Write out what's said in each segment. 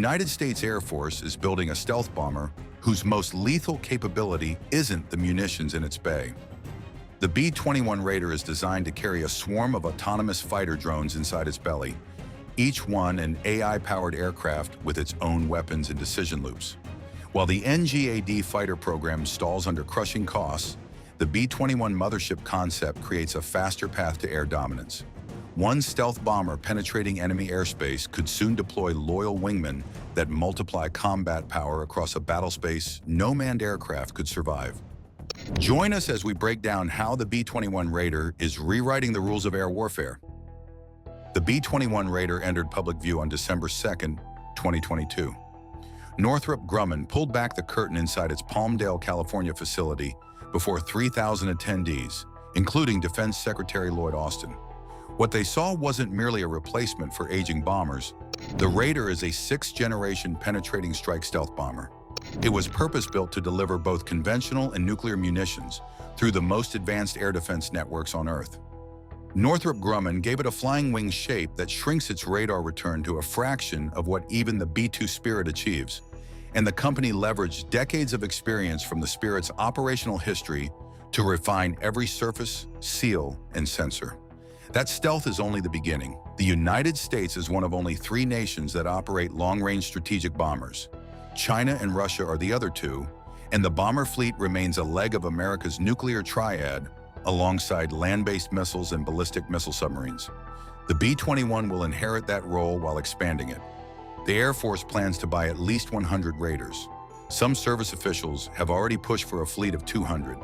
United States Air Force is building a stealth bomber whose most lethal capability isn't the munitions in its bay. The B-21 Raider is designed to carry a swarm of autonomous fighter drones inside its belly, each one an AI-powered aircraft with its own weapons and decision loops. While the NGAD fighter program stalls under crushing costs, the B-21 Mothership concept creates a faster path to air dominance. One stealth bomber penetrating enemy airspace could soon deploy loyal wingmen that multiply combat power across a battlespace no manned aircraft could survive. Join us as we break down how the B-21 Raider is rewriting the rules of air warfare. The B-21 Raider entered public view on December 2, 2022. Northrop Grumman pulled back the curtain inside its Palmdale, California facility before 3,000 attendees, including Defense Secretary Lloyd Austin. What they saw wasn't merely a replacement for aging bombers. The Raider is a sixth-generation penetrating strike stealth bomber. It was purpose-built to deliver both conventional and nuclear munitions through the most advanced air defense networks on Earth. Northrop Grumman gave it a flying wing shape that shrinks its radar return to a fraction of what even the B-2 Spirit achieves, and the company leveraged decades of experience from the Spirit's operational history to refine every surface, seal, and sensor. That stealth is only the beginning. The United States is one of only 3 nations that operate long-range strategic bombers. China and Russia are the other 2, and the bomber fleet remains a leg of America's nuclear triad alongside land-based missiles and ballistic missile submarines. The B-21 will inherit that role while expanding it. The Air Force plans to buy at least 100 Raiders. Some service officials have already pushed for a fleet of 200,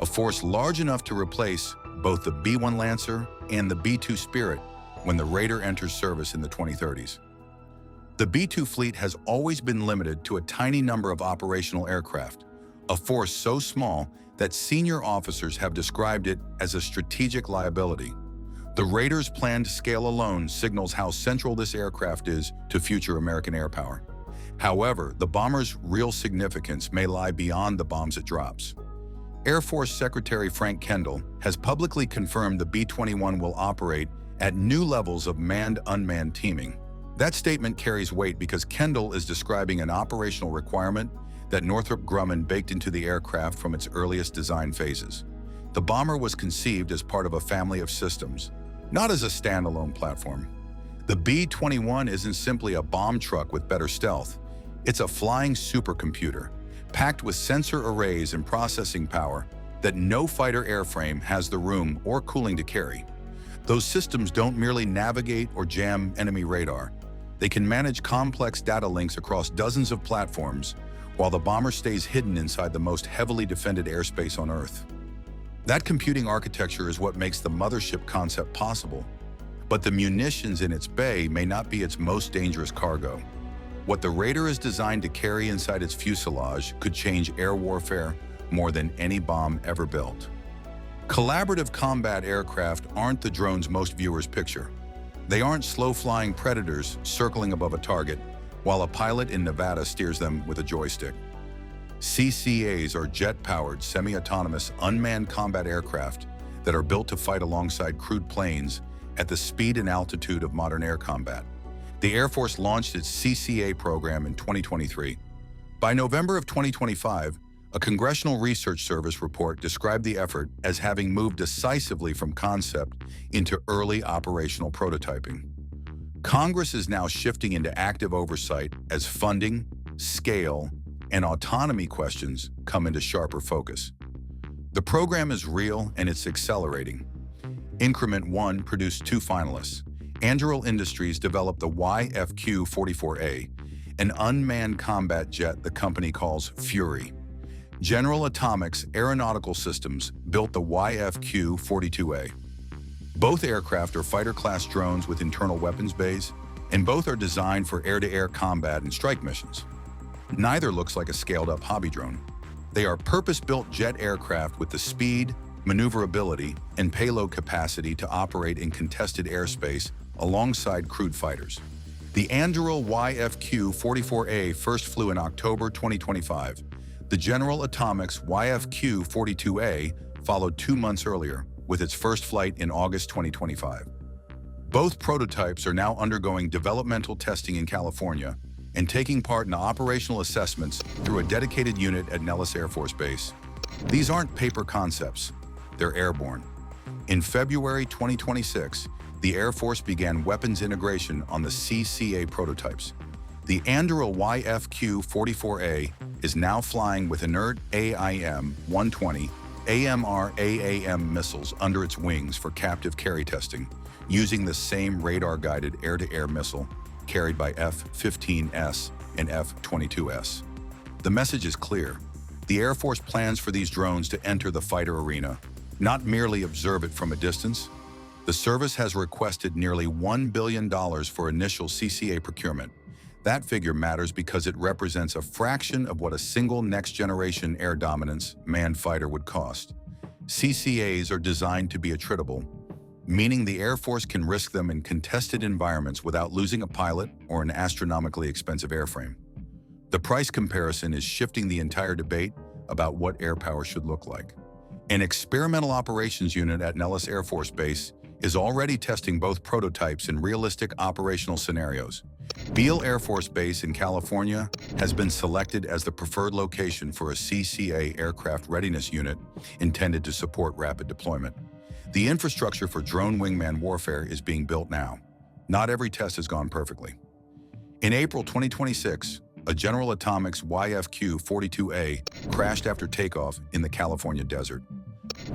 a force large enough to replace both the B-1 Lancer and the B-2 Spirit when the Raider enters service in the 2030s. The B-2 fleet has always been limited to a tiny number of operational aircraft, a force so small that senior officers have described it as a strategic liability. The Raider's planned scale alone signals how central this aircraft is to future American air power. However, the bomber's real significance may lie beyond the bombs it drops. Air Force Secretary Frank Kendall has publicly confirmed the B-21 will operate at new levels of manned-unmanned teaming. That statement carries weight because Kendall is describing an operational requirement that Northrop Grumman baked into the aircraft from its earliest design phases. The bomber was conceived as part of a family of systems, not as a standalone platform. The B-21 isn't simply a bomb truck with better stealth. It's a flying supercomputer, packed with sensor arrays and processing power that no fighter airframe has the room or cooling to carry. Those systems don't merely navigate or jam enemy radar. They can manage complex data links across dozens of platforms, while the bomber stays hidden inside the most heavily defended airspace on Earth. That computing architecture is what makes the Mothership concept possible. But the munitions in its bay may not be its most dangerous cargo. What the Raider is designed to carry inside its fuselage could change air warfare more than any bomb ever built. Collaborative combat aircraft aren't the drones most viewers picture. They aren't slow-flying predators circling above a target, while a pilot in Nevada steers them with a joystick. CCAs are jet-powered, semi-autonomous, unmanned combat aircraft that are built to fight alongside crewed planes at the speed and altitude of modern air combat. The Air Force launched its CCA program in 2023. By November of 2025, a Congressional Research Service report described the effort as having moved decisively from concept into early operational prototyping. Congress is now shifting into active oversight as funding, scale, and autonomy questions come into sharper focus. The program is real and it's accelerating. Increment 1 produced 2 finalists. Anduril Industries developed the YFQ-44A, an unmanned combat jet the company calls Fury. General Atomics Aeronautical Systems built the YFQ-42A. Both aircraft are fighter-class drones with internal weapons bays, and both are designed for air-to-air combat and strike missions. Neither looks like a scaled-up hobby drone. They are purpose-built jet aircraft with the speed, maneuverability, and payload capacity to operate in contested airspace alongside crewed fighters. The Anduril YFQ-44A first flew in October 2025. The General Atomics YFQ-42A followed 2 months earlier, with its first flight in August 2025. Both prototypes are now undergoing developmental testing in California, and taking part in operational assessments through a dedicated unit at Nellis Air Force Base. These aren't paper concepts, they're airborne. In February 2026, the Air Force began weapons integration on the CCA prototypes. The Anduril YFQ-44A is now flying with inert AIM-120 AMR-AAM missiles under its wings for captive carry testing, using the same radar-guided air-to-air missile carried by F-15S and F-22S. The message is clear. The Air Force plans for these drones to enter the fighter arena, not merely observe it from a distance. The service has requested nearly $1 billion for initial CCA procurement. That figure matters because it represents a fraction of what a single next-generation air dominance manned fighter would cost. CCAs are designed to be attritable, meaning the Air Force can risk them in contested environments without losing a pilot or an astronomically expensive airframe. The price comparison is shifting the entire debate about what air power should look like. An experimental operations unit at Nellis Air Force Base is already testing both prototypes in realistic operational scenarios. Beale Air Force Base in California has been selected as the preferred location for a CCA aircraft readiness unit intended to support rapid deployment. The infrastructure for drone wingman warfare is being built now. Not every test has gone perfectly. In April 2026, a General Atomics YFQ-42A crashed after takeoff in the California desert.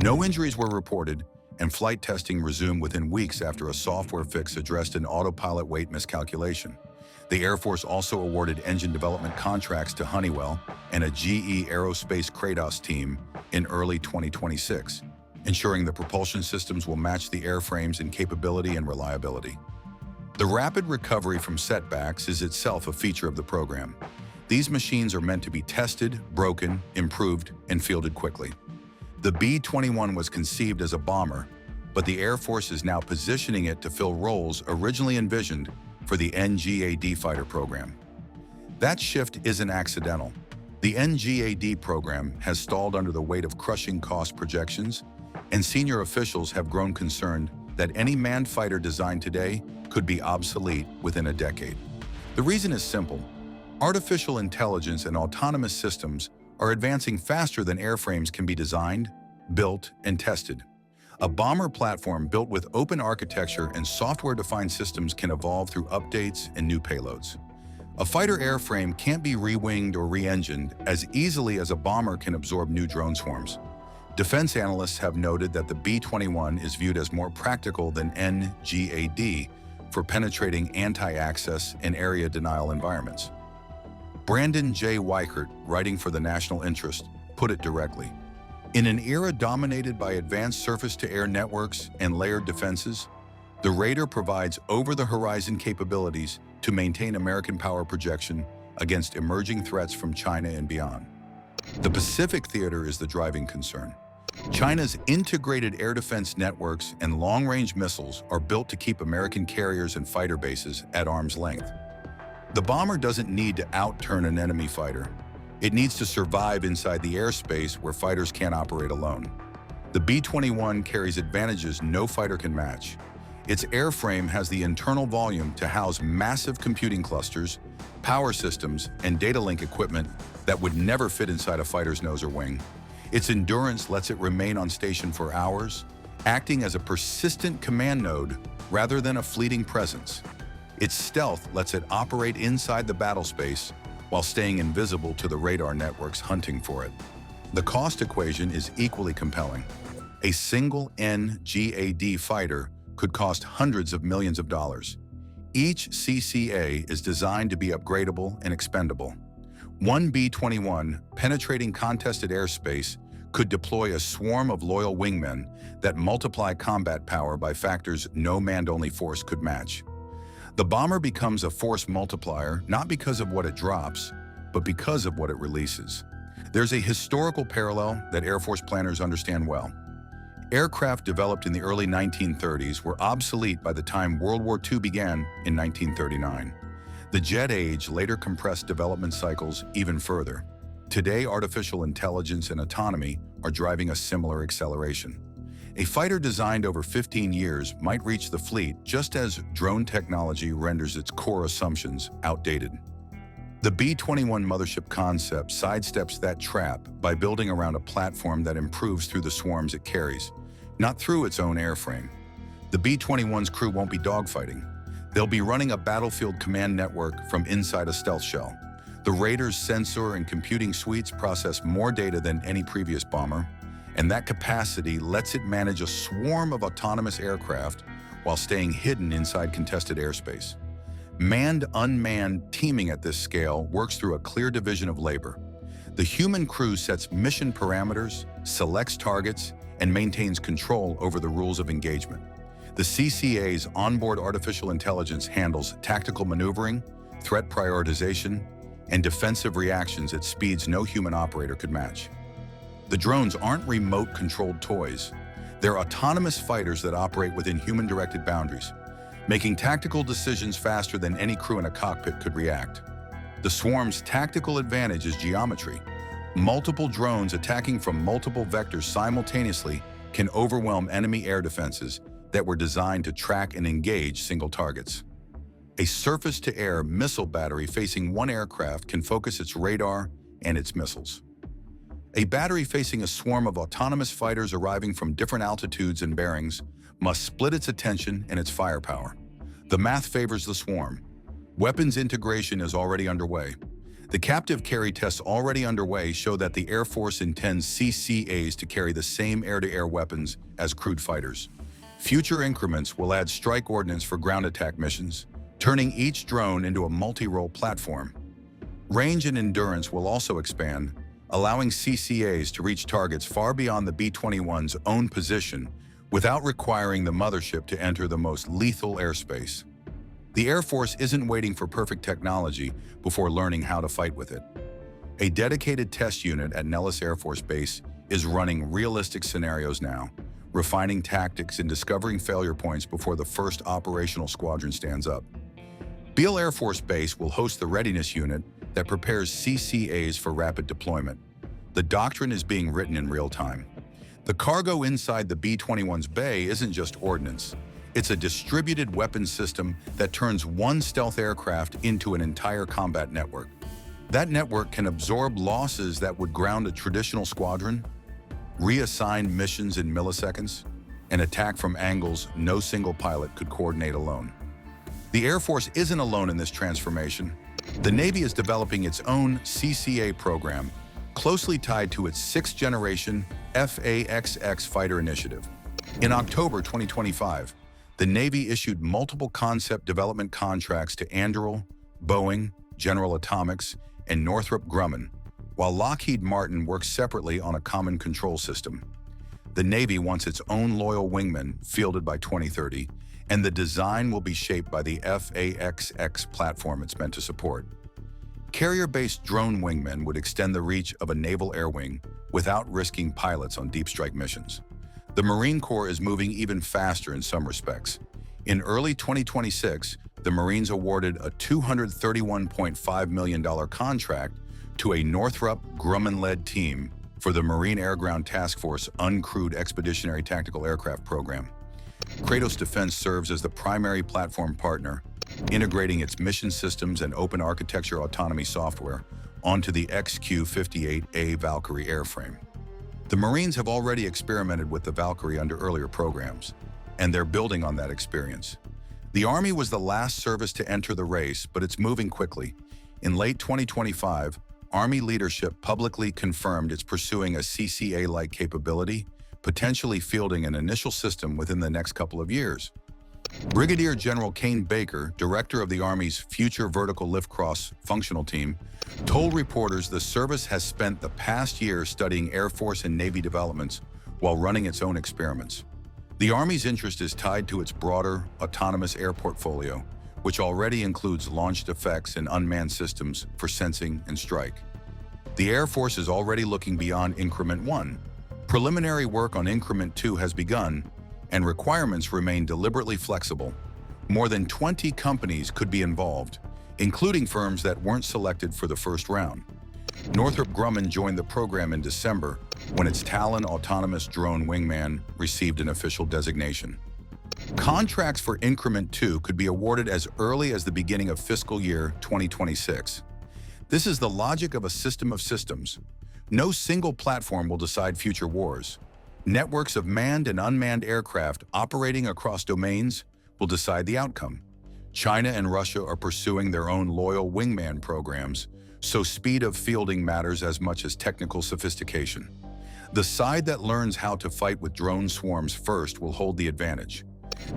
No injuries were reported, and flight testing resumed within weeks after a software fix addressed an autopilot weight miscalculation. The Air Force also awarded engine development contracts to Honeywell and a GE Aerospace Kratos team in early 2026, ensuring the propulsion systems will match the airframes in capability and reliability. The rapid recovery from setbacks is itself a feature of the program. These machines are meant to be tested, broken, improved, and fielded quickly. The B-21 was conceived as a bomber, but the Air Force is now positioning it to fill roles originally envisioned for the NGAD fighter program. That shift isn't accidental. The NGAD program has stalled under the weight of crushing cost projections, and senior officials have grown concerned that any manned fighter designed today could be obsolete within a decade. The reason is simple. Artificial intelligence and autonomous systems are advancing faster than airframes can be designed, built, and tested. A bomber platform built with open architecture and software-defined systems can evolve through updates and new payloads. A fighter airframe can't be re-winged or re-engined as easily as a bomber can absorb new drone swarms. Defense analysts have noted that the B-21 is viewed as more practical than NGAD for penetrating anti-access and area denial environments. Brandon J. Weichert, writing for the National Interest, put it directly. In an era dominated by advanced surface-to-air networks and layered defenses, the Raider provides over-the-horizon capabilities to maintain American power projection against emerging threats from China and beyond. The Pacific theater is the driving concern. China's integrated air defense networks and long-range missiles are built to keep American carriers and fighter bases at arm's length. The bomber doesn't need to outturn an enemy fighter. It needs to survive inside the airspace where fighters can't operate alone. The B-21 carries advantages no fighter can match. Its airframe has the internal volume to house massive computing clusters, power systems, and data link equipment that would never fit inside a fighter's nose or wing. Its endurance lets it remain on station for hours, acting as a persistent command node rather than a fleeting presence. Its stealth lets it operate inside the battlespace while staying invisible to the radar networks hunting for it. The cost equation is equally compelling. A single NGAD fighter could cost hundreds of millions of dollars. Each CCA is designed to be upgradable and expendable. One B-21 penetrating contested airspace could deploy a swarm of loyal wingmen that multiply combat power by factors no manned-only force could match. The bomber becomes a force multiplier not because of what it drops, but because of what it releases. There's a historical parallel that Air Force planners understand well. Aircraft developed in the early 1930s were obsolete by the time World War II began in 1939. The jet age later compressed development cycles even further. Today, artificial intelligence and autonomy are driving a similar acceleration. A fighter designed over 15 years might reach the fleet just as drone technology renders its core assumptions outdated. The B-21 Mothership concept sidesteps that trap by building around a platform that improves through the swarms it carries, not through its own airframe. The B-21's crew won't be dogfighting. They'll be running a battlefield command network from inside a stealth shell. The Raider's sensor and computing suites process more data than any previous bomber, and that capacity lets it manage a swarm of autonomous aircraft while staying hidden inside contested airspace. Manned-unmanned teaming at this scale works through a clear division of labor. The human crew sets mission parameters, selects targets, and maintains control over the rules of engagement. The CCA's onboard artificial intelligence handles tactical maneuvering, threat prioritization, and defensive reactions at speeds no human operator could match. The drones aren't remote-controlled toys. They're autonomous fighters that operate within human-directed boundaries, making tactical decisions faster than any crew in a cockpit could react. The swarm's tactical advantage is geometry. Multiple drones attacking from multiple vectors simultaneously can overwhelm enemy air defenses that were designed to track and engage single targets. A surface-to-air missile battery facing one aircraft can focus its radar and its missiles. A battery facing a swarm of autonomous fighters arriving from different altitudes and bearings must split its attention and its firepower. The math favors the swarm. Weapons integration is already underway. The captive carry tests already underway show that the Air Force intends CCAs to carry the same air-to-air weapons as crewed fighters. Future increments will add strike ordnance for ground attack missions, turning each drone into a multi-role platform. Range and endurance will also expand, allowing CCAs to reach targets far beyond the B-21's own position without requiring the mothership to enter the most lethal airspace. The Air Force isn't waiting for perfect technology before learning how to fight with it. A dedicated test unit at Nellis Air Force Base is running realistic scenarios now, refining tactics and discovering failure points before the first operational squadron stands up. Beale Air Force Base will host the readiness unit that prepares CCAs for rapid deployment. The doctrine is being written in real time. The cargo inside the B-21's bay isn't just ordnance. It's a distributed weapons system that turns one stealth aircraft into an entire combat network. That network can absorb losses that would ground a traditional squadron, reassign missions in milliseconds, and attack from angles no single pilot could coordinate alone. The Air Force isn't alone in this transformation. The Navy is developing its own CCA program, closely tied to its sixth-generation FAXX fighter initiative. In October 2025, the Navy issued multiple concept development contracts to Anduril, Boeing, General Atomics, and Northrop Grumman, while Lockheed Martin works separately on a common control system. The Navy wants its own loyal wingmen fielded by 2030, and the design will be shaped by the FAXX platform it's meant to support. Carrier-based drone wingmen would extend the reach of a naval air wing without risking pilots on deep strike missions. The Marine Corps is moving even faster in some respects. In early 2026, the Marines awarded a $231.5 million contract to a Northrop Grumman-led team for the Marine Air Ground Task Force Uncrewed Expeditionary Tactical Aircraft Program. Kratos Defense serves as the primary platform partner, integrating its mission systems and open architecture autonomy software onto the XQ-58A Valkyrie airframe. The Marines have already experimented with the Valkyrie under earlier programs, and they're building on that experience. The Army was the last service to enter the race, but it's moving quickly. In late 2025, Army leadership publicly confirmed it's pursuing a CCA-like capability, potentially fielding an initial system within the next couple of years. Brigadier General Kane Baker, director of the Army's Future Vertical Lift Cross functional team, told reporters the service has spent the past year studying Air Force and Navy developments while running its own experiments. The Army's interest is tied to its broader, autonomous air portfolio, which already includes launched effects and unmanned systems for sensing and strike. The Air Force is already looking beyond Increment 1. Preliminary work on Increment 2 has begun, and requirements remain deliberately flexible. More than 20 companies could be involved, including firms that weren't selected for the first round. Northrop Grumman joined the program in December when its Talon autonomous drone wingman received an official designation. Contracts for Increment 2 could be awarded as early as the beginning of fiscal year 2026. This is the logic of a system of systems. No single platform will decide future wars. Networks of manned and unmanned aircraft operating across domains will decide the outcome. China and Russia are pursuing their own loyal wingman programs, so speed of fielding matters as much as technical sophistication. The side that learns how to fight with drone swarms first will hold the advantage.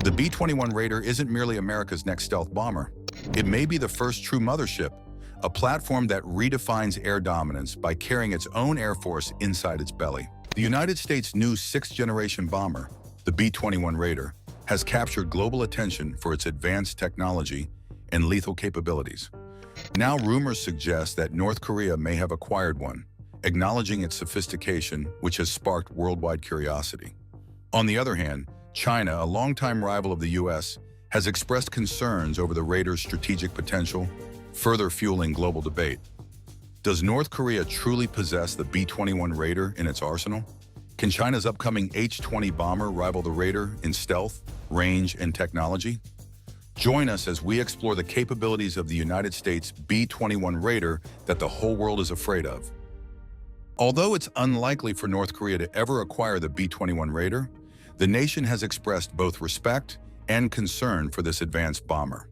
The B-21 Raider isn't merely America's next stealth bomber. It may be the first true mothership, a platform that redefines air dominance by carrying its own air force inside its belly. The United States' new sixth-generation bomber, the B-21 Raider, has captured global attention for its advanced technology and lethal capabilities. Now rumors suggest that North Korea may have acquired one, acknowledging its sophistication, which has sparked worldwide curiosity. On the other hand, China, a longtime rival of the U.S., has expressed concerns over the Raider's strategic potential, further fueling global debate. Does North Korea truly possess the B-21 Raider in its arsenal? Can China's upcoming H-20 bomber rival the Raider in stealth, range, and technology? Join us as we explore the capabilities of the United States B-21 Raider that the whole world is afraid of. Although it's unlikely for North Korea to ever acquire the B-21 Raider, the nation has expressed both respect and concern for this advanced bomber.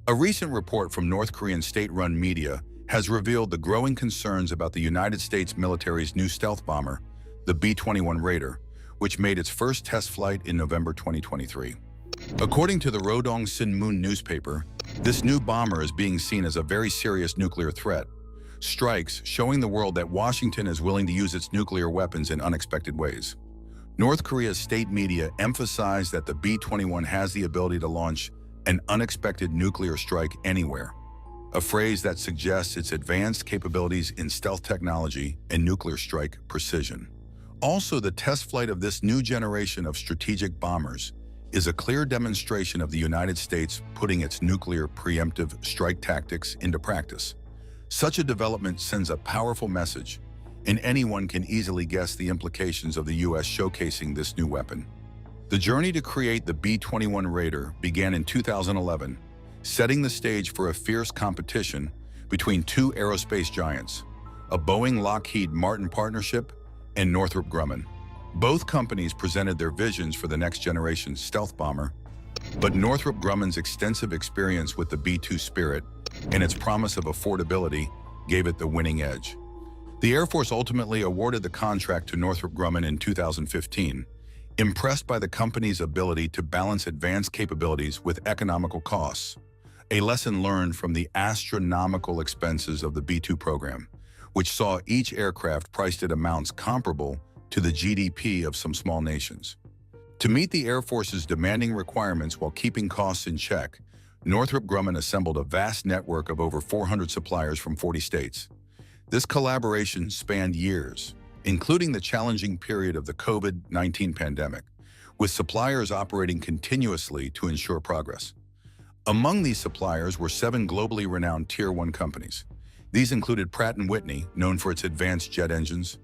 A recent report from North Korean state-run media has revealed the growing concerns about the United States military's new stealth bomber, the B-21 Raider, which made its first test flight in November 2023. According to the Rodong Sinmun newspaper, this new bomber is being seen as a very serious nuclear threat, strikes showing the world that Washington is willing to use its nuclear weapons in unexpected ways. North Korea's state media emphasized that the B-21 has the ability to launch an unexpected nuclear strike anywhere, a phrase that suggests its advanced capabilities in stealth technology and nuclear strike precision. Also, the test flight of this new generation of strategic bombers is a clear demonstration of the United States putting its nuclear preemptive strike tactics into practice. Such a development sends a powerful message, and anyone can easily guess the implications of the U.S. showcasing this new weapon. The journey to create the B-21 Raider began in 2011, setting the stage for a fierce competition between two aerospace giants, a Boeing-Lockheed Martin partnership and Northrop Grumman. Both companies presented their visions for the next-generation stealth bomber, but Northrop Grumman's extensive experience with the B-2 Spirit and its promise of affordability gave it the winning edge. The Air Force ultimately awarded the contract to Northrop Grumman in 2015, impressed by the company's ability to balance advanced capabilities with economical costs, a lesson learned from the astronomical expenses of the B-2 program, which saw each aircraft priced at amounts comparable to the GDP of some small nations. To meet the Air Force's demanding requirements while keeping costs in check, Northrop Grumman assembled a vast network of over 400 suppliers from 40 states. This collaboration spanned years, including the challenging period of the COVID-19 pandemic, with suppliers operating continuously to ensure progress. Among these suppliers were 7 globally renowned Tier 1 companies. These included Pratt & Whitney, known for its advanced jet engines,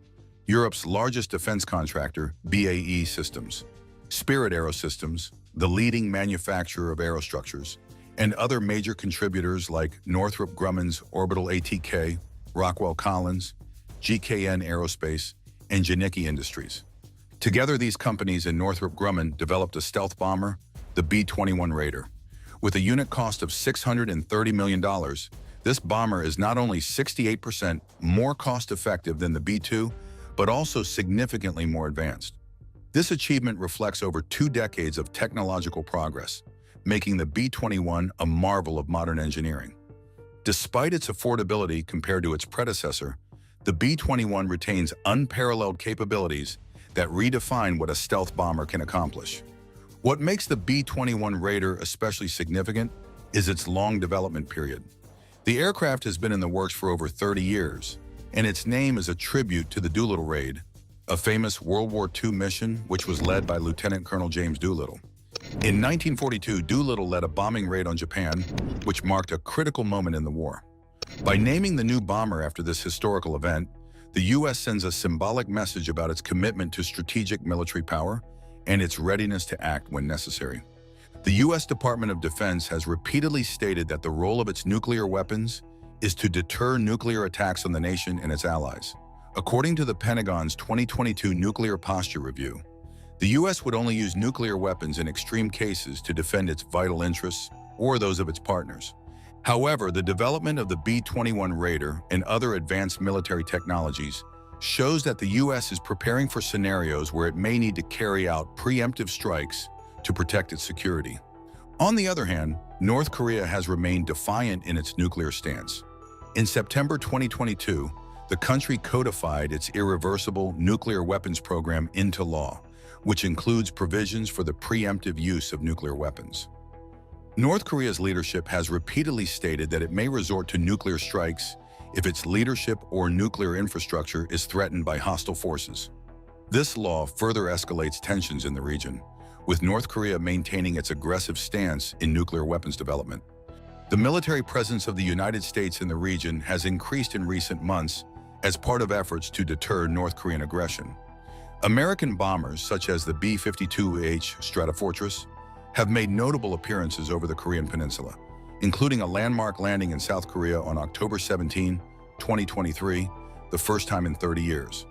Europe's largest defense contractor, BAE Systems, Spirit AeroSystems, the leading manufacturer of aerostructures, and other major contributors like Northrop Grumman's Orbital ATK, Rockwell Collins, GKN Aerospace, and Janicki Industries. Together, these companies and Northrop Grumman developed a stealth bomber, the B-21 Raider. With a unit cost of $630 million, this bomber is not only 68% more cost-effective than the B-2, but also significantly more advanced. This achievement reflects over 2 decades of technological progress, making the B-21 a marvel of modern engineering. Despite its affordability compared to its predecessor, the B-21 retains unparalleled capabilities that redefine what a stealth bomber can accomplish. What makes the B-21 Raider especially significant is its long development period. The aircraft has been in the works for over 30 years, and its name is a tribute to the Doolittle Raid, a famous World War II mission which was led by Lieutenant Colonel James Doolittle. In 1942, Doolittle led a bombing raid on Japan, which marked a critical moment in the war. By naming the new bomber after this historical event, the U.S. sends a symbolic message about its commitment to strategic military power and its readiness to act when necessary. The U.S. Department of Defense has repeatedly stated that the role of its nuclear weapons is to deter nuclear attacks on the nation and its allies. According to the Pentagon's 2022 Nuclear Posture Review, the U.S. would only use nuclear weapons in extreme cases to defend its vital interests or those of its partners. However, the development of the B-21 Raider and other advanced military technologies shows that the U.S. is preparing for scenarios where it may need to carry out preemptive strikes to protect its security. On the other hand, North Korea has remained defiant in its nuclear stance. In September 2022, the country codified its irreversible nuclear weapons program into law, which includes provisions for the preemptive use of nuclear weapons. North Korea's leadership has repeatedly stated that it may resort to nuclear strikes if its leadership or nuclear infrastructure is threatened by hostile forces. This law further escalates tensions in the region, with North Korea maintaining its aggressive stance in nuclear weapons development. The military presence of the United States in the region has increased in recent months as part of efforts to deter North Korean aggression. American bombers such as the B-22 Stratofortress have made notable appearances over the Korean Peninsula, including a landmark landing in South Korea on October 17, 2023, the first time in 30 years.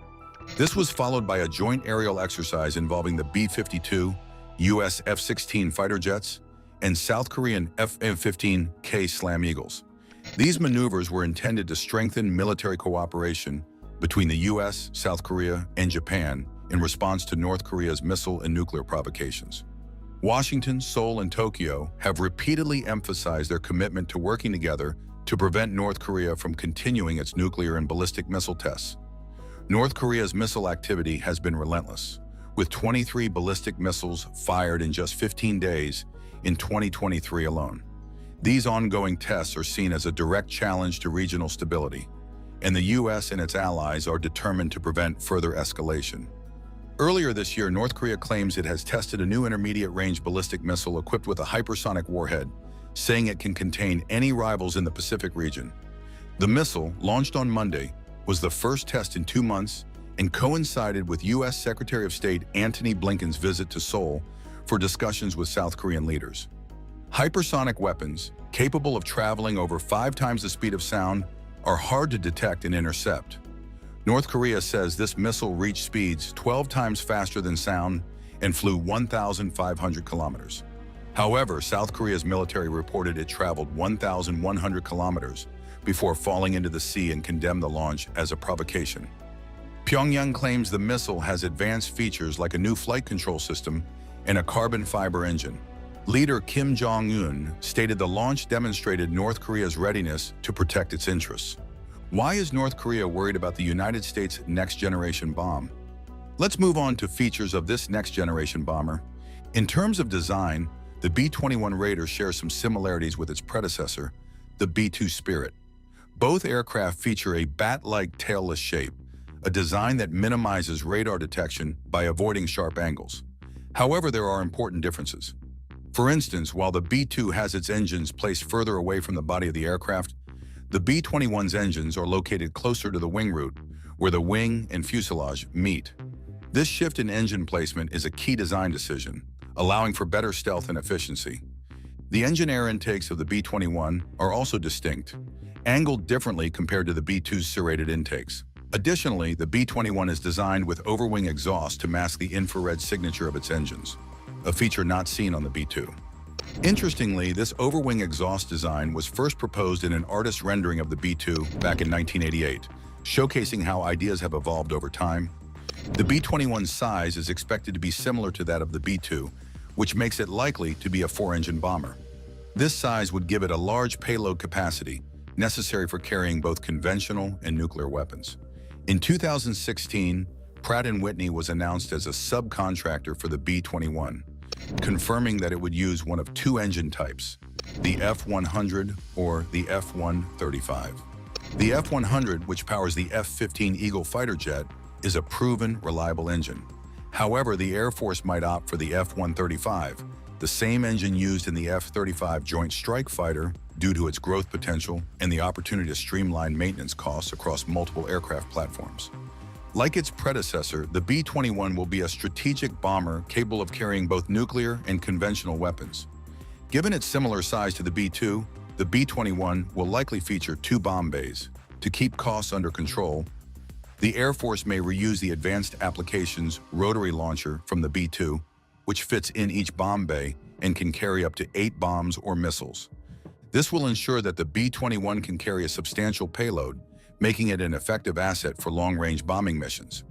This was followed by a joint aerial exercise involving the B-52, U.S. F-16 fighter jets, and South Korean F-15K Slam Eagles. These maneuvers were intended to strengthen military cooperation between the U.S., South Korea, and Japan in response to North Korea's missile and nuclear provocations. Washington, Seoul, and Tokyo have repeatedly emphasized their commitment to working together to prevent North Korea from continuing its nuclear and ballistic missile tests. North Korea's missile activity has been relentless, with 23 ballistic missiles fired in just 15 days in 2023 alone. These ongoing tests are seen as a direct challenge to regional stability, and the U.S. and its allies are determined to prevent further escalation. Earlier this year, North Korea claims it has tested a new intermediate-range ballistic missile equipped with a hypersonic warhead, saying it can contain any rivals in the Pacific region. The missile, launched on Monday, was the first test in 2 months and coincided with U.S. Secretary of State Antony Blinken's visit to Seoul for discussions with South Korean leaders. Hypersonic weapons, capable of traveling over 5 times the speed of sound, are hard to detect and intercept. North Korea says this missile reached speeds 12 times faster than sound and flew 1,500 kilometers. However, South Korea's military reported it traveled 1,100 kilometers before falling into the sea and condemned the launch as a provocation. Pyongyang claims the missile has advanced features like a new flight control system and a carbon fiber engine. Leader Kim Jong-un stated the launch demonstrated North Korea's readiness to protect its interests. Why is North Korea worried about the United States' next-generation bomb? Let's move on to features of this next-generation bomber. In terms of design, the B-21 Raider shares some similarities with its predecessor, the B-2 Spirit. Both aircraft feature a bat-like tailless shape, a design that minimizes radar detection by avoiding sharp angles. However, there are important differences. For instance, while the B-2 has its engines placed further away from the body of the aircraft, the B-21's engines are located closer to the wing root, where the wing and fuselage meet. This shift in engine placement is a key design decision, allowing for better stealth and efficiency. The engine air intakes of the B-21 are also distinct, angled differently compared to the B-2's serrated intakes. Additionally, the B-21 is designed with overwing exhaust to mask the infrared signature of its engines, a feature not seen on the B-2. Interestingly, this overwing exhaust design was first proposed in an artist's rendering of the B-2 back in 1988, showcasing how ideas have evolved over time. The B-21's size is expected to be similar to that of the B-2, which makes it likely to be a 4-engine bomber. This size would give it a large payload capacity, necessary for carrying both conventional and nuclear weapons. In 2016, Pratt & Whitney was announced as a subcontractor for the B-21, confirming that it would use one of 2 engine types, the F-100 or the F-135. The F-100, which powers the F-15 Eagle fighter jet, is a proven, reliable engine. However, the Air Force might opt for the F-135, the same engine used in the F-35 Joint Strike Fighter due to its growth potential and the opportunity to streamline maintenance costs across multiple aircraft platforms. Like its predecessor, the B-21 will be a strategic bomber capable of carrying both nuclear and conventional weapons. Given its similar size to the B-2, the B-21 will likely feature 2 bomb bays. To keep costs under control, the Air Force may reuse the Advanced Applications Rotary Launcher from the B-2, which fits in each bomb bay and can carry up to 8 bombs or missiles. This will ensure that the B-21 can carry a substantial payload, making it an effective asset for long-range bombing missions.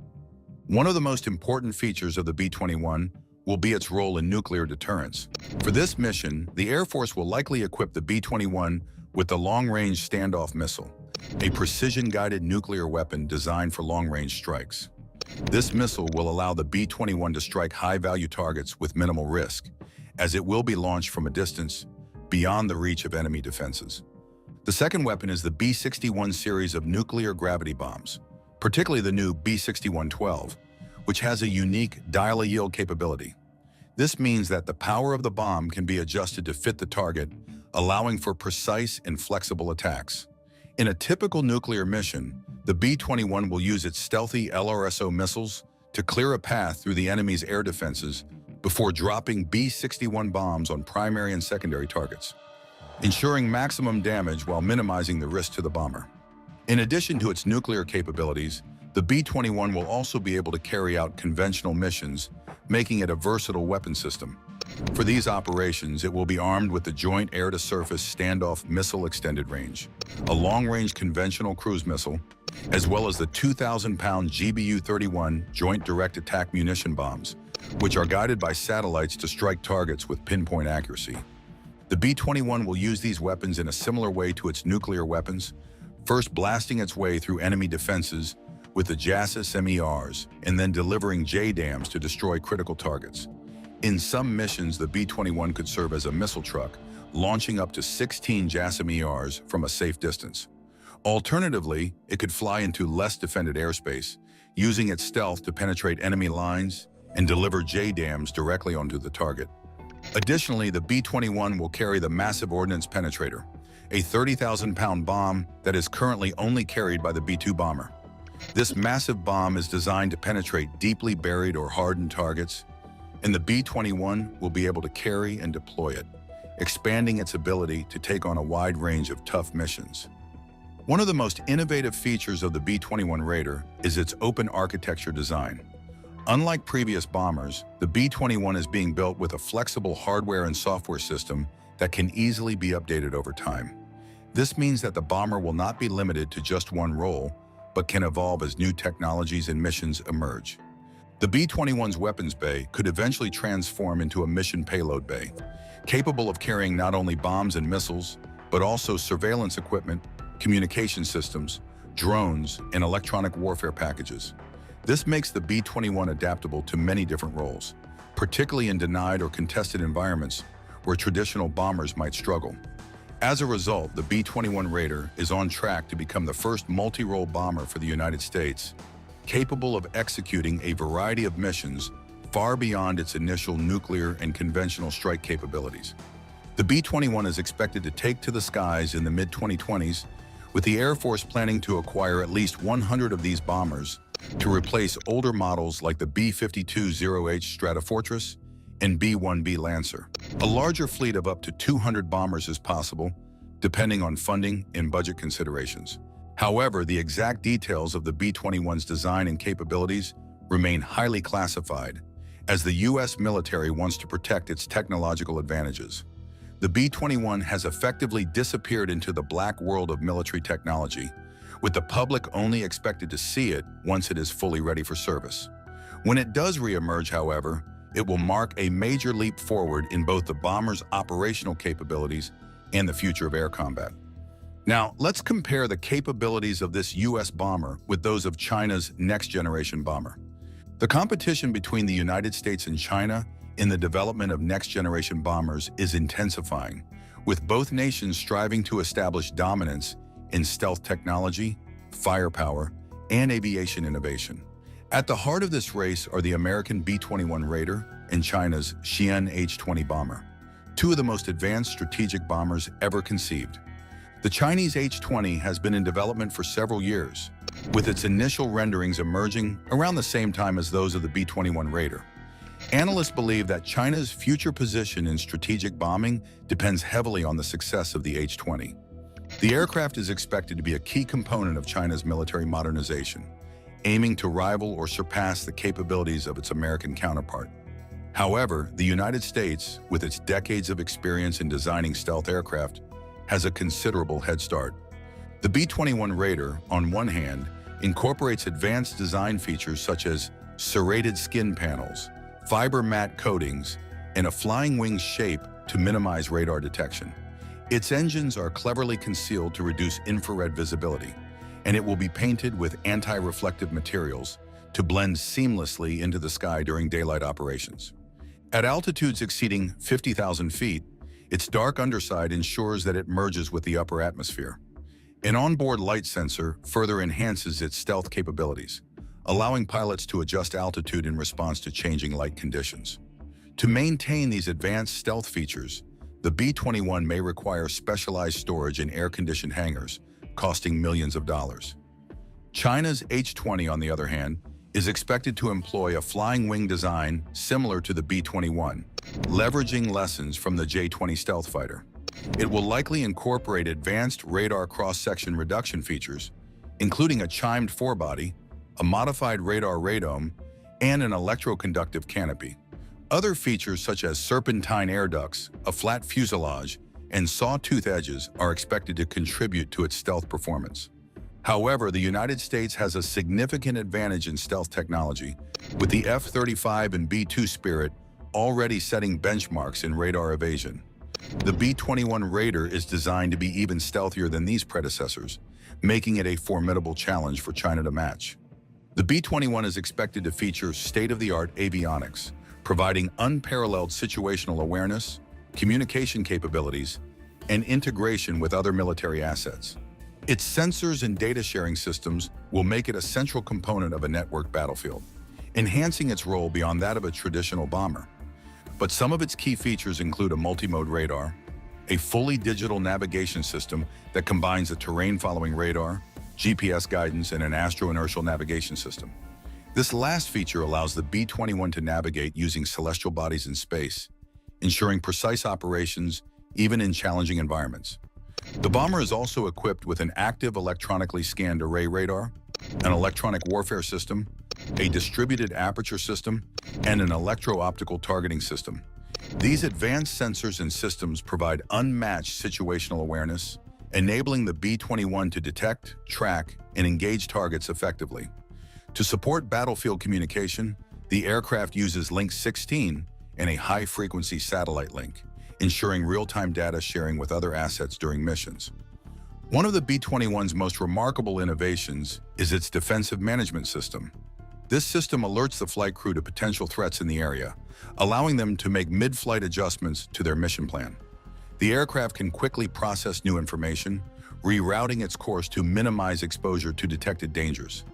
One of the most important features of the B-21 will be its role in nuclear deterrence. For this mission, the Air Force will likely equip the B-21 with the Long-Range Standoff Missile, a precision-guided nuclear weapon designed for long-range strikes. This missile will allow the B-21 to strike high-value targets with minimal risk, as it will be launched from a distance beyond the reach of enemy defenses. The second weapon is the B-61 series of nuclear gravity bombs, particularly the new B-61-12, which has a unique dial-a-yield capability. This means that the power of the bomb can be adjusted to fit the target, allowing for precise and flexible attacks. In a typical nuclear mission, the B-21 will use its stealthy LRSO missiles to clear a path through the enemy's air defenses before dropping B-61 bombs on primary and secondary targets, ensuring maximum damage while minimizing the risk to the bomber. In addition to its nuclear capabilities, the B-21 will also be able to carry out conventional missions, making it a versatile weapon system. For these operations, it will be armed with the Joint Air-to-Surface Standoff Missile Extended Range, a long-range conventional cruise missile, as well as the 2,000-pound GBU-31 Joint Direct Attack Munition bombs, which are guided by satellites to strike targets with pinpoint accuracy. The B-21 will use these weapons in a similar way to its nuclear weapons, first blasting its way through enemy defenses with the JASSIS MERs, and then delivering JDAMs to destroy critical targets. In some missions, the B-21 could serve as a missile truck, launching up to 16 JASSIS MERs from a safe distance. Alternatively, it could fly into less defended airspace, using its stealth to penetrate enemy lines and deliver JDAMs directly onto the target. Additionally, the B-21 will carry the Massive Ordnance Penetrator, a 30,000-pound bomb that is currently only carried by the B-2 bomber. This massive bomb is designed to penetrate deeply buried or hardened targets, and the B-21 will be able to carry and deploy it, expanding its ability to take on a wide range of tough missions. One of the most innovative features of the B-21 Raider is its open architecture design. Unlike previous bombers, the B-21 is being built with a flexible hardware and software system that can easily be updated over time. This means that the bomber will not be limited to just one role, but can evolve as new technologies and missions emerge. The B-21's weapons bay could eventually transform into a mission payload bay, capable of carrying not only bombs and missiles, but also surveillance equipment, communication systems, drones, and electronic warfare packages. This makes the B-21 adaptable to many different roles, particularly in denied or contested environments where traditional bombers might struggle. As a result, the B-21 Raider is on track to become the first multi-role bomber for the United States, capable of executing a variety of missions far beyond its initial nuclear and conventional strike capabilities. The B-21 is expected to take to the skies in the mid-2020s, with the Air Force planning to acquire at least 100 of these bombers to replace older models like the B-52-0H Stratofortress and B-1B Lancer. A larger fleet of up to 200 bombers is possible, depending on funding and budget considerations. However, the exact details of the B-21's design and capabilities remain highly classified, as the U.S. military wants to protect its technological advantages. The B-21 has effectively disappeared into the black world of military technology, with the public only expected to see it once it is fully ready for service. When it does reemerge, however, it will mark a major leap forward in both the bomber's operational capabilities and the future of air combat. Now, let's compare the capabilities of this U.S. bomber with those of China's next-generation bomber. The competition between the United States and China in the development of next-generation bombers is intensifying, with both nations striving to establish dominance in stealth technology, firepower, and aviation innovation. At the heart of this race are the American B-21 Raider and China's Xi'an H-20 bomber, two of the most advanced strategic bombers ever conceived. The Chinese H-20 has been in development for several years, with its initial renderings emerging around the same time as those of the B-21 Raider. Analysts believe that China's future position in strategic bombing depends heavily on the success of the H-20. The aircraft is expected to be a key component of China's military modernization, aiming to rival or surpass the capabilities of its American counterpart. However, the United States, with its decades of experience in designing stealth aircraft, has a considerable head start. The B-21 Raider, on one hand, incorporates advanced design features such as serrated skin panels, fiber matte coatings, and a flying wing shape to minimize radar detection. Its engines are cleverly concealed to reduce infrared visibility, and it will be painted with anti-reflective materials to blend seamlessly into the sky during daylight operations. At altitudes exceeding 50,000 feet, its dark underside ensures that it merges with the upper atmosphere. An onboard light sensor further enhances its stealth capabilities, allowing pilots to adjust altitude in response to changing light conditions. To maintain these advanced stealth features, the B-21 may require specialized storage in air-conditioned hangars, costing millions of dollars. China's H-20, on the other hand, is expected to employ a flying wing design similar to the B-21, leveraging lessons from the J-20 stealth fighter. It will likely incorporate advanced radar cross-section reduction features, including a chimed forebody, a modified radar radome, and an electroconductive canopy. Other features such as serpentine air ducts, a flat fuselage, and sawtooth edges are expected to contribute to its stealth performance. However, the United States has a significant advantage in stealth technology, with the F-35 and B-2 Spirit already setting benchmarks in radar evasion. The B-21 Raider is designed to be even stealthier than these predecessors, making it a formidable challenge for China to match. The B-21 is expected to feature state-of-the-art avionics, providing unparalleled situational awareness, communication capabilities, and integration with other military assets. Its sensors and data-sharing systems will make it a central component of a networked battlefield, enhancing its role beyond that of a traditional bomber. But some of its key features include a multi-mode radar, a fully digital navigation system that combines a terrain-following radar, GPS guidance, and an astro-inertial navigation system. This last feature allows the B-21 to navigate using celestial bodies in space, ensuring precise operations even in challenging environments. The bomber is also equipped with an active electronically scanned array radar, an electronic warfare system, a distributed aperture system, and an electro-optical targeting system. These advanced sensors and systems provide unmatched situational awareness, enabling the B-21 to detect, track, and engage targets effectively. To support battlefield communication, the aircraft uses Link 16 and a high-frequency satellite link, ensuring real-time data sharing with other assets during missions. One of the B-21's most remarkable innovations is its defensive management system. This system alerts the flight crew to potential threats in the area, allowing them to make mid-flight adjustments to their mission plan. The aircraft can quickly process new information, rerouting its course to minimize exposure to detected dangers.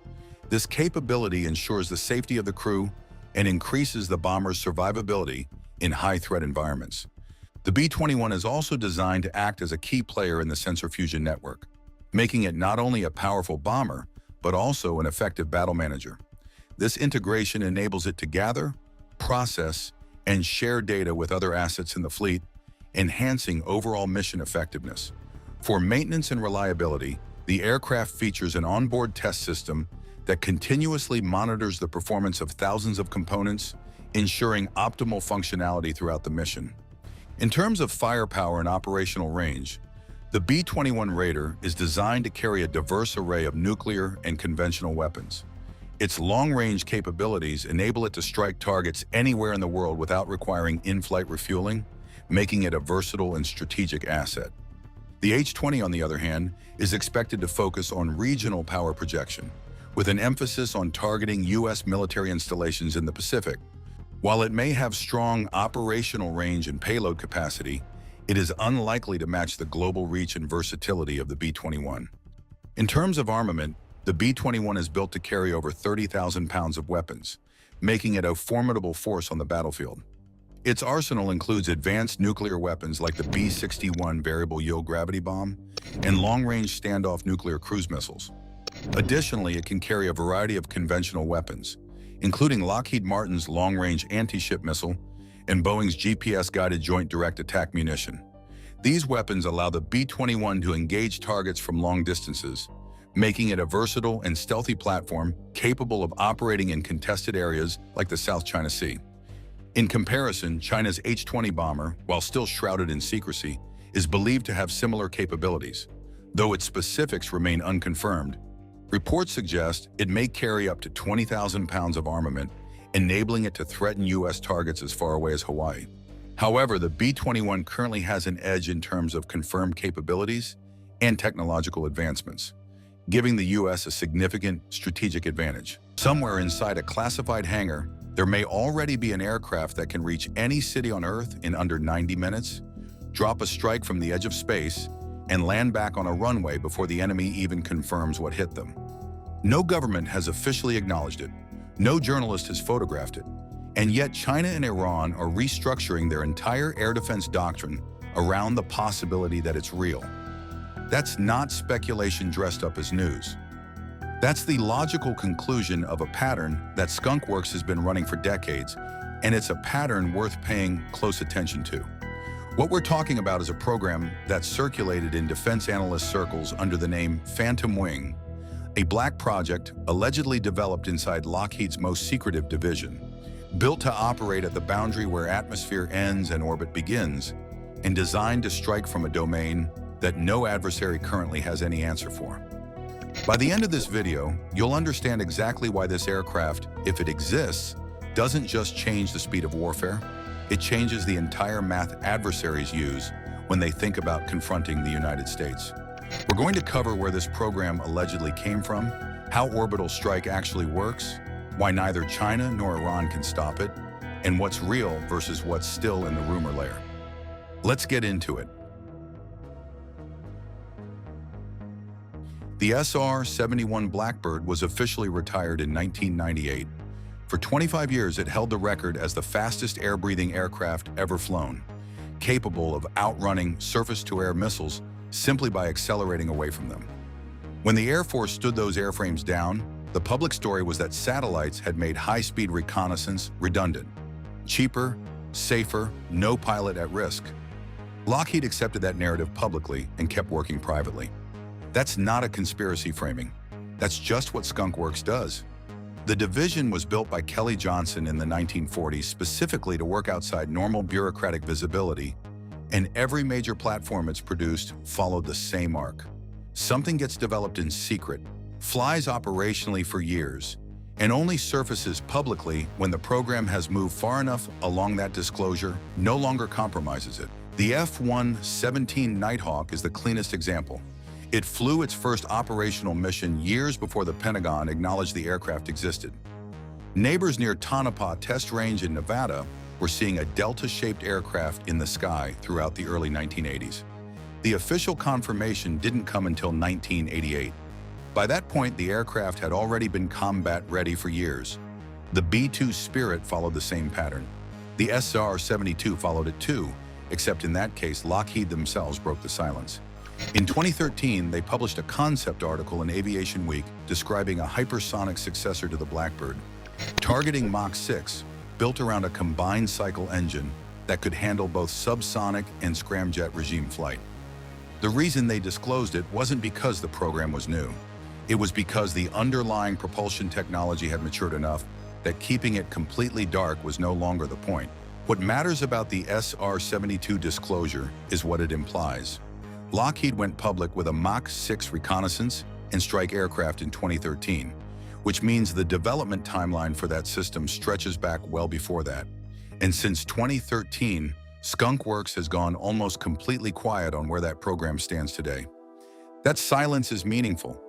This capability ensures the safety of the crew and increases the bomber's survivability in high-threat environments. The B-21 is also designed to act as a key player in the sensor fusion network, making it not only a powerful bomber, but also an effective battle manager. This integration enables it to gather, process, and share data with other assets in the fleet, enhancing overall mission effectiveness. For maintenance and reliability, the aircraft features an onboard test system that continuously monitors the performance of thousands of components, ensuring optimal functionality throughout the mission. In terms of firepower and operational range, the B-21 Raider is designed to carry a diverse array of nuclear and conventional weapons. Its long-range capabilities enable it to strike targets anywhere in the world without requiring in-flight refueling, making it a versatile and strategic asset. The H-20, on the other hand, is expected to focus on regional power projection, with an emphasis on targeting U.S. military installations in the Pacific. While it may have strong operational range and payload capacity, it is unlikely to match the global reach and versatility of the B-21. In terms of armament, the B-21 is built to carry over 30,000 pounds of weapons, making it a formidable force on the battlefield. Its arsenal includes advanced nuclear weapons like the B-61 variable yield gravity bomb and long-range standoff nuclear cruise missiles. Additionally, it can carry a variety of conventional weapons, including Lockheed Martin's long-range anti-ship missile and Boeing's GPS-guided Joint Direct Attack munition. These weapons allow the B-21 to engage targets from long distances, making it a versatile and stealthy platform capable of operating in contested areas like the South China Sea. In comparison, China's H-20 bomber, while still shrouded in secrecy, is believed to have similar capabilities, though its specifics remain unconfirmed. Reports suggest it may carry up to 20,000 pounds of armament, enabling it to threaten U.S. targets as far away as Hawaii. However, the B-21 currently has an edge in terms of confirmed capabilities and technological advancements, giving the U.S. a significant strategic advantage. Somewhere inside a classified hangar, there may already be an aircraft that can reach any city on Earth in under 90 minutes, drop a strike from the edge of space, and land back on a runway before the enemy even confirms what hit them. No government has officially acknowledged it. No journalist has photographed it. And yet China and Iran are restructuring their entire air defense doctrine around the possibility that it's real. That's not speculation dressed up as news. That's the logical conclusion of a pattern that Skunk Works has been running for decades, and it's a pattern worth paying close attention to. What we're talking about is a program that circulated in defense analyst circles under the name Phantom Wing, a black project allegedly developed inside Lockheed's most secretive division, built to operate at the boundary where atmosphere ends and orbit begins, and designed to strike from a domain that no adversary currently has any answer for. By the end of this video, you'll understand exactly why this aircraft, if it exists, doesn't just change the speed of warfare, it changes the entire math adversaries use when they think about confronting the United States. We're going to cover where this program allegedly came from, how orbital strike actually works, why neither China nor Iran can stop it, and what's real versus what's still in the rumor layer. Let's get into it. The SR-71 Blackbird was officially retired in 1998. For 25 years, it held the record as the fastest air-breathing aircraft ever flown, capable of outrunning surface-to-air missiles simply by accelerating away from them. When the Air Force stood those airframes down, the public story was that satellites had made high-speed reconnaissance redundant, cheaper, safer, no pilot at risk. Lockheed accepted that narrative publicly and kept working privately. That's not a conspiracy framing. That's just what Skunk Works does. The division was built by Kelly Johnson in the 1940s specifically to work outside normal bureaucratic visibility, and every major platform it's produced followed the same arc. Something gets developed in secret, flies operationally for years, and only surfaces publicly when the program has moved far enough along that disclosure, no longer compromises it. The F-117 Nighthawk is the cleanest example. It flew its first operational mission years before the Pentagon acknowledged the aircraft existed. Neighbors near Tonopah Test Range in Nevada were seeing a delta-shaped aircraft in the sky throughout the early 1980s. The official confirmation didn't come until 1988. By that point, the aircraft had already been combat-ready for years. The B-2 Spirit followed the same pattern. The SR-72 followed it too, except in that case, Lockheed themselves broke the silence. In 2013, they published a concept article in Aviation Week describing a hypersonic successor to the Blackbird, targeting Mach 6, built around a combined cycle engine that could handle both subsonic and scramjet regime flight. The reason they disclosed it wasn't because the program was new. It was because the underlying propulsion technology had matured enough that keeping it completely dark was no longer the point. What matters about the SR-72 disclosure is what it implies. Lockheed went public with a Mach 6 reconnaissance and strike aircraft in 2013, which means the development timeline for that system stretches back well before that. And since 2013, Skunk Works has gone almost completely quiet on where that program stands today. That silence is meaningful.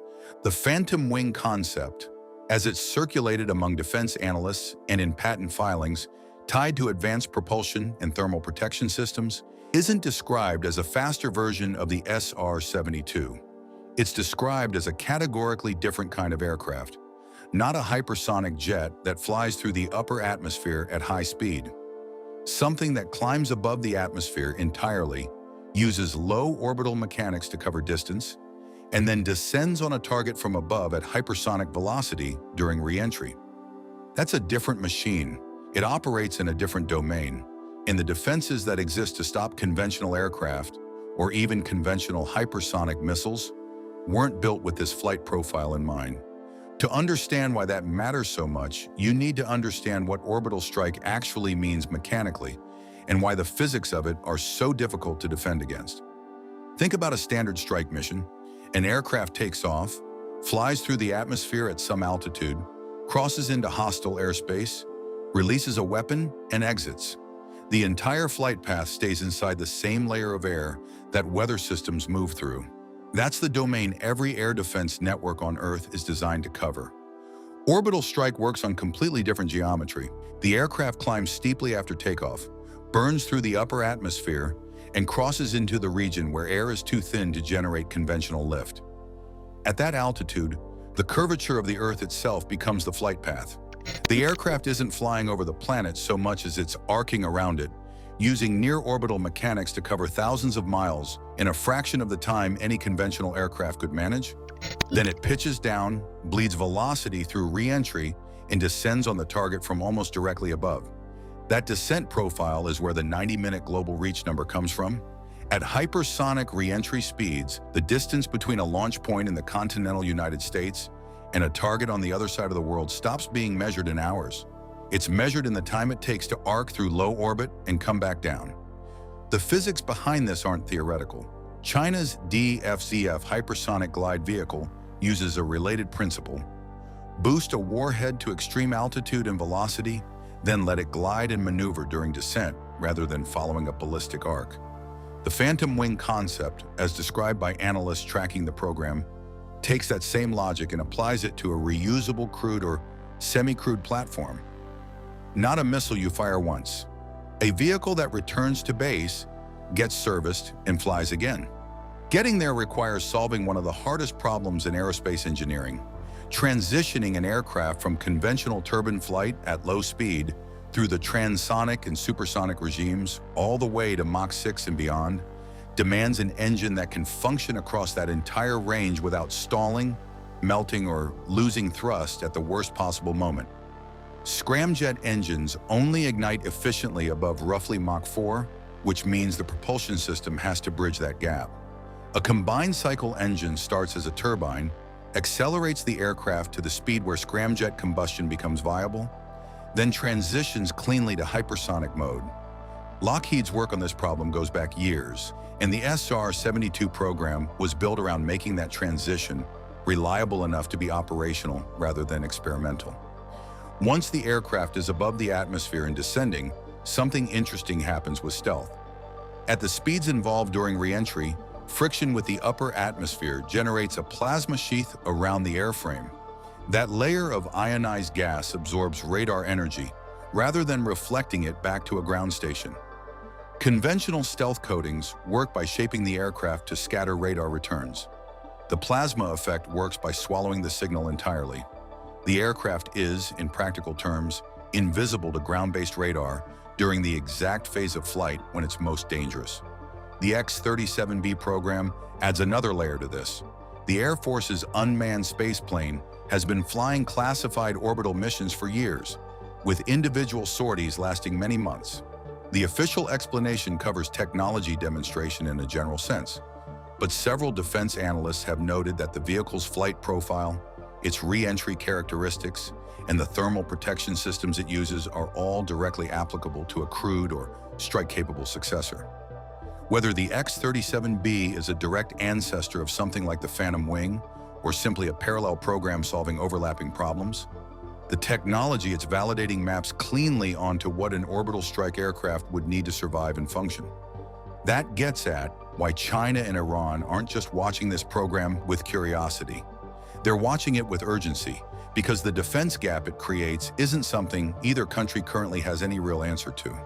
The Phantom Wing concept, as it's circulated among defense analysts and in patent filings tied to advanced propulsion and thermal protection systems, isn't described as a faster version of the SR-72. It's described as a categorically different kind of aircraft, not a hypersonic jet that flies through the upper atmosphere at high speed. Something that climbs above the atmosphere entirely, uses low orbital mechanics to cover distance, and then descends on a target from above at hypersonic velocity during re-entry. That's a different machine. It operates in a different domain. And the defenses that exist to stop conventional aircraft, or even conventional hypersonic missiles, weren't built with this flight profile in mind. To understand why that matters so much, you need to understand what orbital strike actually means mechanically, and why the physics of it are so difficult to defend against. Think about a standard strike mission. An aircraft takes off, flies through the atmosphere at some altitude, crosses into hostile airspace, releases a weapon, and exits. The entire flight path stays inside the same layer of air that weather systems move through. That's the domain every air defense network on Earth is designed to cover. Orbital strike works on completely different geometry. The aircraft climbs steeply after takeoff, burns through the upper atmosphere, and crosses into the region where air is too thin to generate conventional lift. At that altitude, the curvature of the Earth itself becomes the flight path. The aircraft isn't flying over the planet so much as it's arcing around it, using near-orbital mechanics to cover thousands of miles in a fraction of the time any conventional aircraft could manage. Then it pitches down, bleeds velocity through re-entry, and descends on the target from almost directly above. That descent profile is where the 90-minute global reach number comes from. At hypersonic re-entry speeds, the distance between a launch point in the continental United States and a target on the other side of the world stops being measured in hours. It's measured in the time it takes to arc through low orbit and come back down. The physics behind this aren't theoretical. China's DFZF hypersonic glide vehicle uses a related principle. Boost a warhead to extreme altitude and velocity, then let it glide and maneuver during descent rather than following a ballistic arc. The phantom wing concept, as described by analysts tracking the program, takes that same logic and applies it to a reusable crewed or semi-crewed platform. Not a missile you fire once. A vehicle that returns to base, gets serviced, and flies again. Getting there requires solving one of the hardest problems in aerospace engineering: transitioning an aircraft from conventional turbine flight at low speed through the transonic and supersonic regimes all the way to Mach 6 and beyond demands an engine that can function across that entire range without stalling, melting, or losing thrust at the worst possible moment. Scramjet engines only ignite efficiently above roughly Mach 4, which means the propulsion system has to bridge that gap. A combined cycle engine starts as a turbine, accelerates the aircraft to the speed where scramjet combustion becomes viable, then transitions cleanly to hypersonic mode. Lockheed's work on this problem goes back years, and the SR-72 program was built around making that transition reliable enough to be operational rather than experimental. Once the aircraft is above the atmosphere and descending, something interesting happens with stealth. At the speeds involved during re-entry, friction with the upper atmosphere generates a plasma sheath around the airframe. That layer of ionized gas absorbs radar energy rather than reflecting it back to a ground station. Conventional stealth coatings work by shaping the aircraft to scatter radar returns. The plasma effect works by swallowing the signal entirely. The aircraft is, in practical terms, invisible to ground-based radar during the exact phase of flight when it's most dangerous. The X-37B program adds another layer to this. The Air Force's unmanned spaceplane has been flying classified orbital missions for years, with individual sorties lasting many months. The official explanation covers technology demonstration in a general sense, but several defense analysts have noted that the vehicle's flight profile, its re-entry characteristics, and the thermal protection systems it uses are all directly applicable to a crewed or strike-capable successor. Whether the X-37B is a direct ancestor of something like the Phantom Wing, or simply a parallel program solving overlapping problems, the technology it's validating maps cleanly onto what an orbital strike aircraft would need to survive and function. That gets at why China and Iran aren't just watching this program with curiosity. They're watching it with urgency, because the defense gap it creates isn't something either country currently has any real answer to.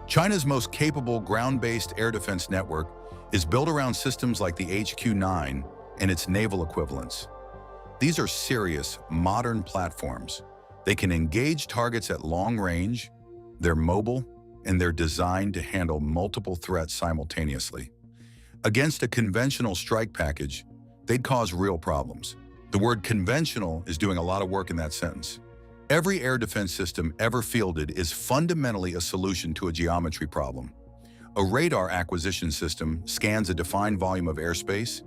China's most capable ground-based air defense network is built around systems like the HQ-9 and its naval equivalents. These are serious, modern platforms. They can engage targets at long range, they're mobile, and they're designed to handle multiple threats simultaneously. Against a conventional strike package, they'd cause real problems. The word conventional is doing a lot of work in that sentence. Every air defense system ever fielded is fundamentally a solution to a geometry problem. A radar acquisition system scans a defined volume of airspace,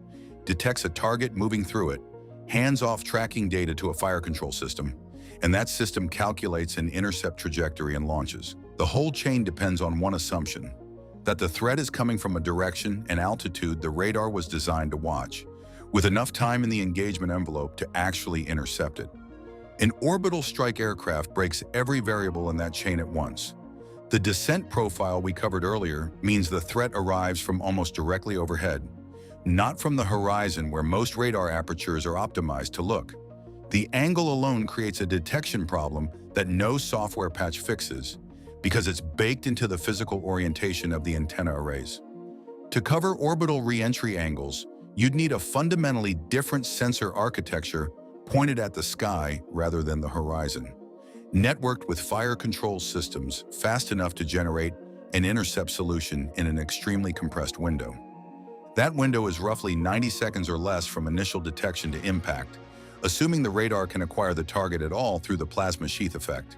detects a target moving through it, hands off tracking data to a fire control system, and that system calculates an intercept trajectory and launches. The whole chain depends on one assumption, that the threat is coming from a direction and altitude the radar was designed to watch, with enough time in the engagement envelope to actually intercept it. An orbital strike aircraft breaks every variable in that chain at once. The descent profile we covered earlier means the threat arrives from almost directly overhead, not from the horizon where most radar apertures are optimized to look. The angle alone creates a detection problem that no software patch fixes because it's baked into the physical orientation of the antenna arrays. To cover orbital re-entry angles, you'd need a fundamentally different sensor architecture pointed at the sky rather than the horizon, networked with fire control systems fast enough to generate an intercept solution in an extremely compressed window. That window is roughly 90 seconds or less from initial detection to impact, assuming the radar can acquire the target at all through the plasma sheath effect.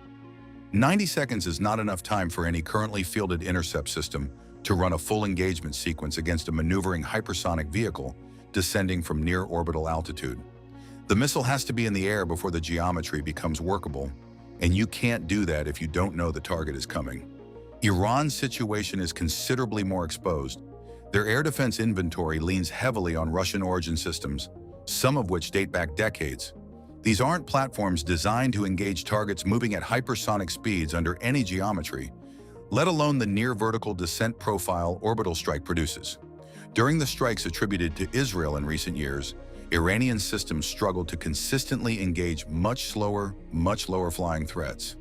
90 seconds is not enough time for any currently fielded intercept system to run a full engagement sequence against a maneuvering hypersonic vehicle descending from near orbital altitude. The missile has to be in the air before the geometry becomes workable, and you can't do that if you don't know the target is coming. Iran's situation is considerably more exposed. Their air defense inventory leans heavily on Russian origin systems, some of which date back decades. These aren't platforms designed to engage targets moving at hypersonic speeds under any geometry, let alone the near-vertical descent profile orbital strike produces. During the strikes attributed to Israel in recent years, Iranian systems struggled to consistently engage much slower, much lower-flying threats.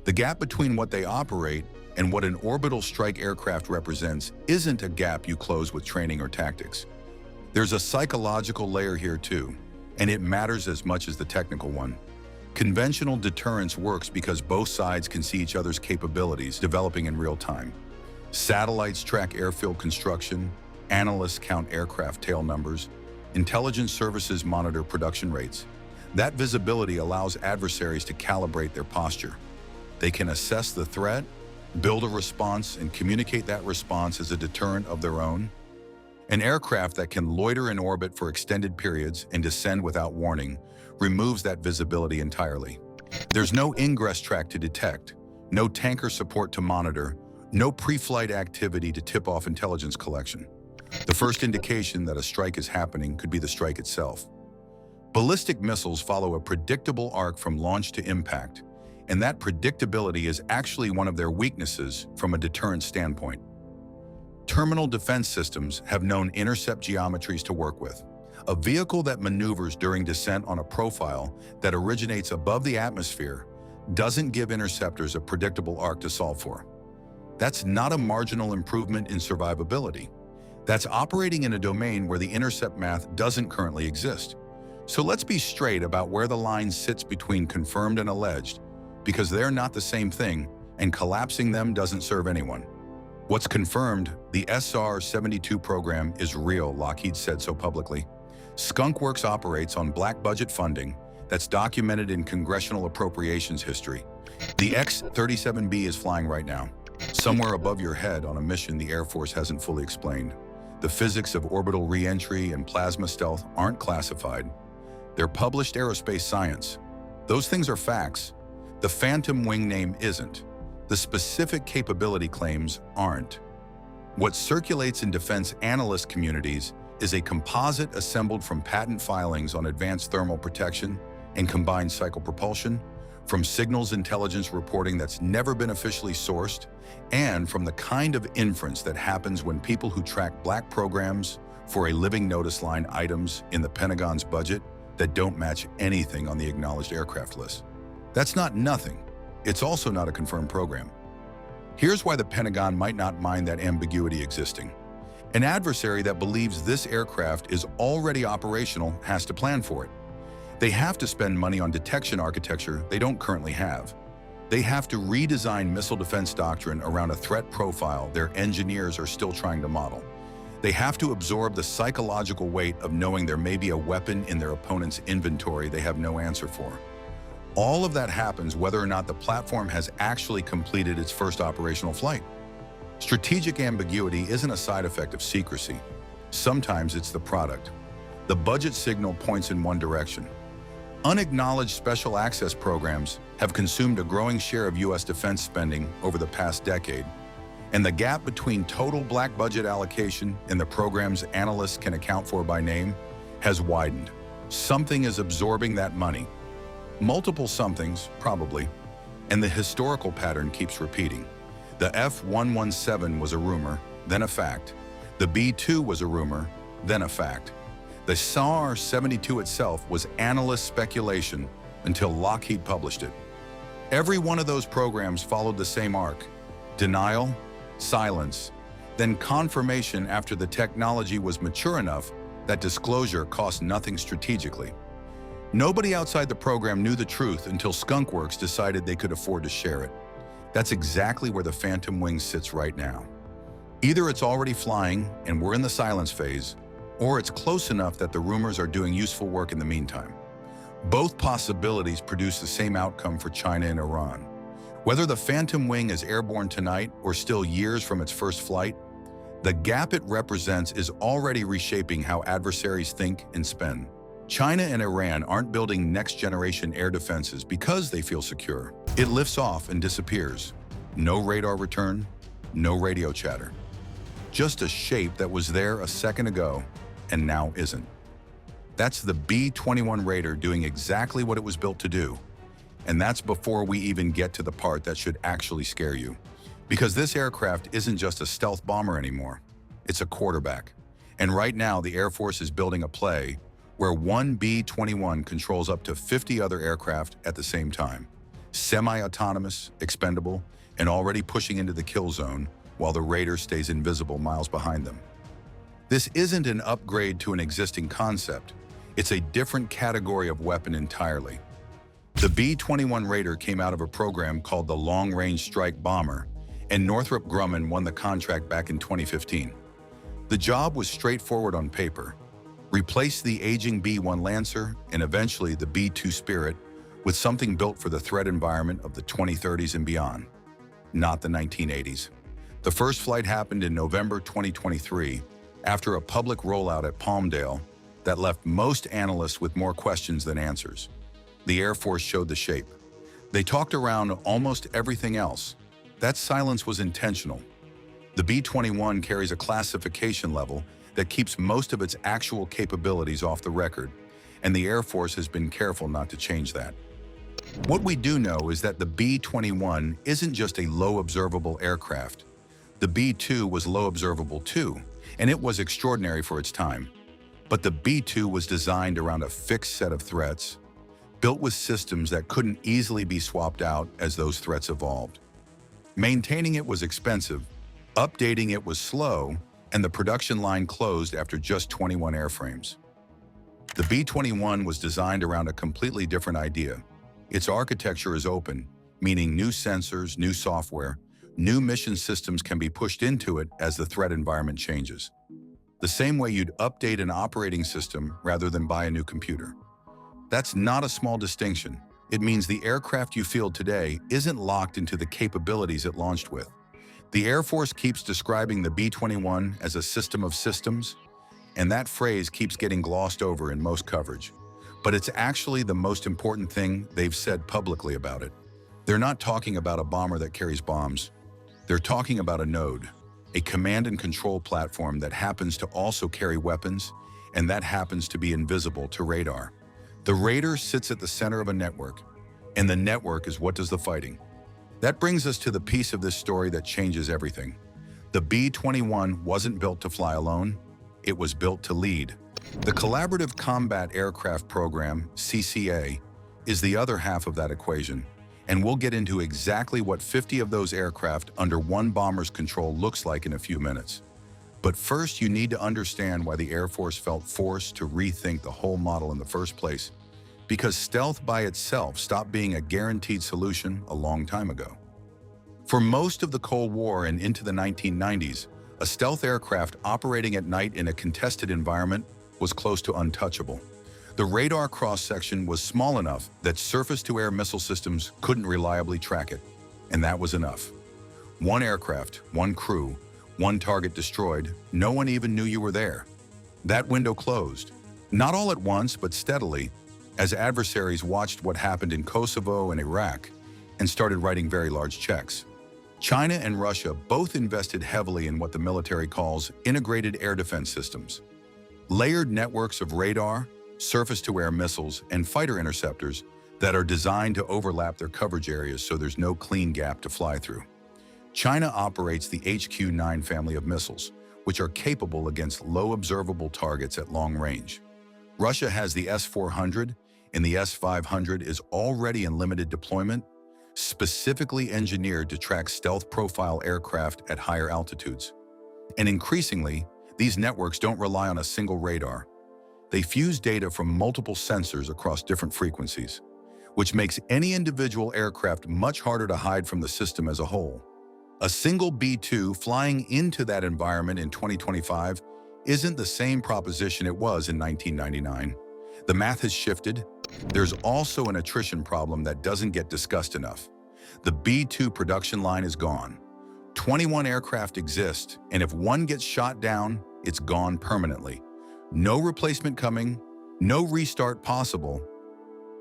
The gap between what they operate and what an orbital strike aircraft represents isn't a gap you close with training or tactics. There's a psychological layer here too, and it matters as much as the technical one. Conventional deterrence works because both sides can see each other's capabilities developing in real time. Satellites track airfield construction, analysts count aircraft tail numbers, intelligence services monitor production rates. That visibility allows adversaries to calibrate their posture. They can assess the threat, build a response, and communicate that response as a deterrent of their own. An aircraft that can loiter in orbit for extended periods and descend without warning removes that visibility entirely. There's no ingress track to detect, no tanker support to monitor, no pre-flight activity to tip off intelligence collection. The first indication that a strike is happening could be the strike itself. Ballistic missiles follow a predictable arc from launch to impact, and that predictability is actually one of their weaknesses from a deterrence standpoint. Terminal defense systems have known intercept geometries to work with. A vehicle that maneuvers during descent on a profile that originates above the atmosphere doesn't give interceptors a predictable arc to solve for. That's not a marginal improvement in survivability. That's operating in a domain where the intercept math doesn't currently exist. So let's be straight about where the line sits between confirmed and alleged, because they're not the same thing, and collapsing them doesn't serve anyone. What's confirmed, the SR-72 program is real, Lockheed said so publicly. Skunk Works operates on black budget funding that's documented in congressional appropriations history. The X-37B is flying right now, somewhere above your head on a mission the Air Force hasn't fully explained. The physics of orbital re-entry and plasma stealth aren't classified. They're published aerospace science. Those things are facts. The Phantom wing name isn't. The specific capability claims aren't. What circulates in defense analyst communities is a composite assembled from patent filings on advanced thermal protection and combined cycle propulsion, from signals intelligence reporting that's never been officially sourced, and from the kind of inference that happens when people who track black programs for a living notice line items in the Pentagon's budget that don't match anything on the acknowledged aircraft list. That's not nothing. It's also not a confirmed program. Here's why the Pentagon might not mind that ambiguity existing. An adversary that believes this aircraft is already operational has to plan for it. They have to spend money on detection architecture they don't currently have. They have to redesign missile defense doctrine around a threat profile their engineers are still trying to model. They have to absorb the psychological weight of knowing there may be a weapon in their opponent's inventory they have no answer for. All of that happens whether or not the platform has actually completed its first operational flight. Strategic ambiguity isn't a side effect of secrecy. Sometimes it's the product. The budget signal points in one direction. Unacknowledged special access programs have consumed a growing share of U.S. defense spending over the past decade, and the gap between total black budget allocation and the programs analysts can account for by name has widened. Something is absorbing that money. Multiple somethings, probably, and the historical pattern keeps repeating. The F-117 was a rumor, then a fact. The B-2 was a rumor, then a fact. The SAR-72 itself was analyst speculation until Lockheed published it. Every one of those programs followed the same arc: denial, silence, then confirmation after the technology was mature enough that disclosure cost nothing strategically. Nobody outside the program knew the truth until Skunkworks decided they could afford to share it. That's exactly where the Phantom Wing sits right now. Either it's already flying and we're in the silence phase, or it's close enough that the rumors are doing useful work in the meantime. Both possibilities produce the same outcome for China and Iran. Whether the Phantom Wing is airborne tonight or still years from its first flight, the gap it represents is already reshaping how adversaries think and spend. China and Iran aren't building next-generation air defenses because they feel secure. It lifts off and disappears. No radar return, no radio chatter. Just a shape that was there a second ago and now isn't. That's the B-21 Raider doing exactly what it was built to do. And that's before we even get to the part that should actually scare you. Because this aircraft isn't just a stealth bomber anymore. It's a quarterback. And right now, the Air Force is building a play where one B-21 controls up to 50 other aircraft at the same time. Semi-autonomous, expendable, and already pushing into the kill zone while the Raider stays invisible miles behind them. This isn't an upgrade to an existing concept. It's a different category of weapon entirely. The B-21 Raider came out of a program called the Long Range Strike Bomber, and Northrop Grumman won the contract back in 2015. The job was straightforward on paper. Replace the aging B-1 Lancer and eventually the B-2 Spirit with something built for the threat environment of the 2030s and beyond, not the 1980s. The first flight happened in November 2023 after a public rollout at Palmdale that left most analysts with more questions than answers. The Air Force showed the shape. They talked around almost everything else. That silence was intentional. The B-21 carries a classification level that keeps most of its actual capabilities off the record, and the Air Force has been careful not to change that. What we do know is that the B-21 isn't just a low observable aircraft. The B-2 was low observable too, and it was extraordinary for its time. But the B-2 was designed around a fixed set of threats, built with systems that couldn't easily be swapped out as those threats evolved. Maintaining it was expensive, updating it was slow, and the production line closed after just 21 airframes. The B-21 was designed around a completely different idea. Its architecture is open, meaning new sensors, new software, new mission systems can be pushed into it as the threat environment changes. The same way you'd update an operating system rather than buy a new computer. That's not a small distinction. It means the aircraft you field today isn't locked into the capabilities it launched with. The Air Force keeps describing the B-21 as a system of systems, and that phrase keeps getting glossed over in most coverage. But it's actually the most important thing they've said publicly about it. They're not talking about a bomber that carries bombs. They're talking about a node, a command and control platform that happens to also carry weapons, and that happens to be invisible to radar. The Raider sits at the center of a network, and the network is what does the fighting. That brings us to the piece of this story that changes everything. The B-21 wasn't built to fly alone, it was built to lead. The Collaborative Combat Aircraft Program, CCA, is the other half of that equation, and we'll get into exactly what 50 of those aircraft under one bomber's control looks like in a few minutes. But first, you need to understand why the Air Force felt forced to rethink the whole model in the first place, because stealth by itself stopped being a guaranteed solution a long time ago. For most of the Cold War and into the 1990s, a stealth aircraft operating at night in a contested environment was close to untouchable. The radar cross-section was small enough that surface-to-air missile systems couldn't reliably track it, and that was enough. One aircraft, one crew, one target destroyed, no one even knew you were there. That window closed, not all at once, but steadily, as adversaries watched what happened in Kosovo and Iraq and started writing very large checks. China and Russia both invested heavily in what the military calls integrated air defense systems. Layered networks of radar, surface-to-air missiles, and fighter interceptors that are designed to overlap their coverage areas so there's no clean gap to fly through. China operates the HQ-9 family of missiles, which are capable against low observable targets at long range. Russia has the S-400, and the S-500 is already in limited deployment, specifically engineered to track stealth profile aircraft at higher altitudes. And increasingly, these networks don't rely on a single radar. They fuse data from multiple sensors across different frequencies, which makes any individual aircraft much harder to hide from the system as a whole. A single B-2 flying into that environment in 2025 isn't the same proposition it was in 1999. The math has shifted. There's also an attrition problem that doesn't get discussed enough. The B-2 production line is gone. 21 aircraft exist, and if one gets shot down, it's gone permanently. No replacement coming, no restart possible.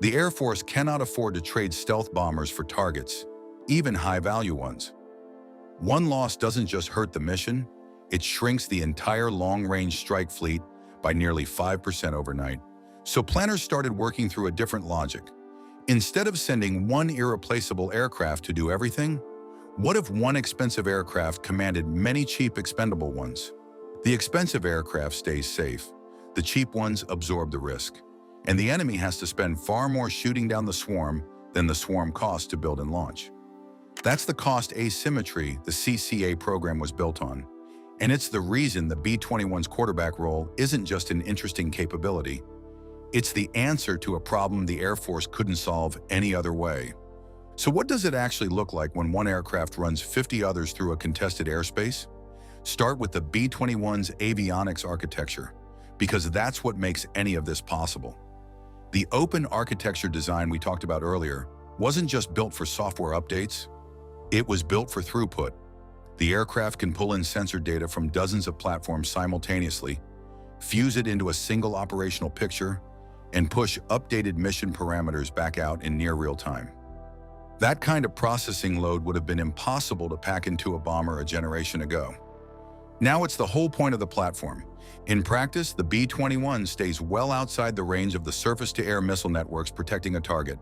The Air Force cannot afford to trade stealth bombers for targets, even high-value ones. One loss doesn't just hurt the mission, it shrinks the entire long-range strike fleet by nearly 5% overnight. So planners started working through a different logic. Instead of sending one irreplaceable aircraft to do everything, what if one expensive aircraft commanded many cheap expendable ones? The expensive aircraft stays safe, the cheap ones absorb the risk, and the enemy has to spend far more shooting down the swarm than the swarm costs to build and launch. That's the cost asymmetry the CCA program was built on, and it's the reason the B-21's quarterback role isn't just an interesting capability. It's the answer to a problem the Air Force couldn't solve any other way. So what does it actually look like when one aircraft runs 50 others through a contested airspace? Start with the B-21's avionics architecture, because that's what makes any of this possible. The open architecture design we talked about earlier wasn't just built for software updates, it was built for throughput. The aircraft can pull in sensor data from dozens of platforms simultaneously, fuse it into a single operational picture, and push updated mission parameters back out in near real time. That kind of processing load would have been impossible to pack into a bomber a generation ago. Now it's the whole point of the platform. In practice, the B-21 stays well outside the range of the surface-to-air missile networks protecting a target.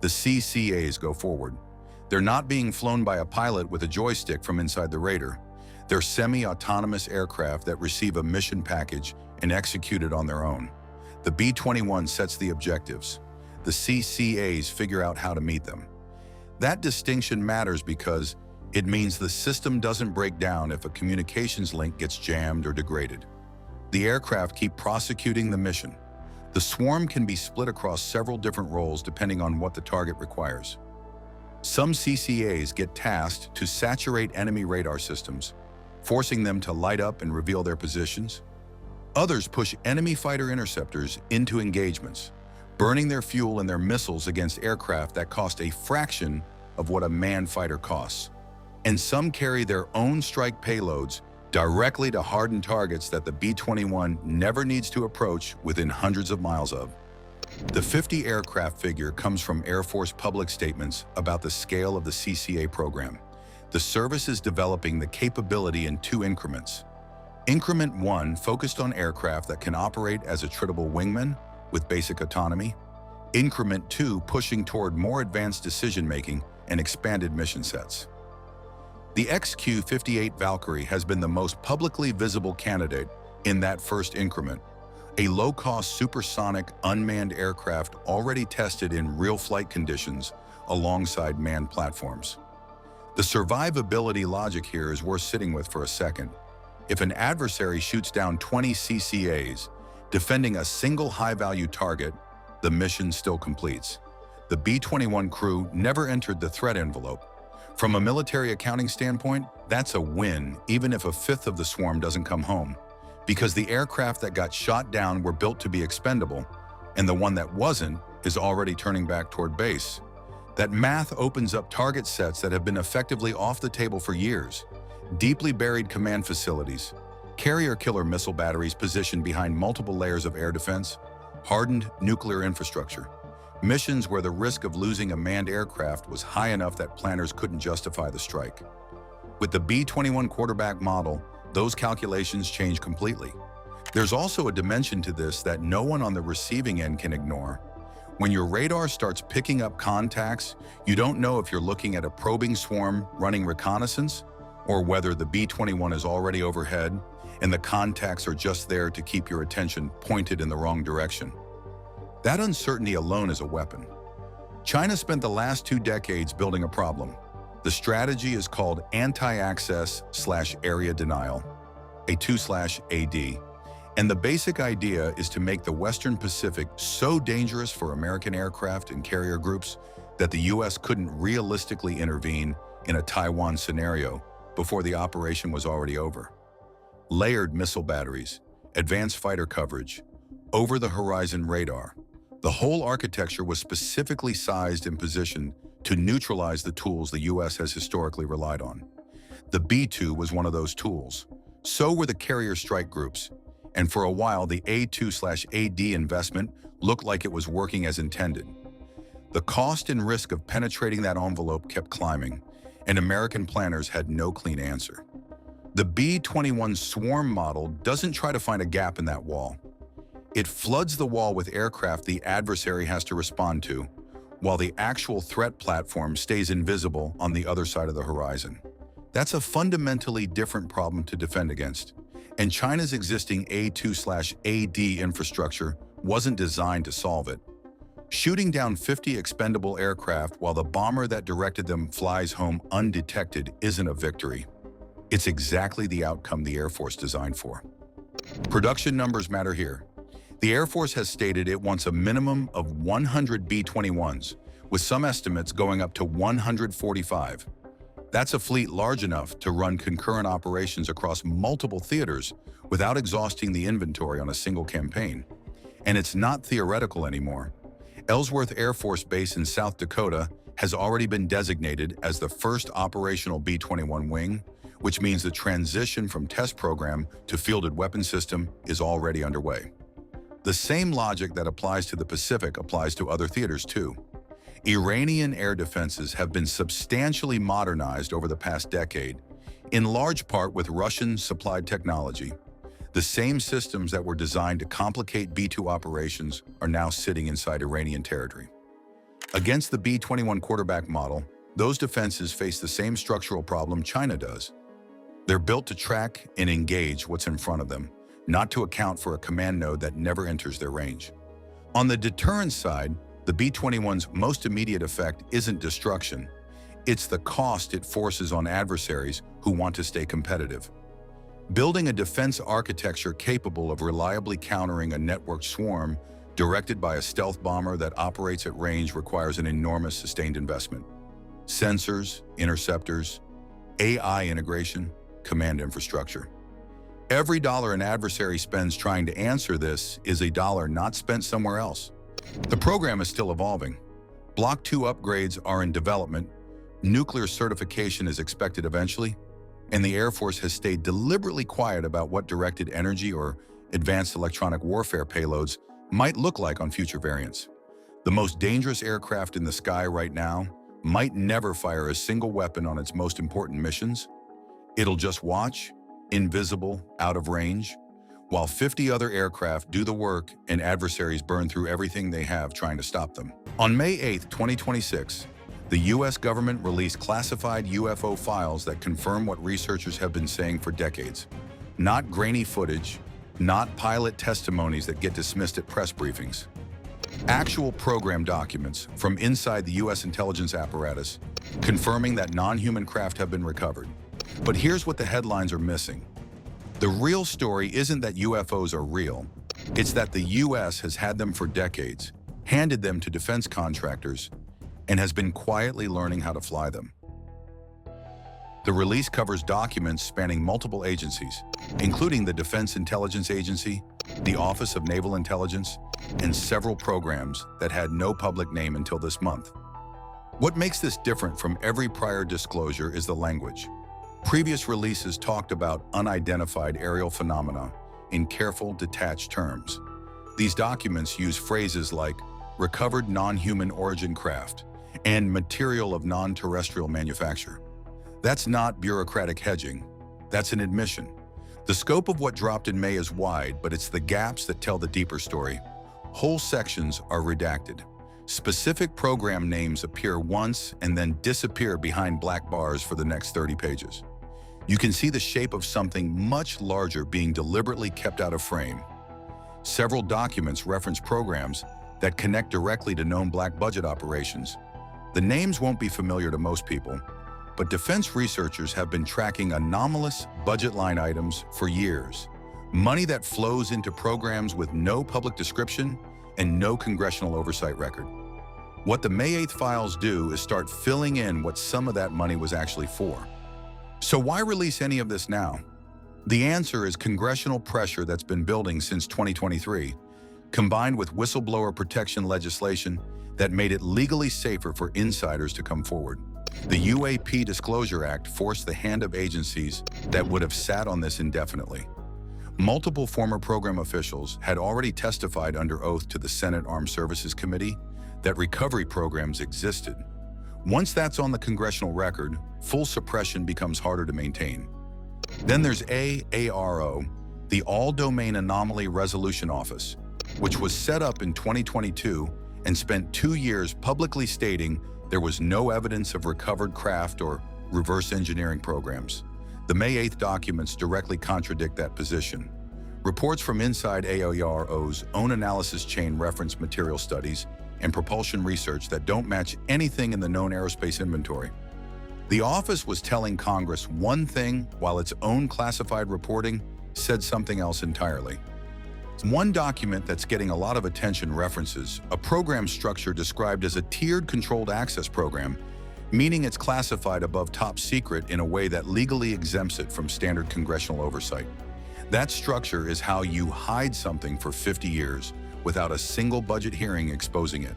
The CCAs go forward. They're not being flown by a pilot with a joystick from inside the Raider. They're semi-autonomous aircraft that receive a mission package and execute it on their own. The B-21 sets the objectives. The CCAs figure out how to meet them. That distinction matters because it means the system doesn't break down if a communications link gets jammed or degraded. The aircraft keep prosecuting the mission. The swarm can be split across several different roles depending on what the target requires. Some CCAs get tasked to saturate enemy radar systems, forcing them to light up and reveal their positions. Others push enemy fighter interceptors into engagements, burning their fuel and their missiles against aircraft that cost a fraction of what a manned fighter costs. And some carry their own strike payloads directly to hardened targets that the B-21 never needs to approach within hundreds of miles of. The 50 aircraft figure comes from Air Force public statements about the scale of the CCA program. The service is developing the capability in 2 increments. Increment 1 focused on aircraft that can operate as attritable wingmen with basic autonomy. Increment 2 pushing toward more advanced decision-making and expanded mission sets. The XQ-58 Valkyrie has been the most publicly visible candidate in that first increment, a low-cost supersonic unmanned aircraft already tested in real flight conditions alongside manned platforms. The survivability logic here is worth sitting with for a second. If an adversary shoots down 20 CCAs, defending a single high-value target, the mission still completes. The B-21 crew never entered the threat envelope. From a military accounting standpoint, that's a win, even if a fifth of the swarm doesn't come home. Because the aircraft that got shot down were built to be expendable, and the one that wasn't is already turning back toward base. That math opens up target sets that have been effectively off the table for years. Deeply buried command facilities, carrier killer missile batteries positioned behind multiple layers of air defense, hardened nuclear infrastructure, missions where the risk of losing a manned aircraft was high enough that planners couldn't justify the strike. With the B-21 quarterback model, those calculations change completely. There's also a dimension to this that no one on the receiving end can ignore. When your radar starts picking up contacts, you don't know if you're looking at a probing swarm running reconnaissance or whether the B-21 is already overhead and the contacts are just there to keep your attention pointed in the wrong direction. That uncertainty alone is a weapon. China spent the last 2 decades building a problem. The strategy is called anti-access/area denial, A2/AD, and the basic idea is to make the Western Pacific so dangerous for American aircraft and carrier groups that the US couldn't realistically intervene in a Taiwan scenario before the operation was already over. Layered missile batteries, advanced fighter coverage, over-the-horizon radar. The whole architecture was specifically sized and positioned to neutralize the tools the US has historically relied on. The B-2 was one of those tools. So were the carrier strike groups. And for a while, the A2/AD investment looked like it was working as intended. The cost and risk of penetrating that envelope kept climbing, and American planners had no clean answer. The B-21 swarm model doesn't try to find a gap in that wall. It floods the wall with aircraft the adversary has to respond to, while the actual threat platform stays invisible on the other side of the horizon. That's a fundamentally different problem to defend against, and China's existing A2/AD infrastructure wasn't designed to solve it. Shooting down 50 expendable aircraft while the bomber that directed them flies home undetected isn't a victory. It's exactly the outcome the Air Force designed for. Production numbers matter here. The Air Force has stated it wants a minimum of 100 B-21s, with some estimates going up to 145. That's a fleet large enough to run concurrent operations across multiple theaters without exhausting the inventory on a single campaign. And it's not theoretical anymore. Ellsworth Air Force Base in South Dakota has already been designated as the first operational B-21 wing, which means the transition from test program to fielded weapon system is already underway. The same logic that applies to the Pacific applies to other theaters too. Iranian air defenses have been substantially modernized over the past decade, in large part with Russian-supplied technology. The same systems that were designed to complicate B-2 operations are now sitting inside Iranian territory. Against the B-21 quarterback model, those defenses face the same structural problem China does. They're built to track and engage what's in front of them, not to account for a command node that never enters their range. On the deterrence side, the B-21's most immediate effect isn't destruction. It's the cost it forces on adversaries who want to stay competitive. Building a defense architecture capable of reliably countering a networked swarm directed by a stealth bomber that operates at range requires an enormous sustained investment. Sensors, interceptors, AI integration, command infrastructure. Every dollar an adversary spends trying to answer this is a dollar not spent somewhere else. The program is still evolving. Block 2 upgrades are in development, nuclear certification is expected eventually, and the Air Force has stayed deliberately quiet about what directed energy or advanced electronic warfare payloads might look like on future variants. The most dangerous aircraft in the sky right now might never fire a single weapon on its most important missions. It'll just watch, invisible, out of range, while 50 other aircraft do the work and adversaries burn through everything they have trying to stop them. On May 8, 2026, the US government released classified UFO files that confirm what researchers have been saying for decades. Not grainy footage, not pilot testimonies that get dismissed at press briefings. Actual program documents from inside the US intelligence apparatus confirming that non-human craft have been recovered. But here's what the headlines are missing. The real story isn't that UFOs are real. It's that the US has had them for decades, handed them to defense contractors, and has been quietly learning how to fly them. The release covers documents spanning multiple agencies, including the Defense Intelligence Agency, the Office of Naval Intelligence, and several programs that had no public name until this month. What makes this different from every prior disclosure is the language. Previous releases talked about unidentified aerial phenomena in careful, detached terms. These documents use phrases like recovered non-human origin craft and material of non-terrestrial manufacture. That's not bureaucratic hedging, that's an admission. The scope of what dropped in May is wide, but it's the gaps that tell the deeper story. Whole sections are redacted. Specific program names appear once and then disappear behind black bars for the next 30 pages. You can see the shape of something much larger being deliberately kept out of frame. Several documents reference programs that connect directly to known black budget operations. The names won't be familiar to most people, but defense researchers have been tracking anomalous budget line items for years. Money that flows into programs with no public description and no congressional oversight record. What the May 8th files do is start filling in what some of that money was actually for. So why release any of this now? The answer is congressional pressure that's been building since 2023, combined with whistleblower protection legislation that made it legally safer for insiders to come forward. The UAP Disclosure Act forced the hand of agencies that would have sat on this indefinitely. Multiple former program officials had already testified under oath to the Senate Armed Services Committee that recovery programs existed. Once that's on the congressional record, full suppression becomes harder to maintain. Then there's AARO, the All-Domain Anomaly Resolution Office, which was set up in 2022 and spent 2 years publicly stating there was no evidence of recovered craft or reverse engineering programs. The May 8th documents directly contradict that position. Reports from inside AARO's own analysis chain reference material studies and propulsion research that don't match anything in the known aerospace inventory. The office was telling Congress one thing while its own classified reporting said something else entirely. One document that's getting a lot of attention references a program structure described as a tiered controlled access program, meaning it's classified above top secret in a way that legally exempts it from standard congressional oversight. That structure is how you hide something for 50 years without a single budget hearing exposing it.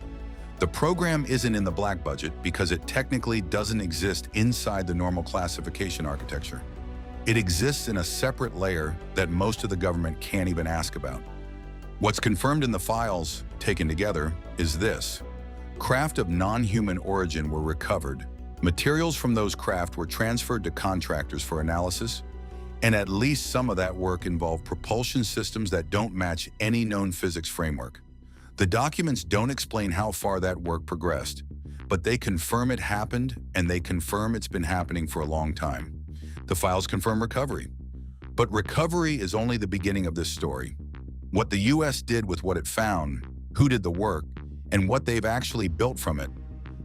The program isn't in the black budget because it technically doesn't exist inside the normal classification architecture. It exists in a separate layer that most of the government can't even ask about. What's confirmed in the files, taken together, is this. Craft of non-human origin were recovered, materials from those craft were transferred to contractors for analysis, and at least some of that work involved propulsion systems that don't match any known physics framework. The documents don't explain how far that work progressed, but they confirm it happened and they confirm it's been happening for a long time. The files confirm recovery. But recovery is only the beginning of this story. What the US did with what it found, who did the work, and what they've actually built from it,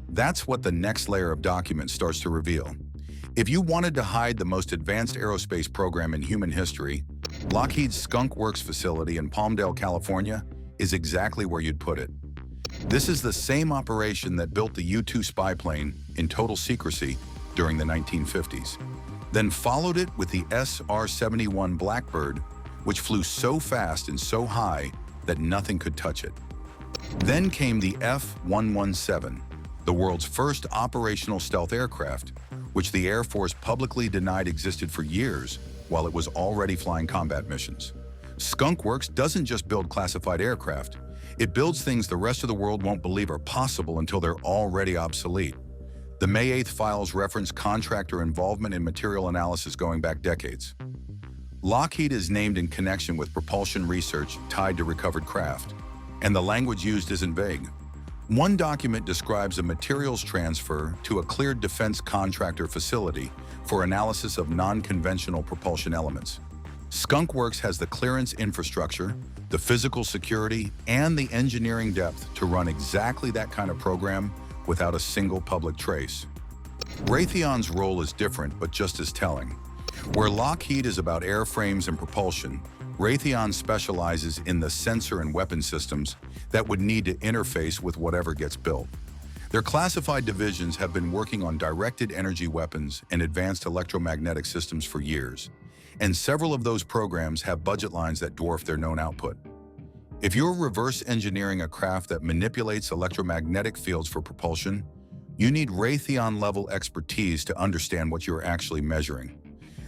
that's what the next layer of documents starts to reveal. If you wanted to hide the most advanced aerospace program in human history, Lockheed's Skunk Works facility in Palmdale, California, is exactly where you'd put it. This is the same operation that built the U-2 spy plane in total secrecy during the 1950s, then followed it with the SR-71 Blackbird, which flew so fast and so high that nothing could touch it. Then came the F-117, the world's first operational stealth aircraft, which the Air Force publicly denied existed for years while it was already flying combat missions. Skunk Works doesn't just build classified aircraft, it builds things the rest of the world won't believe are possible until they're already obsolete. The May 8th files reference contractor involvement in material analysis going back decades. Lockheed is named in connection with propulsion research tied to recovered craft, and the language used isn't vague. One document describes a materials transfer to a cleared defense contractor facility for analysis of non-conventional propulsion elements. Skunk Works has the clearance infrastructure, the physical security, and the engineering depth to run exactly that kind of program without a single public trace. Raytheon's role is different, but just as telling. Where Lockheed is about airframes and propulsion, Raytheon specializes in the sensor and weapon systems that would need to interface with whatever gets built. Their classified divisions have been working on directed energy weapons and advanced electromagnetic systems for years, and several of those programs have budget lines that dwarf their known output. If you're reverse engineering a craft that manipulates electromagnetic fields for propulsion, you need Raytheon-level expertise to understand what you're actually measuring.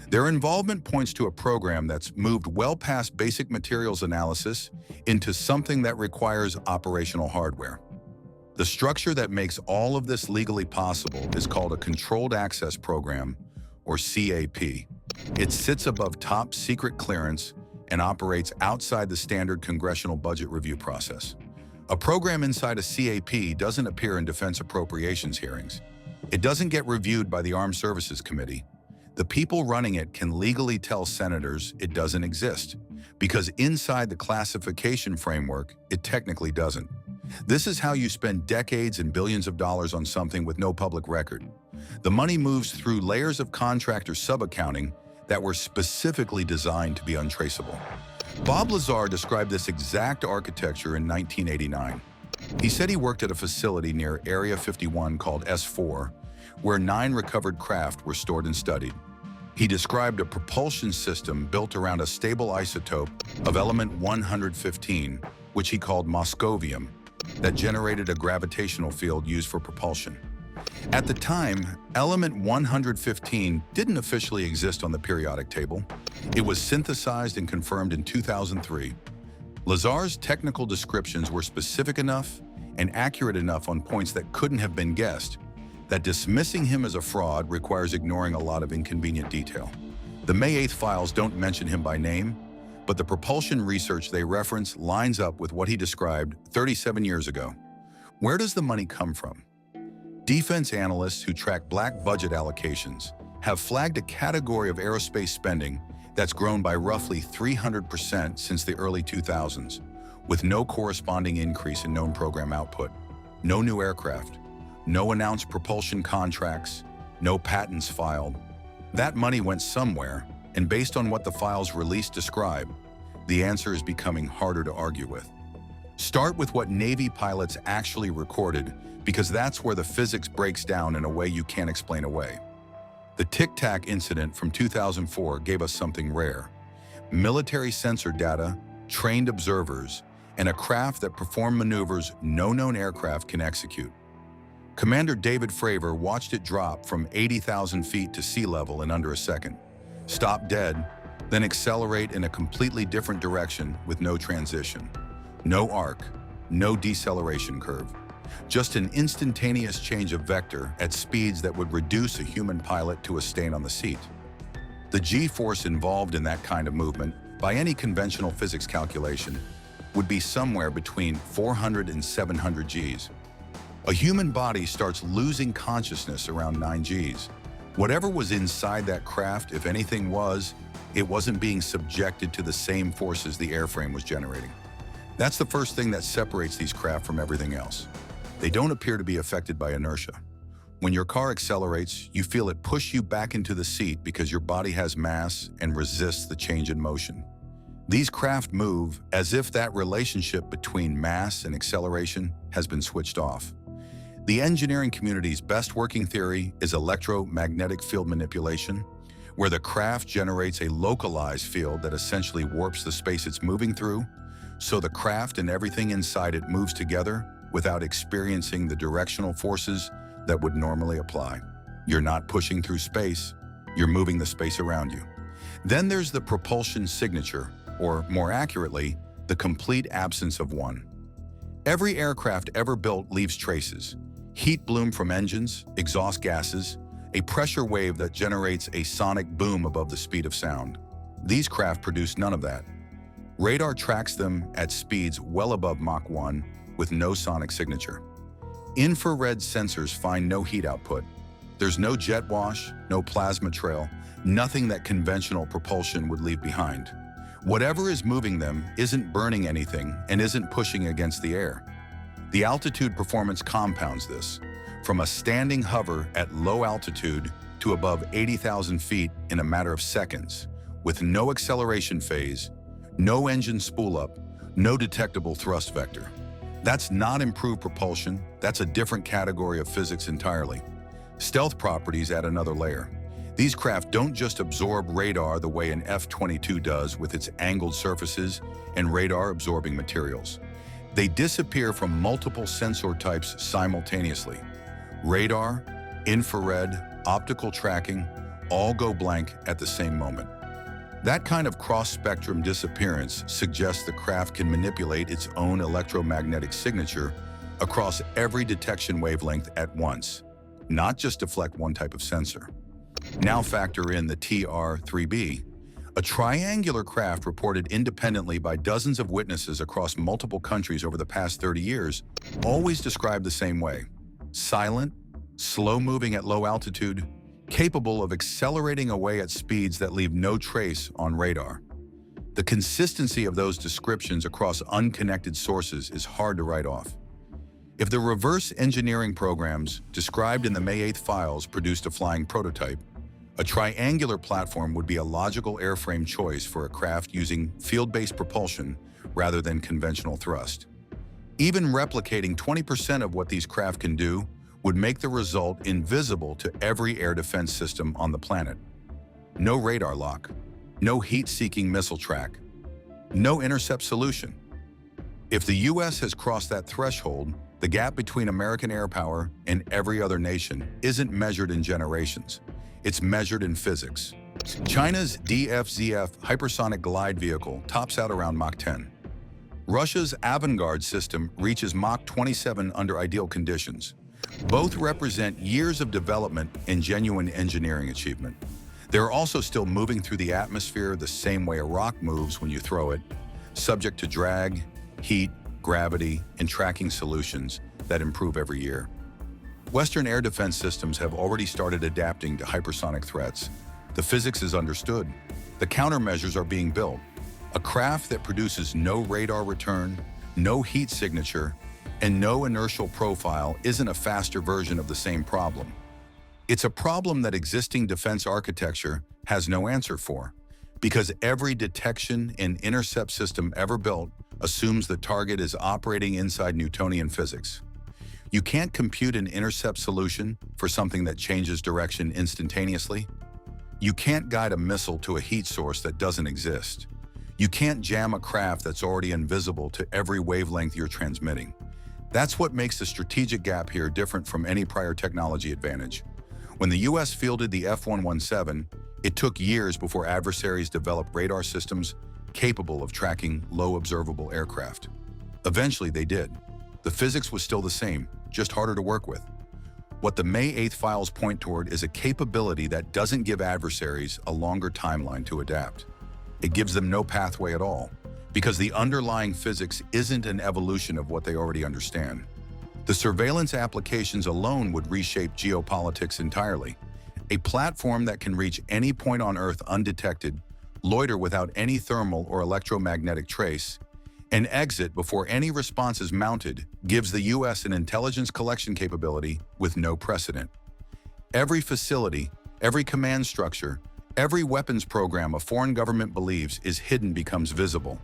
Their involvement points to a program that's moved well past basic materials analysis into something that requires operational hardware. The structure that makes all of this legally possible is called a Controlled Access Program, or CAP. It sits above top secret clearance and operates outside the standard congressional budget review process. A program inside a CAP doesn't appear in defense appropriations hearings. It doesn't get reviewed by the Armed Services Committee. The people running it can legally tell senators it doesn't exist, because inside the classification framework, it technically doesn't. This is how you spend decades and billions of dollars on something with no public record. The money moves through layers of contractor sub-accounting that were specifically designed to be untraceable. Bob Lazar described this exact architecture in 1989. He said he worked at a facility near Area 51 called S4, where 9 recovered craft were stored and studied. He described a propulsion system built around a stable isotope of element 115, which he called moscovium, that generated a gravitational field used for propulsion. At the time, element 115 didn't officially exist on the periodic table. It was synthesized and confirmed in 2003. Lazar's technical descriptions were specific enough and accurate enough on points that couldn't have been guessed, that dismissing him as a fraud requires ignoring a lot of inconvenient detail. The May 8th files don't mention him by name, but the propulsion research they reference lines up with what he described 37 years ago. Where does the money come from? Defense analysts who track black budget allocations have flagged a category of aerospace spending that's grown by roughly 300% since the early 2000s, with no corresponding increase in known program output, no new aircraft, no announced propulsion contracts, no patents filed. That money went somewhere, and based on what the files released describe, the answer is becoming harder to argue with. Start with what Navy pilots actually recorded, because that's where the physics breaks down in a way you can't explain away. The Tic Tac incident from 2004 gave us something rare: military sensor data, trained observers, and a craft that performed maneuvers no known aircraft can execute. Commander David Fravor watched it drop from 80,000 feet to sea level in under a second, stop dead, then accelerate in a completely different direction with no transition, no arc, no deceleration curve. Just an instantaneous change of vector at speeds that would reduce a human pilot to a stain on the seat. The G-force involved in that kind of movement, by any conventional physics calculation, would be somewhere between 400 and 700 Gs. A human body starts losing consciousness around 9 Gs. Whatever was inside that craft, if anything was, it wasn't being subjected to the same forces the airframe was generating. That's the first thing that separates these craft from everything else. They don't appear to be affected by inertia. When your car accelerates, you feel it push you back into the seat because your body has mass and resists the change in motion. These craft move as if that relationship between mass and acceleration has been switched off. The engineering community's best working theory is electromagnetic field manipulation, where the craft generates a localized field that essentially warps the space it's moving through, so the craft and everything inside it moves together without experiencing the directional forces that would normally apply. You're not pushing through space, you're moving the space around you. Then there's the propulsion signature, or more accurately, the complete absence of one. Every aircraft ever built leaves traces: heat bloom from engines, exhaust gases, a pressure wave that generates a sonic boom above the speed of sound. These craft produce none of that. Radar tracks them at speeds well above Mach 1 with no sonic signature. Infrared sensors find no heat output. There's no jet wash, no plasma trail, nothing that conventional propulsion would leave behind. Whatever is moving them isn't burning anything and isn't pushing against the air. The altitude performance compounds this, from a standing hover at low altitude to above 80,000 feet in a matter of seconds, with no acceleration phase, no engine spool-up, no detectable thrust vector. That's not improved propulsion, that's a different category of physics entirely. Stealth properties add another layer. These craft don't just absorb radar the way an F-22 does with its angled surfaces and radar-absorbing materials. They disappear from multiple sensor types simultaneously. Radar, infrared, optical tracking, all go blank at the same moment. That kind of cross-spectrum disappearance suggests the craft can manipulate its own electromagnetic signature across every detection wavelength at once, not just deflect one type of sensor. Now factor in the TR-3B, a triangular craft reported independently by dozens of witnesses across multiple countries over the past 30 years, always described the same way. Silent, slow-moving at low altitude, capable of accelerating away at speeds that leave no trace on radar. The consistency of those descriptions across unconnected sources is hard to write off. If the reverse engineering programs described in the May 8th files produced a flying prototype, a triangular platform would be a logical airframe choice for a craft using field-based propulsion rather than conventional thrust. Even replicating 20% of what these craft can do would make the result invisible to every air defense system on the planet. No radar lock, no heat-seeking missile track, no intercept solution. If the US has crossed that threshold, the gap between American air power and every other nation isn't measured in generations. It's measured in physics. China's DFZF hypersonic glide vehicle tops out around Mach 10. Russia's Avangard system reaches Mach 27 under ideal conditions. Both represent years of development and genuine engineering achievement. They're also still moving through the atmosphere the same way a rock moves when you throw it, subject to drag, heat, gravity, and tracking solutions that improve every year. Western air defense systems have already started adapting to hypersonic threats. The physics is understood. The countermeasures are being built. A craft that produces no radar return, no heat signature, and no inertial profile isn't a faster version of the same problem. It's a problem that existing defense architecture has no answer for, because every detection and intercept system ever built assumes the target is operating inside Newtonian physics. You can't compute an intercept solution for something that changes direction instantaneously. You can't guide a missile to a heat source that doesn't exist. You can't jam a craft that's already invisible to every wavelength you're transmitting. That's what makes the strategic gap here different from any prior technology advantage. When the US fielded the F-117, it took years before adversaries developed radar systems capable of tracking low observable aircraft. Eventually they did. The physics was still the same, just harder to work with. What the May 8th files point toward is a capability that doesn't give adversaries a longer timeline to adapt. It gives them no pathway at all, because the underlying physics isn't an evolution of what they already understand. The surveillance applications alone would reshape geopolitics entirely. A platform that can reach any point on Earth undetected, loiter without any thermal or electromagnetic trace, and exit before any response is mounted gives the US an intelligence collection capability with no precedent. Every facility, every command structure, every weapons program a foreign government believes is hidden becomes visible,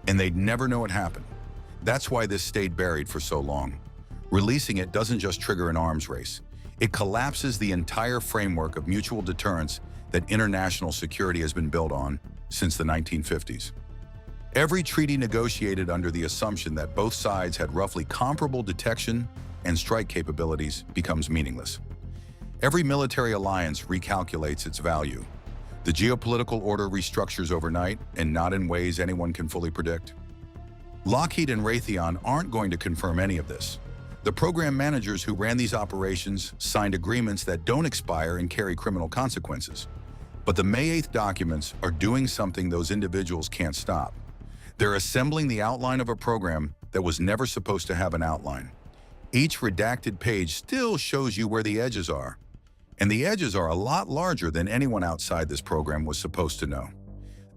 and they'd never know it happened. That's why this stayed buried for so long. Releasing it doesn't just trigger an arms race. It collapses the entire framework of mutual deterrence that international security has been built on since the 1950s. Every treaty negotiated under the assumption that both sides had roughly comparable detection and strike capabilities becomes meaningless. Every military alliance recalculates its value. The geopolitical order restructures overnight and not in ways anyone can fully predict. Lockheed and Raytheon aren't going to confirm any of this. The program managers who ran these operations signed agreements that don't expire and carry criminal consequences. But the May 8th documents are doing something those individuals can't stop. They're assembling the outline of a program that was never supposed to have an outline. Each redacted page still shows you where the edges are. And the edges are a lot larger than anyone outside this program was supposed to know.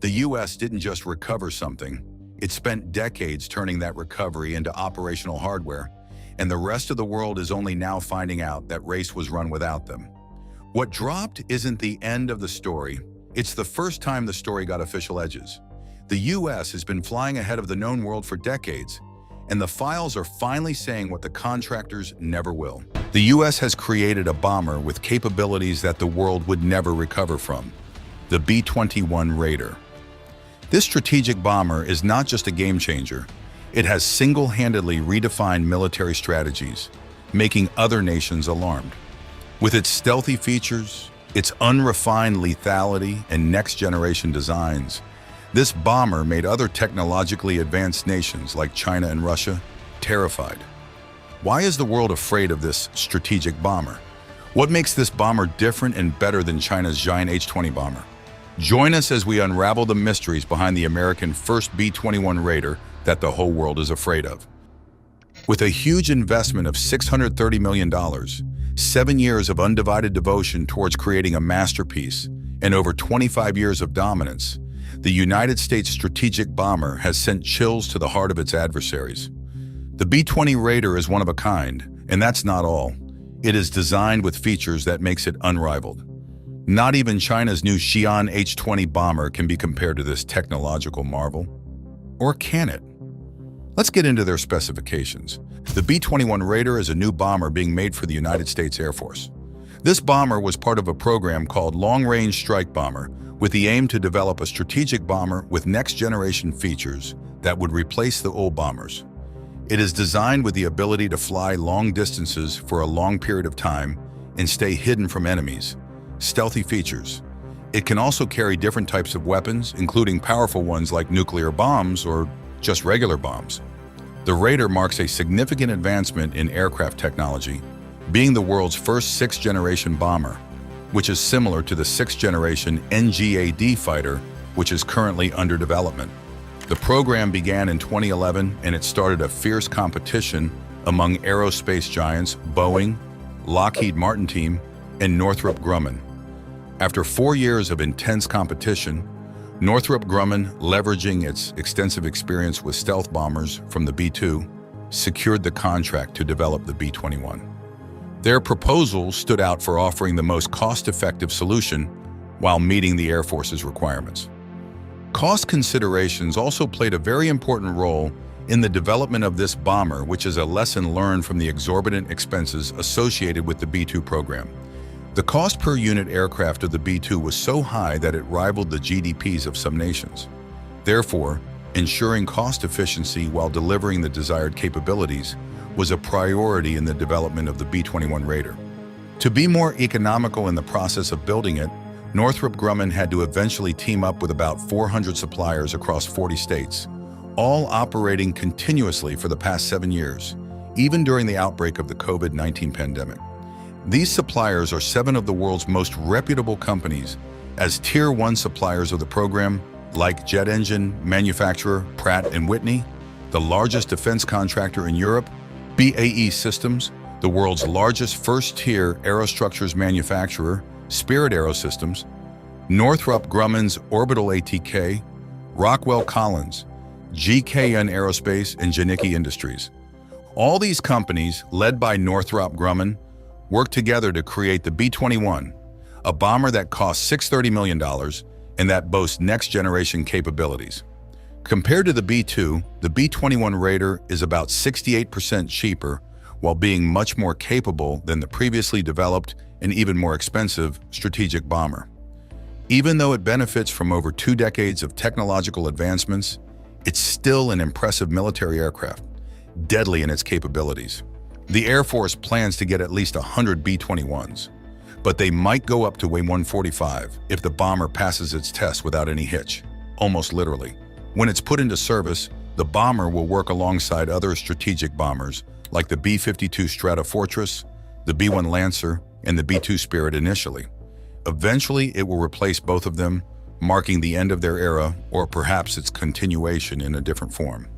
The US didn't just recover something. It spent decades turning that recovery into operational hardware, and the rest of the world is only now finding out that race was run without them. What dropped isn't the end of the story. It's the first time the story got official edges. The US has been flying ahead of the known world for decades, and the files are finally saying what the contractors never will. The US has created a bomber with capabilities that the world would never recover from, the B-21 Raider. This strategic bomber is not just a game changer, it has single-handedly redefined military strategies, making other nations alarmed. With its stealthy features, its unrefined lethality, and next-generation designs, this bomber made other technologically advanced nations like China and Russia terrified. Why is the world afraid of this strategic bomber? What makes this bomber different and better than China's giant H-20 bomber? Join us as we unravel the mysteries behind the American first B-21 Raider that the whole world is afraid of. With a huge investment of $630 million, 7 years of undivided devotion towards creating a masterpiece, and over 25 years of dominance, the United States strategic bomber has sent chills to the heart of its adversaries. The B-20 Raider is one of a kind, and that's not all. It is designed with features that makes it unrivaled. Not even China's new Xi'an H-20 bomber can be compared to this technological marvel. Or can it? Let's get into their specifications. The B-21 Raider is a new bomber being made for the United States Air Force. This bomber was part of a program called Long Range Strike Bomber, with the aim to develop a strategic bomber with next-generation features that would replace the old bombers. It is designed with the ability to fly long distances for a long period of time and stay hidden from enemies. Stealthy features. It can also carry different types of weapons, including powerful ones like nuclear bombs or just regular bombs. The Raider marks a significant advancement in aircraft technology, being the world's first sixth-generation bomber, which is similar to the 6th-generation NGAD fighter, which is currently under development. The program began in 2011, and it started a fierce competition among aerospace giants Boeing, Lockheed Martin team, and Northrop Grumman. After 4 years of intense competition, Northrop Grumman, leveraging its extensive experience with stealth bombers from the B-2, secured the contract to develop the B-21. Their proposal stood out for offering the most cost-effective solution while meeting the Air Force's requirements. Cost considerations also played a very important role in the development of this bomber, which is a lesson learned from the exorbitant expenses associated with the B-2 program. The cost per unit aircraft of the B-2 was so high that it rivaled the GDPs of some nations. Therefore, ensuring cost efficiency while delivering the desired capabilities was a priority in the development of the B-21 Raider. To be more economical in the process of building it, Northrop Grumman had to eventually team up with about 400 suppliers across 40 states, all operating continuously for the past 7 years, even during the outbreak of the COVID-19 pandemic. These suppliers are 7 of the world's most reputable companies as Tier 1 suppliers of the program, like jet engine manufacturer Pratt & Whitney, the largest defense contractor in Europe, BAE Systems, the world's largest first-tier aerostructures manufacturer, Spirit AeroSystems, Northrop Grumman's Orbital ATK, Rockwell Collins, GKN Aerospace, and Janicki Industries. All these companies, led by Northrop Grumman, worked together to create the B-21, a bomber that costs $630 million and that boasts next-generation capabilities. Compared to the B-2, the B-21 Raider is about 68% cheaper while being much more capable than the previously developed and even more expensive strategic bomber. Even though it benefits from over 2 decades of technological advancements, it's still an impressive military aircraft, deadly in its capabilities. The Air Force plans to get at least 100 B-21s, but they might go up to weigh 145 if the bomber passes its test without any hitch, almost literally. When it's put into service, the bomber will work alongside other strategic bombers like the B-52 Stratofortress, the B-1 Lancer, and the B-2 Spirit initially. Eventually, it will replace both of them, marking the end of their era or perhaps its continuation in a different form.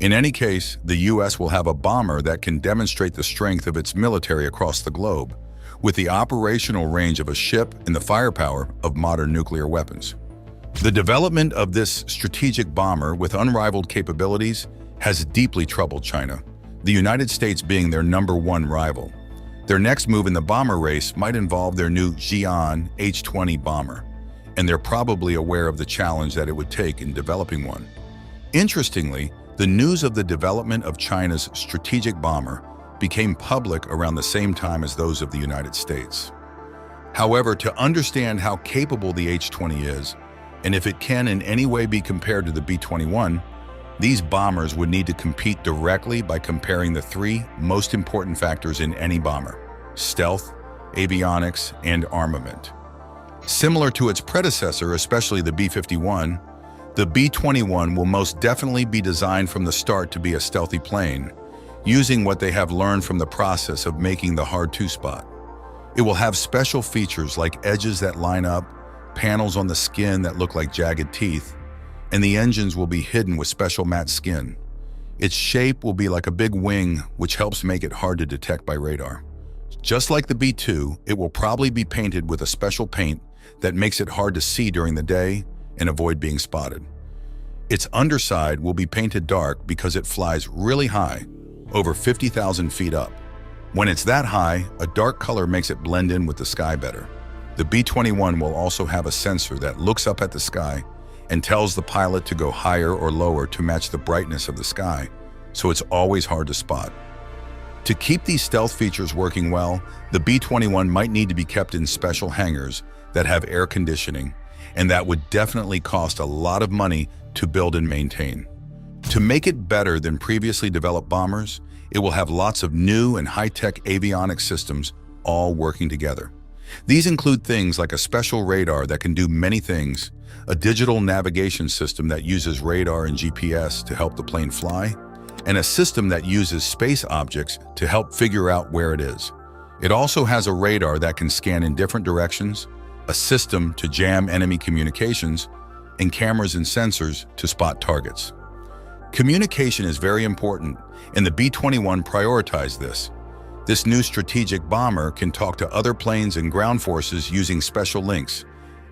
In any case, the U.S. will have a bomber that can demonstrate the strength of its military across the globe, with the operational range of a ship and the firepower of modern nuclear weapons. The development of this strategic bomber with unrivaled capabilities has deeply troubled China, the United States being their #1 rival. Their next move in the bomber race might involve their new Xi'an H-20 bomber, and they're probably aware of the challenge that it would take in developing one. Interestingly, The news of the development of China's strategic bomber became public around the same time as those of the United States. However, to understand how capable the H-20 is, and if it can in any way be compared to the B-21, these bombers would need to compete directly by comparing the three most important factors in any bomber: stealth, avionics, and armament. Similar to its predecessor, especially the B-51, the B-21 will most definitely be designed from the start to be a stealthy plane, using what they have learned from the process of making the hard-to spot. It will have special features like edges that line up, panels on the skin that look like jagged teeth, and the engines will be hidden with special matte skin. Its shape will be like a big wing, which helps make it hard to detect by radar. Just like the B-2, it will probably be painted with a special paint that makes it hard to see during the day and avoid being spotted. Its underside will be painted dark because it flies really high, over 50,000 feet up. When it's that high, a dark color makes it blend in with the sky better. The B-21 will also have a sensor that looks up at the sky and tells the pilot to go higher or lower to match the brightness of the sky, so it's always hard to spot. To keep these stealth features working well, the B-21 might need to be kept in special hangars that have air conditioning, and that would definitely cost a lot of money to build and maintain. To make it better than previously developed bombers, it will have lots of new and high-tech avionics systems all working together. These include things like a special radar that can do many things, a digital navigation system that uses radar and GPS to help the plane fly, and a system that uses space objects to help figure out where it is. It also has a radar that can scan in different directions, a system to jam enemy communications, and cameras and sensors to spot targets. Communication is very important, and the B-21 prioritized this. This new strategic bomber can talk to other planes and ground forces using special links,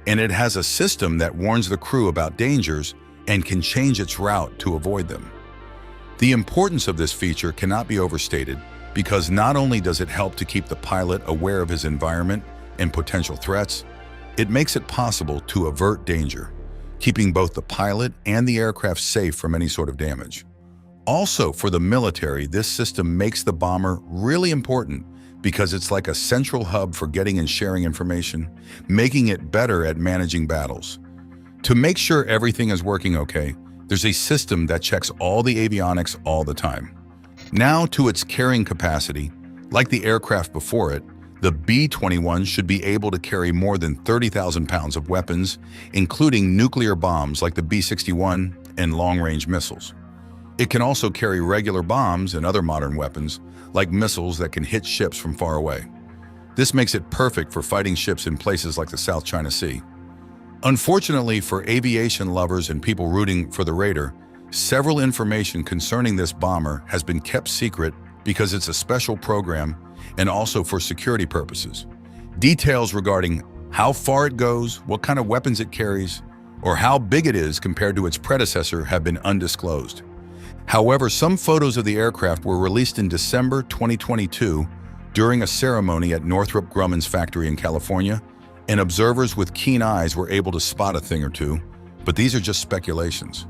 and it has a system that warns the crew about dangers and can change its route to avoid them. The importance of this feature cannot be overstated because not only does it help to keep the pilot aware of his environment and potential threats, it makes it possible to avert danger, keeping both the pilot and the aircraft safe from any sort of damage. Also, for the military, this system makes the bomber really important because it's like a central hub for getting and sharing information, making it better at managing battles. To make sure everything is working okay, there's a system that checks all the avionics all the time. Now to its carrying capacity, like the aircraft before it, the B-21 should be able to carry more than 30,000 pounds of weapons, including nuclear bombs like the B-61 and long-range missiles. It can also carry regular bombs and other modern weapons, like missiles that can hit ships from far away. This makes it perfect for fighting ships in places like the South China Sea. Unfortunately for aviation lovers and people rooting for the Raider, several information concerning this bomber has been kept secret because it's a special program and also for security purposes. Details regarding how far it goes, what kind of weapons it carries, or how big it is compared to its predecessor have been undisclosed. However, some photos of the aircraft were released in December 2022 during a ceremony at Northrop Grumman's factory in California, and observers with keen eyes were able to spot a thing or two, but these are just speculations.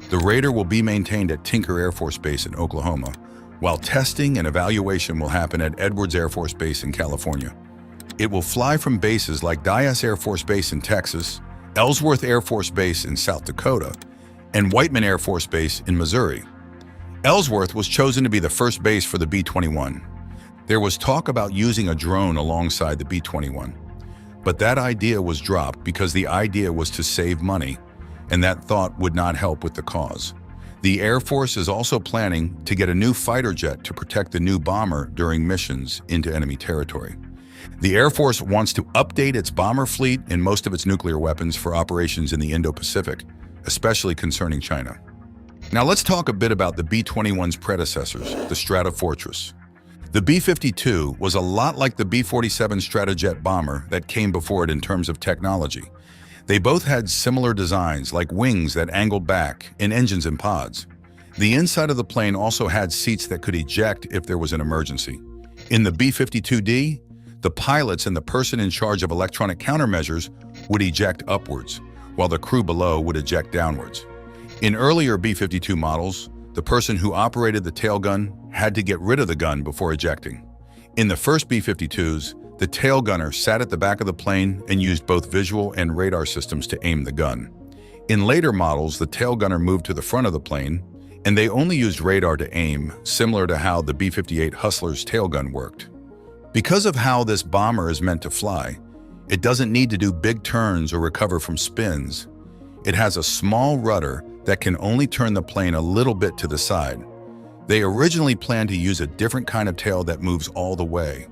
The Raider will be maintained at Tinker Air Force Base in Oklahoma, while testing and evaluation will happen at Edwards Air Force Base in California. It will fly from bases like Dyess Air Force Base in Texas, Ellsworth Air Force Base in South Dakota, and Whiteman Air Force Base in Missouri. Ellsworth was chosen to be the first base for the B-21. There was talk about using a drone alongside the B-21, but that idea was dropped because the idea was to save money, and that thought would not help with the cause. The Air Force is also planning to get a new fighter jet to protect the new bomber during missions into enemy territory. The Air Force wants to update its bomber fleet and most of its nuclear weapons for operations in the Indo-Pacific, especially concerning China. Now let's talk a bit about the B-21's predecessors, the Stratofortress. The B-52 was a lot like the B-47 Stratojet bomber that came before it in terms of technology. They both had similar designs, like wings that angled back and engines in pods. The inside of the plane also had seats that could eject if there was an emergency. In the B-52D, the pilots and the person in charge of electronic countermeasures would eject upwards, while the crew below would eject downwards. In earlier B-52 models, the person who operated the tail gun had to get rid of the gun before ejecting. In the first B-52s, the tail gunner sat at the back of the plane and used both visual and radar systems to aim the gun. In later models, the tail gunner moved to the front of the plane, and they only used radar to aim, similar to how the B-58 Hustler's tail gun worked. Because of how this bomber is meant to fly, it doesn't need to do big turns or recover from spins. It has a small rudder that can only turn the plane a little bit to the side. They originally planned to use a different kind of tail that moves all the way,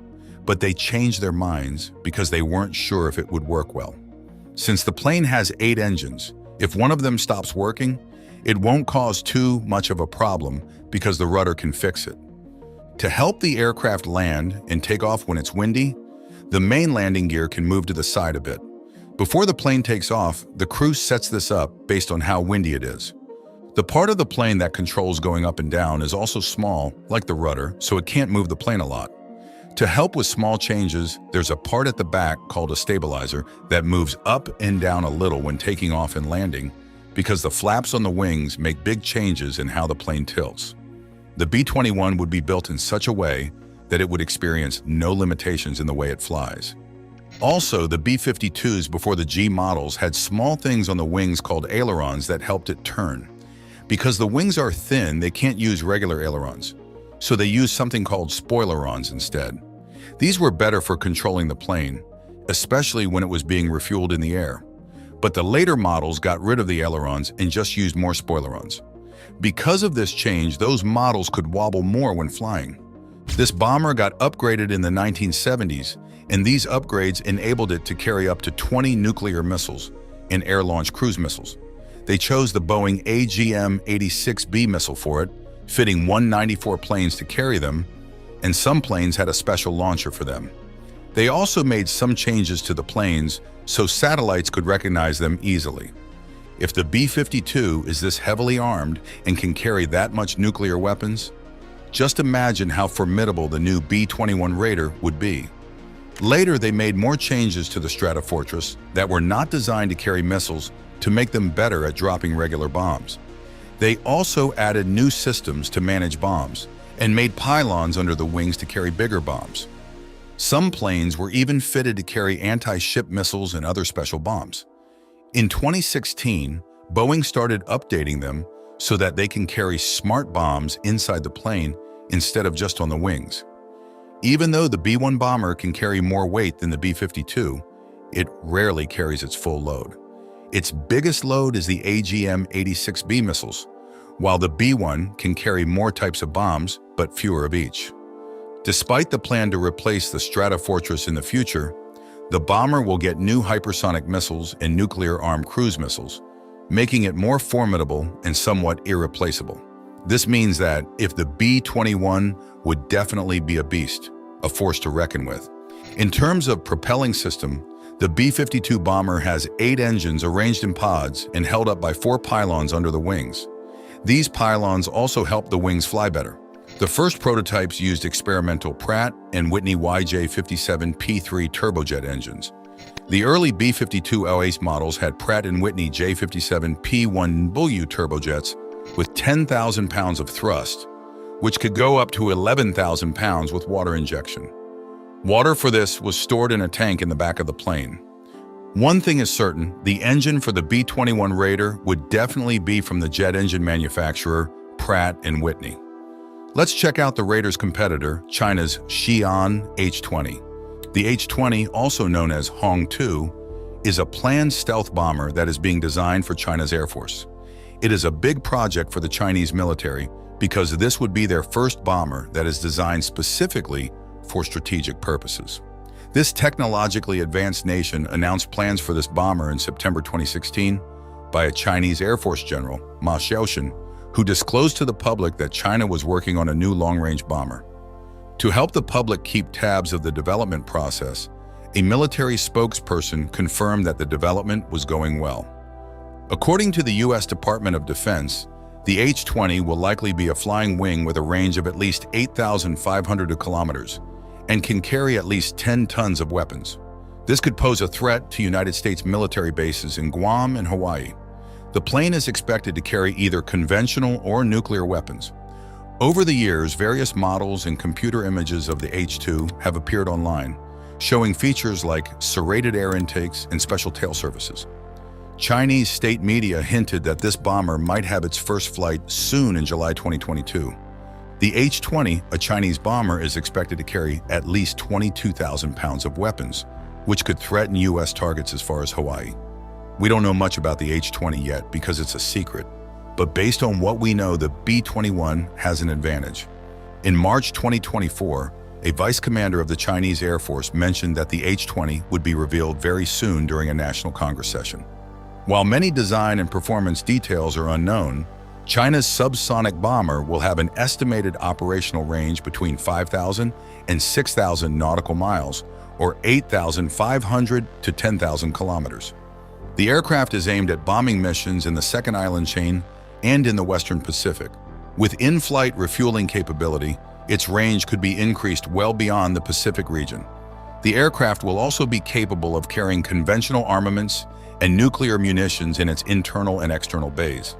but they changed their minds because they weren't sure if it would work well. Since the plane has 8 engines, if one of them stops working, it won't cause too much of a problem because the rudder can fix it. To help the aircraft land and take off when it's windy, the main landing gear can move to the side a bit. Before the plane takes off, the crew sets this up based on how windy it is. The part of the plane that controls going up and down is also small, like the rudder, so it can't move the plane a lot. To help with small changes, there's a part at the back called a stabilizer that moves up and down a little when taking off and landing because the flaps on the wings make big changes in how the plane tilts. The B-21 would be built in such a way that it would experience no limitations in the way it flies. Also, the B-52s before the G models had small things on the wings called ailerons that helped it turn. Because the wings are thin, they can't use regular ailerons, so they used something called spoilerons instead. These were better for controlling the plane, especially when it was being refueled in the air. But the later models got rid of the ailerons and just used more spoilerons. Because of this change, those models could wobble more when flying. This bomber got upgraded in the 1970s, and these upgrades enabled it to carry up to 20 nuclear missiles and air-launched cruise missiles. They chose the Boeing AGM-86B missile for it, fitting 194 planes to carry them, and some planes had a special launcher for them. They also made some changes to the planes so satellites could recognize them easily. If the B-52 is this heavily armed and can carry that much nuclear weapons, just imagine how formidable the new B-21 Raider would be. Later, they made more changes to the Stratofortress that were not designed to carry missiles to make them better at dropping regular bombs. They also added new systems to manage bombs and made pylons under the wings to carry bigger bombs. Some planes were even fitted to carry anti-ship missiles and other special bombs. In 2016, Boeing started updating them so that they can carry smart bombs inside the plane instead of just on the wings. Even though the B-1 bomber can carry more weight than the B-52, it rarely carries its full load. Its biggest load is the AGM-86B missiles, while the B-1 can carry more types of bombs, but fewer of each. Despite the plan to replace the Stratofortress in the future, the bomber will get new hypersonic missiles and nuclear-armed cruise missiles, making it more formidable and somewhat irreplaceable. This means that if the B-21 would definitely be a beast, a force to reckon with. In terms of propelling system, the B-52 bomber has 8 engines arranged in pods and held up by 4 pylons under the wings. These pylons also help the wings fly better. The first prototypes used experimental Pratt & Whitney YJ57P3 turbojet engines. The early B-52 LH models had Pratt & Whitney J57P1W turbojets with 10,000 pounds of thrust, which could go up to 11,000 pounds with water injection. Water for this was stored in a tank in the back of the plane. One thing is certain, the engine for the B-21 Raider would definitely be from the jet engine manufacturer Pratt & Whitney. Let's check out the Raider's competitor, China's Xi'an H-20. The H-20, also known as Hong-2, is a planned stealth bomber that is being designed for China's Air Force. It is a big project for the Chinese military because this would be their first bomber that is designed specifically for strategic purposes. This technologically advanced nation announced plans for this bomber in September 2016 by a Chinese Air Force general, Ma Xiaoshen, who disclosed to the public that China was working on a new long-range bomber. To help the public keep tabs of the development process, a military spokesperson confirmed that the development was going well. According to the U.S. Department of Defense, the H-20 will likely be a flying wing with a range of at least 8,500 kilometers and can carry at least 10 tons of weapons. This could pose a threat to United States military bases in Guam and Hawaii. The plane is expected to carry either conventional or nuclear weapons. Over the years, various models and computer images of the H-2 have appeared online, showing features like serrated air intakes and special tail surfaces. Chinese state media hinted that this bomber might have its first flight soon in July 2022. The H-20, a Chinese bomber, is expected to carry at least 22,000 pounds of weapons, which could threaten U.S. targets as far as Hawaii. We don't know much about the H-20 yet because it's a secret, but based on what we know, the B-21 has an advantage. In March 2024, a vice commander of the Chinese Air Force mentioned that the H-20 would be revealed very soon during a National Congress session. While many design and performance details are unknown, China's subsonic bomber will have an estimated operational range between 5,000 and 6,000 nautical miles, or 8,500 to 10,000 kilometers. The aircraft is aimed at bombing missions in the second island chain and in the Western Pacific. With in-flight refueling capability, its range could be increased well beyond the Pacific region. The aircraft will also be capable of carrying conventional armaments and nuclear munitions in its internal and external bays.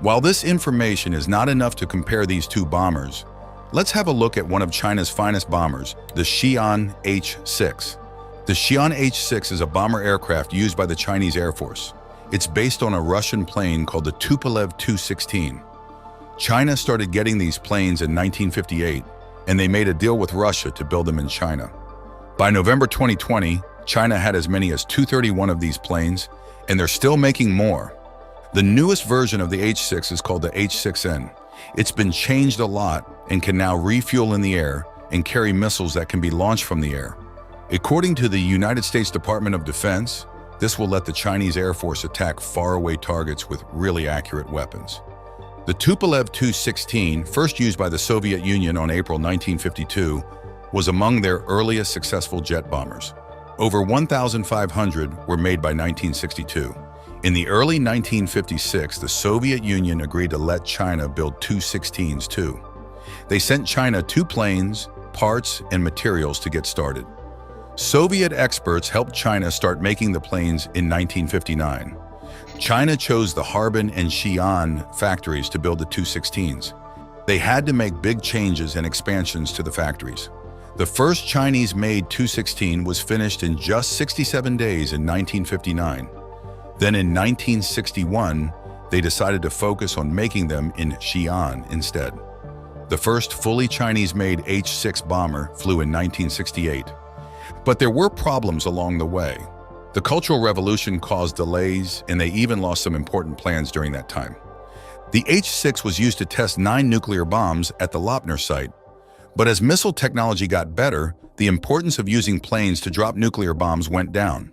While this information is not enough to compare these two bombers, let's have a look at one of China's finest bombers, the Xi'an H-6. The Xi'an H-6 is a bomber aircraft used by the Chinese Air Force. It's based on a Russian plane called the Tupolev Tu-16. China started getting these planes in 1958, and they made a deal with Russia to build them in China. By November 2020, China had as many as 231 of these planes, and they're still making more. The newest version of the H-6 is called the H-6N. It's been changed a lot and can now refuel in the air and carry missiles that can be launched from the air. According to the United States Department of Defense, this will let the Chinese Air Force attack faraway targets with really accurate weapons. The Tupolev Tu-16, first used by the Soviet Union on April 1952, was among their earliest successful jet bombers. Over 1,500 were made by 1962. In the early 1956, the Soviet Union agreed to let China build Tu-16s too. They sent China 2 planes, parts, and materials to get started. Soviet experts helped China start making the planes in 1959. China chose the Harbin and Xi'an factories to build the Tu-16s. They had to make big changes and expansions to the factories. The first Chinese-made Tu-16 was finished in just 67 days in 1959. Then in 1961, they decided to focus on making them in Xi'an instead. The first fully Chinese-made H-6 bomber flew in 1968. But there were problems along the way. The Cultural Revolution caused delays, and they even lost some important plans during that time. The H-6 was used to test 9 nuclear bombs at the Lopner site. But as missile technology got better, the importance of using planes to drop nuclear bombs went down.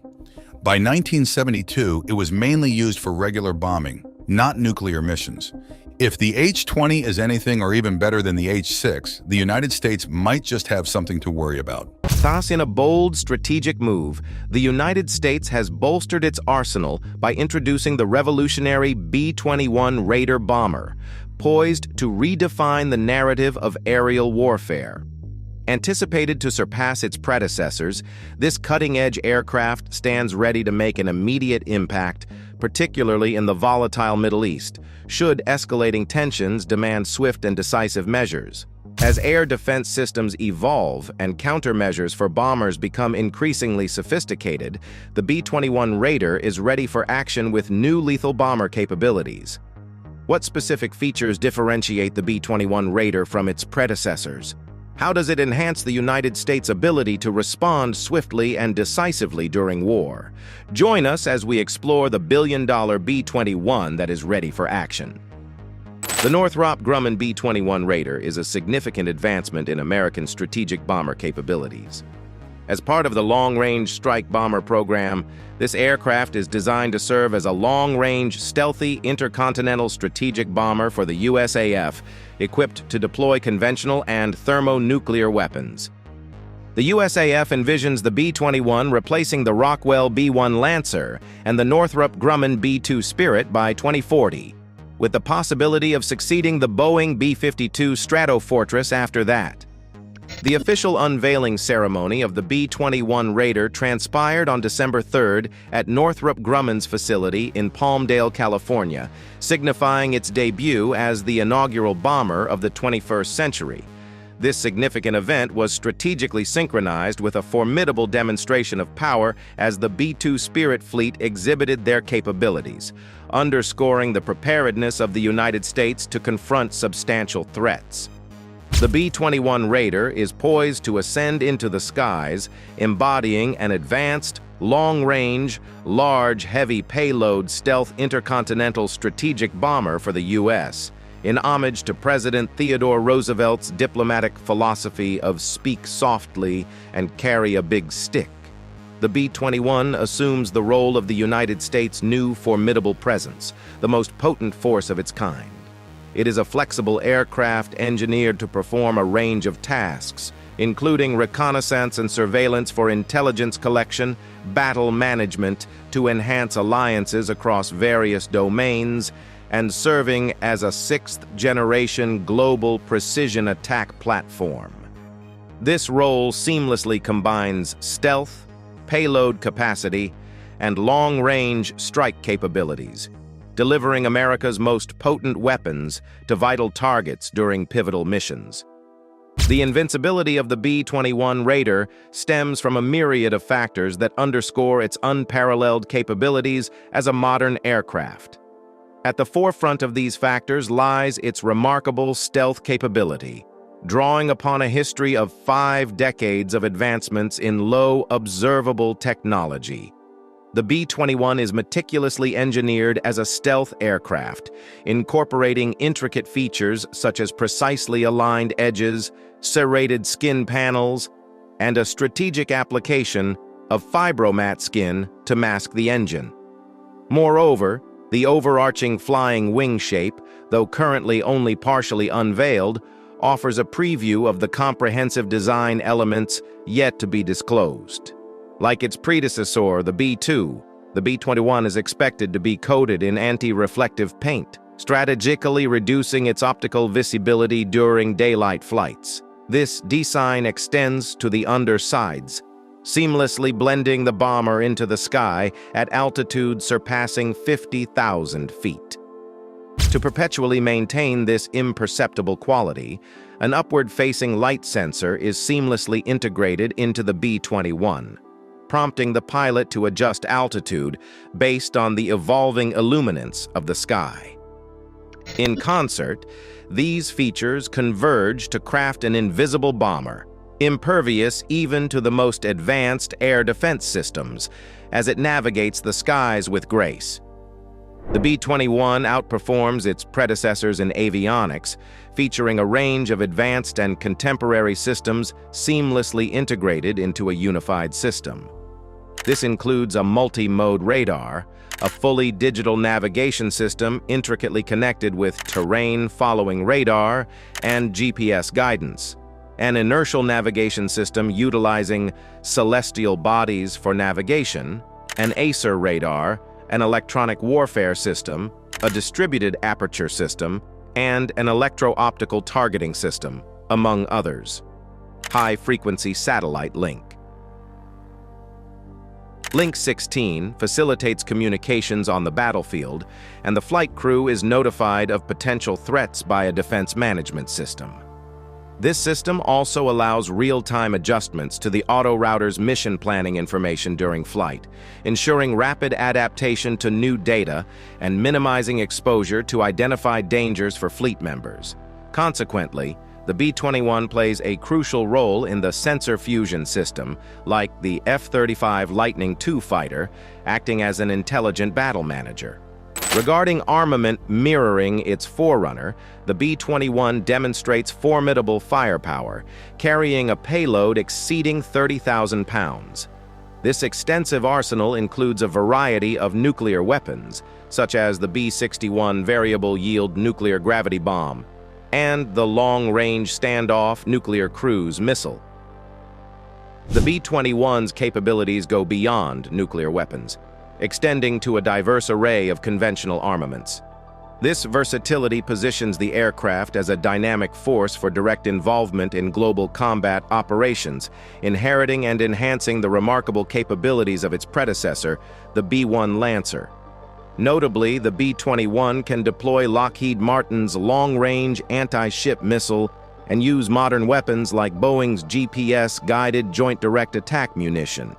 By 1972, it was mainly used for regular bombing, not nuclear missions. If the H-20 is anything or even better than the H-6, the United States might just have something to worry about. Thus, in a bold strategic move, the United States has bolstered its arsenal by introducing the revolutionary B-21 Raider bomber, poised to redefine the narrative of aerial warfare. Anticipated to surpass its predecessors, this cutting-edge aircraft stands ready to make an immediate impact, particularly in the volatile Middle East, should escalating tensions demand swift and decisive measures. As air defense systems evolve and countermeasures for bombers become increasingly sophisticated, the B-21 Raider is ready for action with new lethal bomber capabilities. What specific features differentiate the B-21 Raider from its predecessors? How does it enhance the United States' ability to respond swiftly and decisively during war? Join us as we explore the billion-dollar B-21 that is ready for action. The Northrop Grumman B-21 Raider is a significant advancement in American strategic bomber capabilities. As part of the Long-Range Strike Bomber program, this aircraft is designed to serve as a long-range, stealthy, intercontinental strategic bomber for the USAF, equipped to deploy conventional and thermonuclear weapons. The USAF envisions the B-21 replacing the Rockwell B-1 Lancer and the Northrop Grumman B-2 Spirit by 2040, with the possibility of succeeding the Boeing B-52 Stratofortress after that. The official unveiling ceremony of the B-21 Raider transpired on December 3rd at Northrop Grumman's facility in Palmdale, California, signifying its debut as the inaugural bomber of the 21st century. This significant event was strategically synchronized with a formidable demonstration of power as the B-2 Spirit fleet exhibited their capabilities, underscoring the preparedness of the United States to confront substantial threats. The B-21 Raider is poised to ascend into the skies, embodying an advanced, long-range, large, heavy payload stealth intercontinental strategic bomber for the U.S., in homage to President Theodore Roosevelt's diplomatic philosophy of speak softly and carry a big stick. The B-21 assumes the role of the United States' new formidable presence, the most potent force of its kind. It is a flexible aircraft engineered to perform a range of tasks, including reconnaissance and surveillance for intelligence collection, battle management to enhance alliances across various domains, and serving as a sixth-generation global precision attack platform. This role seamlessly combines stealth, payload capacity, and long-range strike capabilities, delivering America's most potent weapons to vital targets during pivotal missions. The invincibility of the B-21 Raider stems from a myriad of factors that underscore its unparalleled capabilities as a modern aircraft. At the forefront of these factors lies its remarkable stealth capability, drawing upon a history of 5 decades of advancements in low observable technology. The B-21 is meticulously engineered as a stealth aircraft, incorporating intricate features such as precisely aligned edges, serrated skin panels, and a strategic application of fibromat skin to mask the engine. Moreover, the overarching flying wing shape, though currently only partially unveiled, offers a preview of the comprehensive design elements yet to be disclosed. Like its predecessor, the B-2, the B-21 is expected to be coated in anti-reflective paint, strategically reducing its optical visibility during daylight flights. This design extends to the undersides, seamlessly blending the bomber into the sky at altitudes surpassing 50,000 feet. To perpetually maintain this imperceptible quality, an upward-facing light sensor is seamlessly integrated into the B-21, prompting the pilot to adjust altitude based on the evolving illuminance of the sky. In concert, these features converge to craft an invisible bomber, impervious even to the most advanced air defense systems, as it navigates the skies with grace. The B-21 outperforms its predecessors in avionics, featuring a range of advanced and contemporary systems seamlessly integrated into a unified system. This includes a multi-mode radar, a fully digital navigation system intricately connected with terrain-following radar and GPS guidance, an inertial navigation system utilizing celestial bodies for navigation, an AESA radar, an electronic warfare system, a distributed aperture system, and an electro-optical targeting system, among others. High-frequency satellite link. Link 16 facilitates communications on the battlefield, and the flight crew is notified of potential threats by a defense management system. This system also allows real-time adjustments to the autorouter's mission planning information during flight, ensuring rapid adaptation to new data and minimizing exposure to identified dangers for fleet members. Consequently, the B-21 plays a crucial role in the sensor fusion system, like the F-35 Lightning II fighter, acting as an intelligent battle manager. Regarding armament mirroring its forerunner, the B-21 demonstrates formidable firepower, carrying a payload exceeding 30,000 pounds. This extensive arsenal includes a variety of nuclear weapons, such as the B-61 variable-yield nuclear gravity bomb, and the long-range standoff nuclear cruise missile. The B-21's capabilities go beyond nuclear weapons, extending to a diverse array of conventional armaments. This versatility positions the aircraft as a dynamic force for direct involvement in global combat operations, inheriting and enhancing the remarkable capabilities of its predecessor, the B-1 Lancer. Notably, the B-21 can deploy Lockheed Martin's long-range anti-ship missile and use modern weapons like Boeing's GPS-guided Joint Direct Attack munition.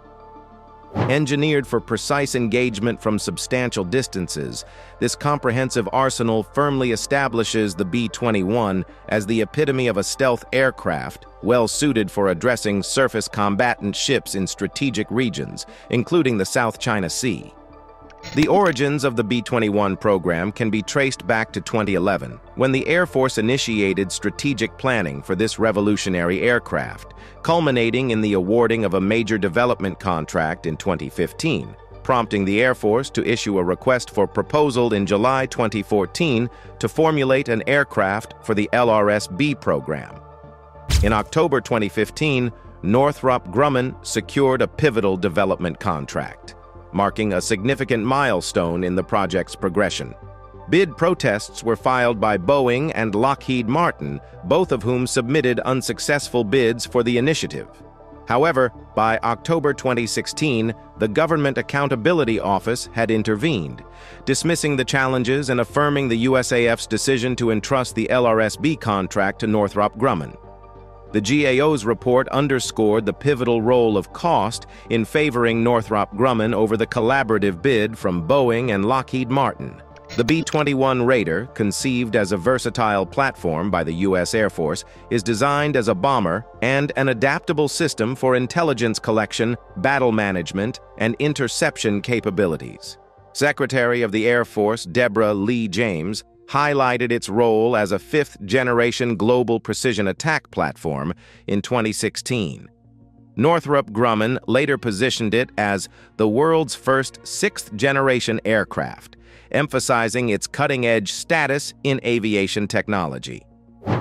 Engineered for precise engagement from substantial distances, this comprehensive arsenal firmly establishes the B-21 as the epitome of a stealth aircraft, well-suited for addressing surface combatant ships in strategic regions, including the South China Sea. The origins of the B-21 program can be traced back to 2011, when the Air Force initiated strategic planning for this revolutionary aircraft, culminating in the awarding of a major development contract in 2015, prompting the Air Force to issue a request for proposal in July 2014 to formulate an aircraft for the LRS-B program. In October 2015, Northrop Grumman secured a pivotal development contract, marking a significant milestone in the project's progression. Bid protests were filed by Boeing and Lockheed Martin, both of whom submitted unsuccessful bids for the initiative. However, by October 2016, the Government Accountability Office had intervened, dismissing the challenges and affirming the USAF's decision to entrust the LRS-B contract to Northrop Grumman. The GAO's report underscored the pivotal role of cost in favoring Northrop Grumman over the collaborative bid from Boeing and Lockheed Martin. The B-21 Raider, conceived as a versatile platform by the U.S. Air Force, is designed as a bomber and an adaptable system for intelligence collection, battle management, and interception capabilities. Secretary of the Air Force Deborah Lee James highlighted its role as a fifth-generation global precision attack platform in 2016. Northrop Grumman later positioned it as the world's first sixth-generation aircraft, emphasizing its cutting-edge status in aviation technology.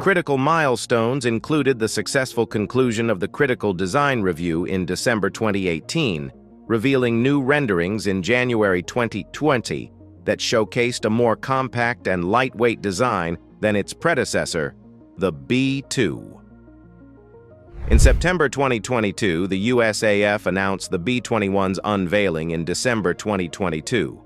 Critical milestones included the successful conclusion of the Critical Design Review in December 2018, revealing new renderings in January 2020 that showcased a more compact and lightweight design than its predecessor, the B-2. In September 2022, the USAF announced the B-21's unveiling in December 2022.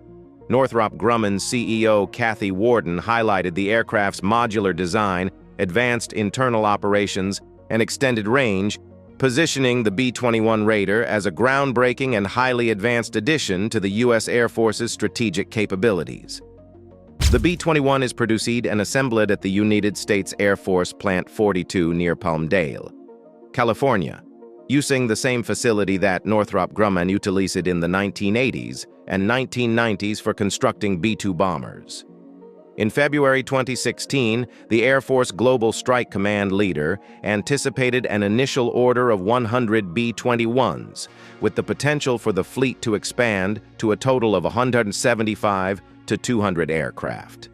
Northrop Grumman's CEO Kathy Warden highlighted the aircraft's modular design, advanced internal operations, and extended range, positioning the B-21 Raider as a groundbreaking and highly advanced addition to the U.S. Air Force's strategic capabilities. The B-21 is produced and assembled at the United States Air Force Plant 42 near Palmdale, California, using the same facility that Northrop Grumman utilized in the 1980s and 1990s for constructing B-2 bombers. In February 2016, the Air Force Global Strike Command leader anticipated an initial order of 100 B-21s, with the potential for the fleet to expand to a total of 175 to 200 aircraft.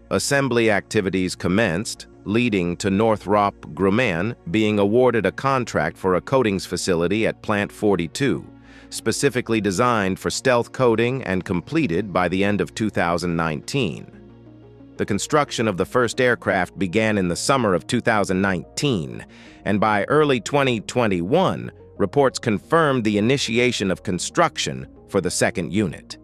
Assembly activities commenced, leading to Northrop Grumman being awarded a contract for a coatings facility at Plant 42, specifically designed for stealth coating and completed by the end of 2019. The construction of the first aircraft began in the summer of 2019, and by early 2021, reports confirmed the initiation of construction for the second unit.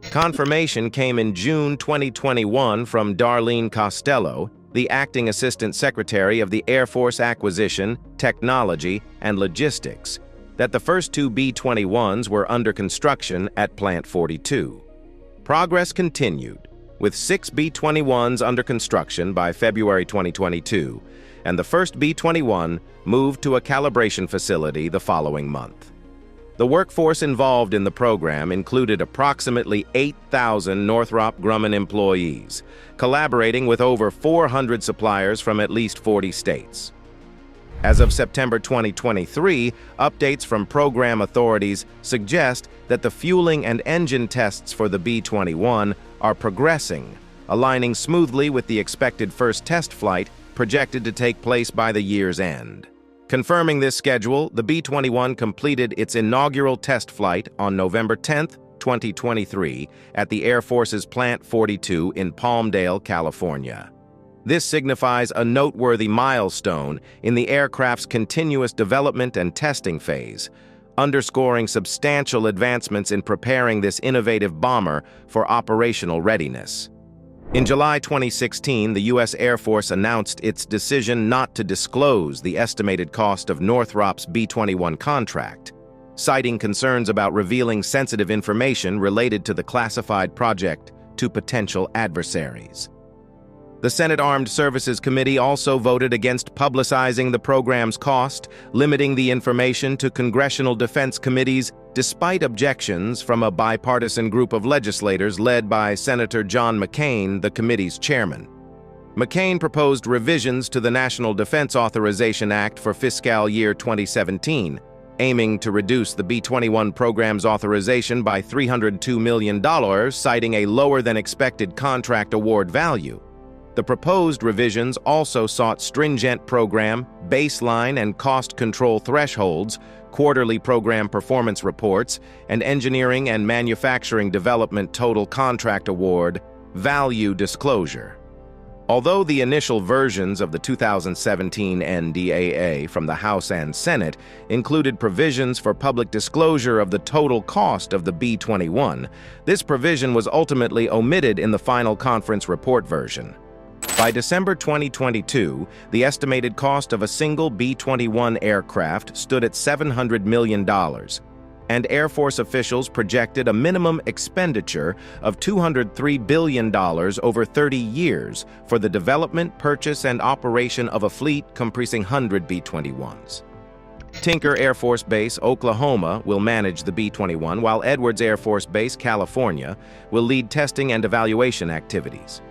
Confirmation came in June 2021 from Darlene Costello, the Acting Assistant Secretary of the Air Force Acquisition, Technology, and Logistics, that the first two B-21s were under construction at Plant 42. Progress continued, with 6 B-21s under construction by February 2022, and the first B-21 moved to a calibration facility the following month. The workforce involved in the program included approximately 8,000 Northrop Grumman employees, collaborating with over 400 suppliers from at least 40 states. As of September 2023, updates from program authorities suggest that the fueling and engine tests for the B-21 are progressing, aligning smoothly with the expected first test flight projected to take place by the year's end. Confirming this schedule, the B-21 completed its inaugural test flight on November 10, 2023, at the Air Force's Plant 42 in Palmdale, California. This signifies a noteworthy milestone in the aircraft's continuous development and testing phase, underscoring substantial advancements in preparing this innovative bomber for operational readiness. In July 2016, the U.S. Air Force announced its decision not to disclose the estimated cost of Northrop's B-21 contract, citing concerns about revealing sensitive information related to the classified project to potential adversaries. The Senate Armed Services Committee also voted against publicizing the program's cost, limiting the information to congressional defense committees despite objections from a bipartisan group of legislators led by Senator John McCain, the committee's chairman. McCain proposed revisions to the National Defense Authorization Act for fiscal year 2017, aiming to reduce the B-21 program's authorization by $302 million, citing a lower-than-expected contract award value. The proposed revisions also sought stringent program, baseline, and cost control thresholds, quarterly program performance reports, and engineering and manufacturing development total contract award value disclosure. Although the initial versions of the 2017 NDAA from the House and Senate included provisions for public disclosure of the total cost of the B-21, this provision was ultimately omitted in the final conference report version. By December 2022, the estimated cost of a single B-21 aircraft stood at $700 million, and Air Force officials projected a minimum expenditure of $203 billion over 30 years for the development, purchase, and operation of a fleet comprising 100 B-21s. Tinker Air Force Base, Oklahoma, will manage the B-21, while Edwards Air Force Base, California, will lead testing and evaluation activities.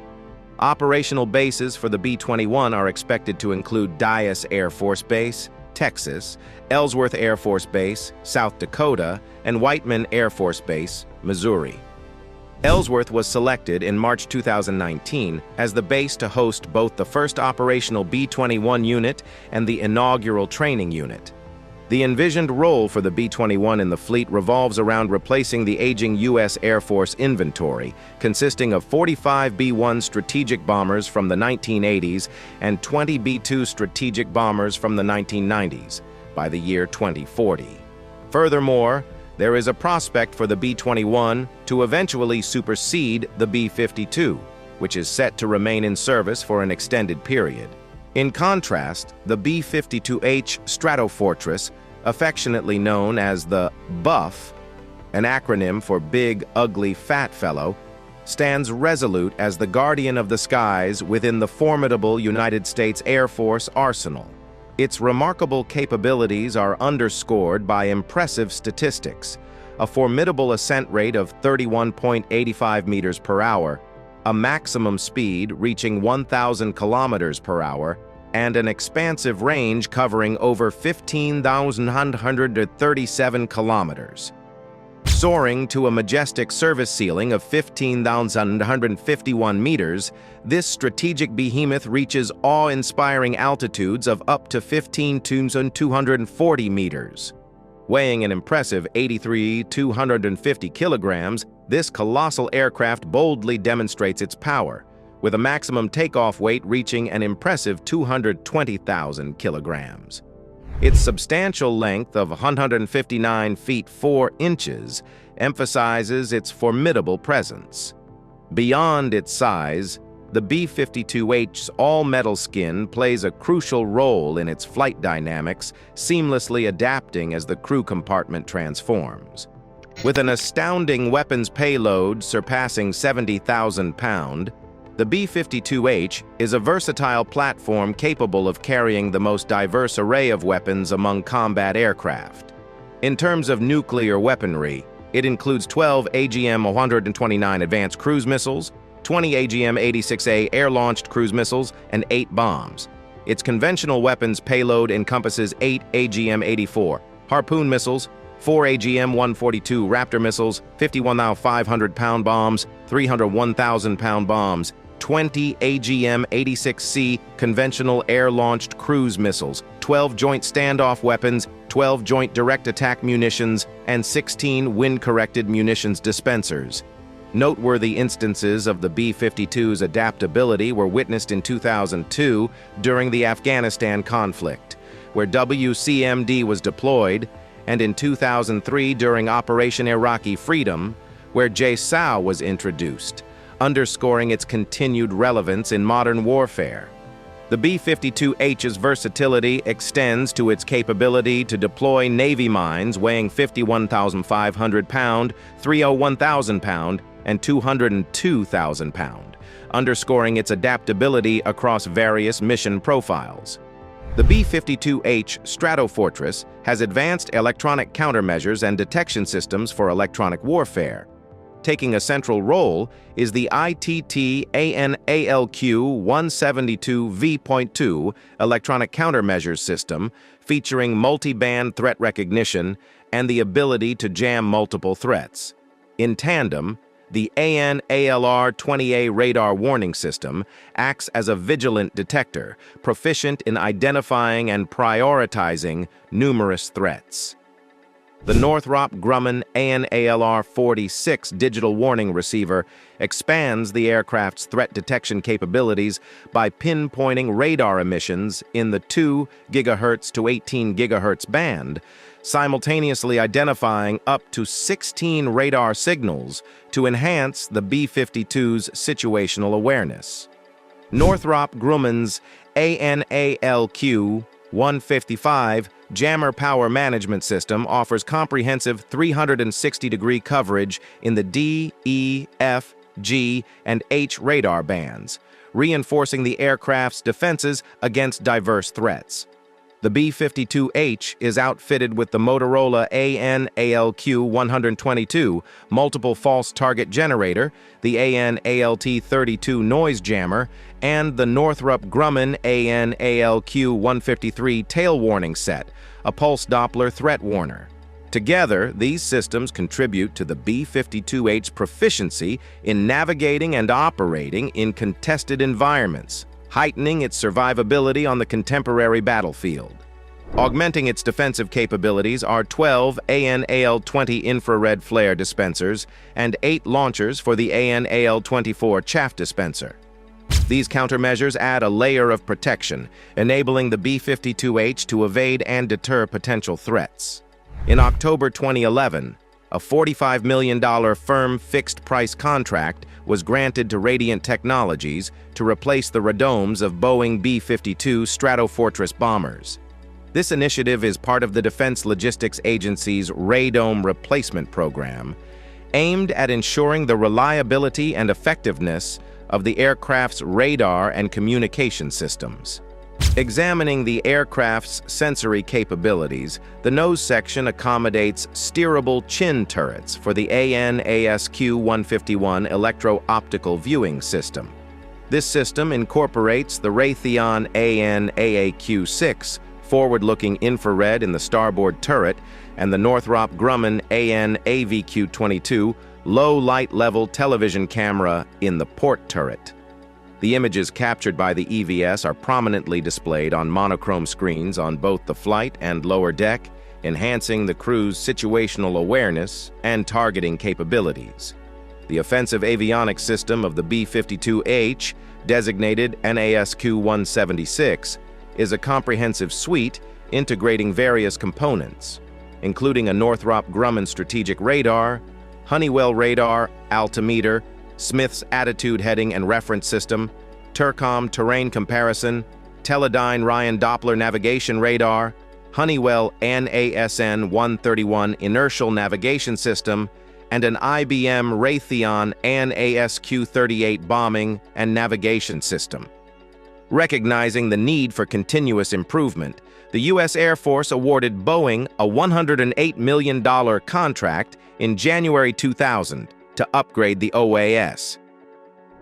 Operational bases for the B-21 are expected to include Dyess Air Force Base, Texas, Ellsworth Air Force Base, South Dakota, and Whiteman Air Force Base, Missouri. Ellsworth was selected in March 2019 as the base to host both the first operational B-21 unit and the inaugural training unit. The envisioned role for the B-21 in the fleet revolves around replacing the aging U.S. Air Force inventory, consisting of 45 B-1 strategic bombers from the 1980s and 20 B-2 strategic bombers from the 1990s, by the year 2040. Furthermore, there is a prospect for the B-21 to eventually supersede the B-52, which is set to remain in service for an extended period. In contrast, the B-52H Stratofortress, affectionately known as the Buff, an acronym for Big, Ugly, Fat Fellow, stands resolute as the guardian of the skies within the formidable United States Air Force arsenal. Its remarkable capabilities are underscored by impressive statistics: a formidable ascent rate of 31.85 meters per hour, a maximum speed reaching 1,000 kilometers per hour, and an expansive range covering over 15,137 kilometers. Soaring to a majestic service ceiling of 15,151 meters, this strategic behemoth reaches awe-inspiring altitudes of up to 15,240 meters. Weighing an impressive 83,250 kilograms, this colossal aircraft boldly demonstrates its power, with a maximum takeoff weight reaching an impressive 220,000 kilograms. Its substantial length of 159 feet 4 inches emphasizes its formidable presence. Beyond its size, the B-52H's all-metal skin plays a crucial role in its flight dynamics, seamlessly adapting as the crew compartment transforms. With an astounding weapons payload surpassing 70,000 pounds, the B-52H is a versatile platform capable of carrying the most diverse array of weapons among combat aircraft. In terms of nuclear weaponry, it includes 12 AGM-129 advanced cruise missiles, 20 AGM-86A air-launched cruise missiles, and 8 bombs. Its conventional weapons payload encompasses 8 AGM-84 Harpoon missiles, 4 AGM-142 Raptor missiles, 51,500-pound bombs, 301,000-pound bombs, 20 AGM-86C conventional air-launched cruise missiles, 12 joint standoff weapons, 12 joint direct attack munitions, and 16 wind-corrected munitions dispensers. Noteworthy instances of the B-52's adaptability were witnessed in 2002 during the Afghanistan conflict, where WCMD was deployed, and in 2003 during Operation Iraqi Freedom, where JSOW was introduced, underscoring its continued relevance in modern warfare. The B-52H's versatility extends to its capability to deploy Navy mines weighing 51,500 pound, 301,000 pound, and 202,000 pound, underscoring its adaptability across various mission profiles. The B-52H Stratofortress has advanced electronic countermeasures and detection systems for electronic warfare. Taking a central role is the ITT-ANALQ-172V.2 electronic countermeasures system, featuring multi-band threat recognition and the ability to jam multiple threats. In tandem, the ANALR-20A radar warning system acts as a vigilant detector, proficient in identifying and prioritizing numerous threats. The Northrop Grumman ANALR-46 digital warning receiver expands the aircraft's threat detection capabilities by pinpointing radar emissions in the 2 GHz to 18 GHz band, simultaneously identifying up to 16 radar signals to enhance the B-52's situational awareness. Northrop Grumman's ANALQ-155 Jammer Power Management System offers comprehensive 360-degree coverage in the D, E, F, G, and H radar bands, reinforcing the aircraft's defenses against diverse threats. The B-52H is outfitted with the Motorola AN/ALQ-122 multiple false target generator, the AN/ALT-32 noise jammer, and the Northrop Grumman AN/ALQ-153 tail warning set, a pulse Doppler threat warner. Together, these systems contribute to the B-52H's proficiency in navigating and operating in contested environments, heightening its survivability on the contemporary battlefield. Augmenting its defensive capabilities are 12 AN/AL-20 infrared flare dispensers and 8 launchers for the AN/AL-24 chaff dispenser. These countermeasures add a layer of protection, enabling the B-52H to evade and deter potential threats. In October 2011, a $45 million firm fixed-price contract was granted to Radiant Technologies to replace the radomes of Boeing B-52 Stratofortress bombers. This initiative is part of the Defense Logistics Agency's Radome Replacement Program, aimed at ensuring the reliability and effectiveness of the aircraft's radar and communication systems. Examining the aircraft's sensory capabilities, the nose section accommodates steerable chin turrets for the AN/ASQ-151 electro-optical viewing system. This system incorporates the Raytheon AN/AAQ-6 forward-looking infrared in the starboard turret and the Northrop Grumman AN/AVQ-22 low light-level television camera in the port turret. The images captured by the EVS are prominently displayed on monochrome screens on both the flight and lower deck, enhancing the crew's situational awareness and targeting capabilities. The offensive avionics system of the B-52H, designated NASQ-176, is a comprehensive suite integrating various components, including a Northrop Grumman strategic radar, Honeywell radar, altimeter, Smith's attitude heading and reference system, Tercom terrain comparison, Teledyne Ryan Doppler navigation radar, Honeywell NASN-131 inertial navigation system, and an IBM Raytheon AN/ASQ-38 bombing and navigation system. Recognizing the need for continuous improvement, the U.S. Air Force awarded Boeing a $108 million contract in January 2000 to upgrade the OAS.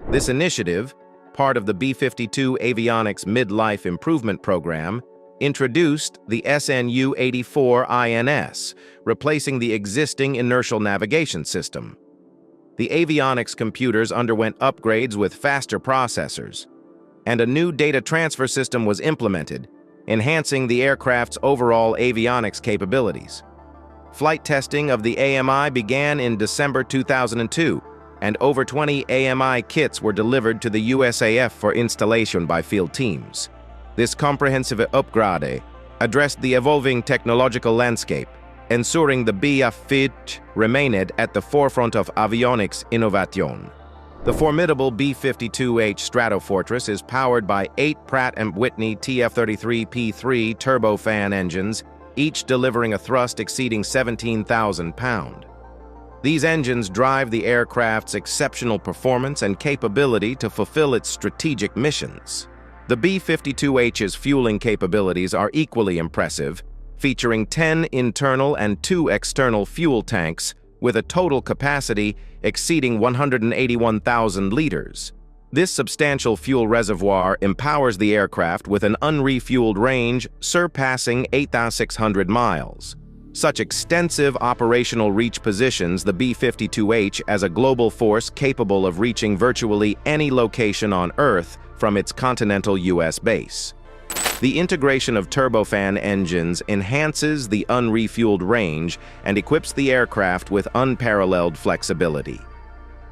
This initiative, part of the B-52 Avionics Midlife Improvement Program, introduced the SNU-84 INS, replacing the existing inertial navigation system. The avionics computers underwent upgrades with faster processors, and a new data transfer system was implemented, enhancing the aircraft's overall avionics capabilities. Flight testing of the AMI began in December 2002, and over 20 AMI kits were delivered to the USAF for installation by field teams. This comprehensive upgrade addressed the evolving technological landscape, ensuring the B-21 remained at the forefront of avionics innovation. The formidable B-52H Stratofortress is powered by 8 Pratt & Whitney TF-33P3 turbofan engines, each delivering a thrust exceeding 17,000 pounds. These engines drive the aircraft's exceptional performance and capability to fulfill its strategic missions. The B-52H's fueling capabilities are equally impressive, featuring 10 internal and 2 external fuel tanks, with a total capacity exceeding 181,000 liters. This substantial fuel reservoir empowers the aircraft with an unrefueled range surpassing 8,600 miles. Such extensive operational reach positions the B-52H as a global force capable of reaching virtually any location on Earth from its continental U.S. base. The integration of turbofan engines enhances the unrefueled range and equips the aircraft with unparalleled flexibility.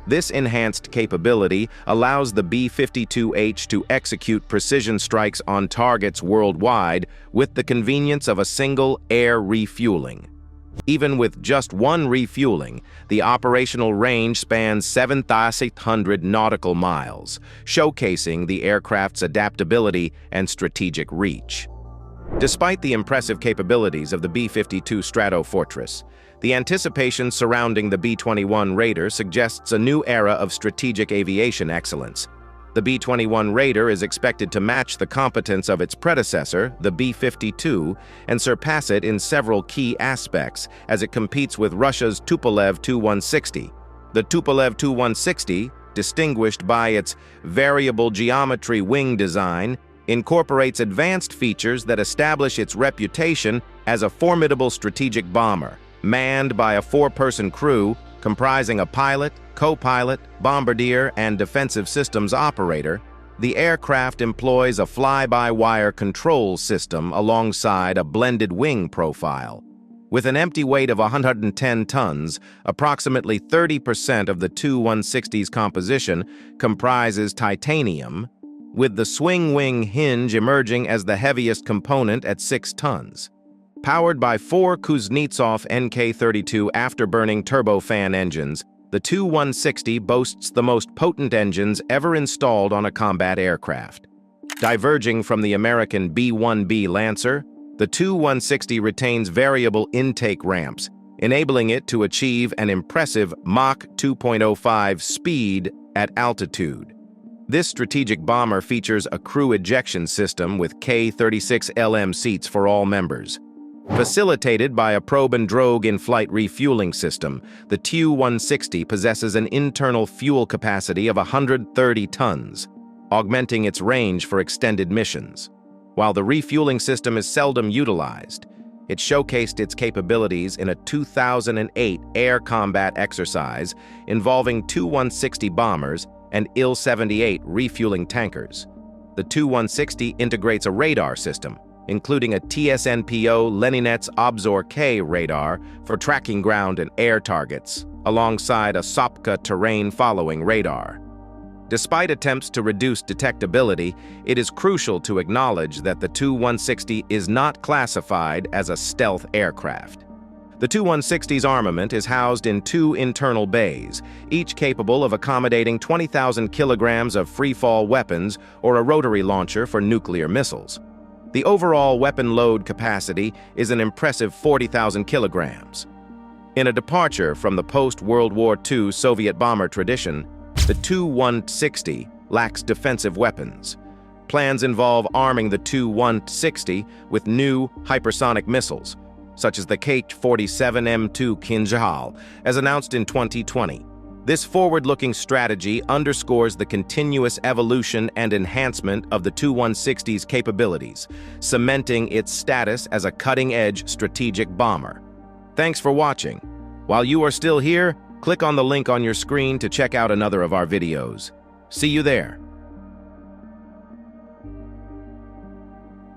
This enhanced capability allows the B-52H to execute precision strikes on targets worldwide with the convenience of a single air refueling. Even with just one refueling, the operational range spans 7,800 nautical miles, showcasing the aircraft's adaptability and strategic reach. Despite the impressive capabilities of the B-52 Stratofortress, the anticipation surrounding the B-21 Raider suggests a new era of strategic aviation excellence. The B-21 Raider is expected to match the competence of its predecessor, the B-52, and surpass it in several key aspects as it competes with Russia's Tupolev Tu-160. The Tupolev Tu-160, distinguished by its variable geometry wing design, incorporates advanced features that establish its reputation as a formidable strategic bomber. Manned by a 4-person crew comprising a pilot, co-pilot, bombardier, and defensive systems operator, the aircraft employs a fly-by-wire control system alongside a blended wing profile. With an empty weight of 110 tons, approximately 30% of the Tu-160's composition comprises titanium, with the swing wing hinge emerging as the heaviest component at 6 tons. Powered by 4 Kuznetsov NK-32 afterburning turbofan engines, the Tu-160 boasts the most potent engines ever installed on a combat aircraft. Diverging from the American B-1B Lancer, the Tu-160 retains variable intake ramps, enabling it to achieve an impressive Mach 2.05 speed at altitude. This strategic bomber features a crew ejection system with K-36LM seats for all members. Facilitated by a probe and drogue in-flight refueling system, the Tu-160 possesses an internal fuel capacity of 130 tons, augmenting its range for extended missions. While the refueling system is seldom utilized, it showcased its capabilities in a 2008 air combat exercise involving Tu-160 bombers and Il-78 refueling tankers. The Tu-160 integrates a radar system, including a TSNPO Leninets Obzor-K radar for tracking ground and air targets, alongside a Sopka terrain-following radar. Despite attempts to reduce detectability, it is crucial to acknowledge that the Tu-160 is not classified as a stealth aircraft. The Tu-160's armament is housed in 2 internal bays, each capable of accommodating 20,000 kilograms of free-fall weapons or a rotary launcher for nuclear missiles. The overall weapon load capacity is an impressive 40,000 kilograms. In a departure from the post-World War II Soviet bomber tradition, the Tu-160 lacks defensive weapons. Plans involve arming the Tu-160 with new hypersonic missiles, such as the K-47M2 Kinjal, as announced in 2020. This forward-looking strategy underscores the continuous evolution and enhancement of the Tu-160's capabilities, cementing its status as a cutting-edge strategic bomber. Thanks for watching. While you are still here, click on the link on your screen to check out another of our videos. See you there.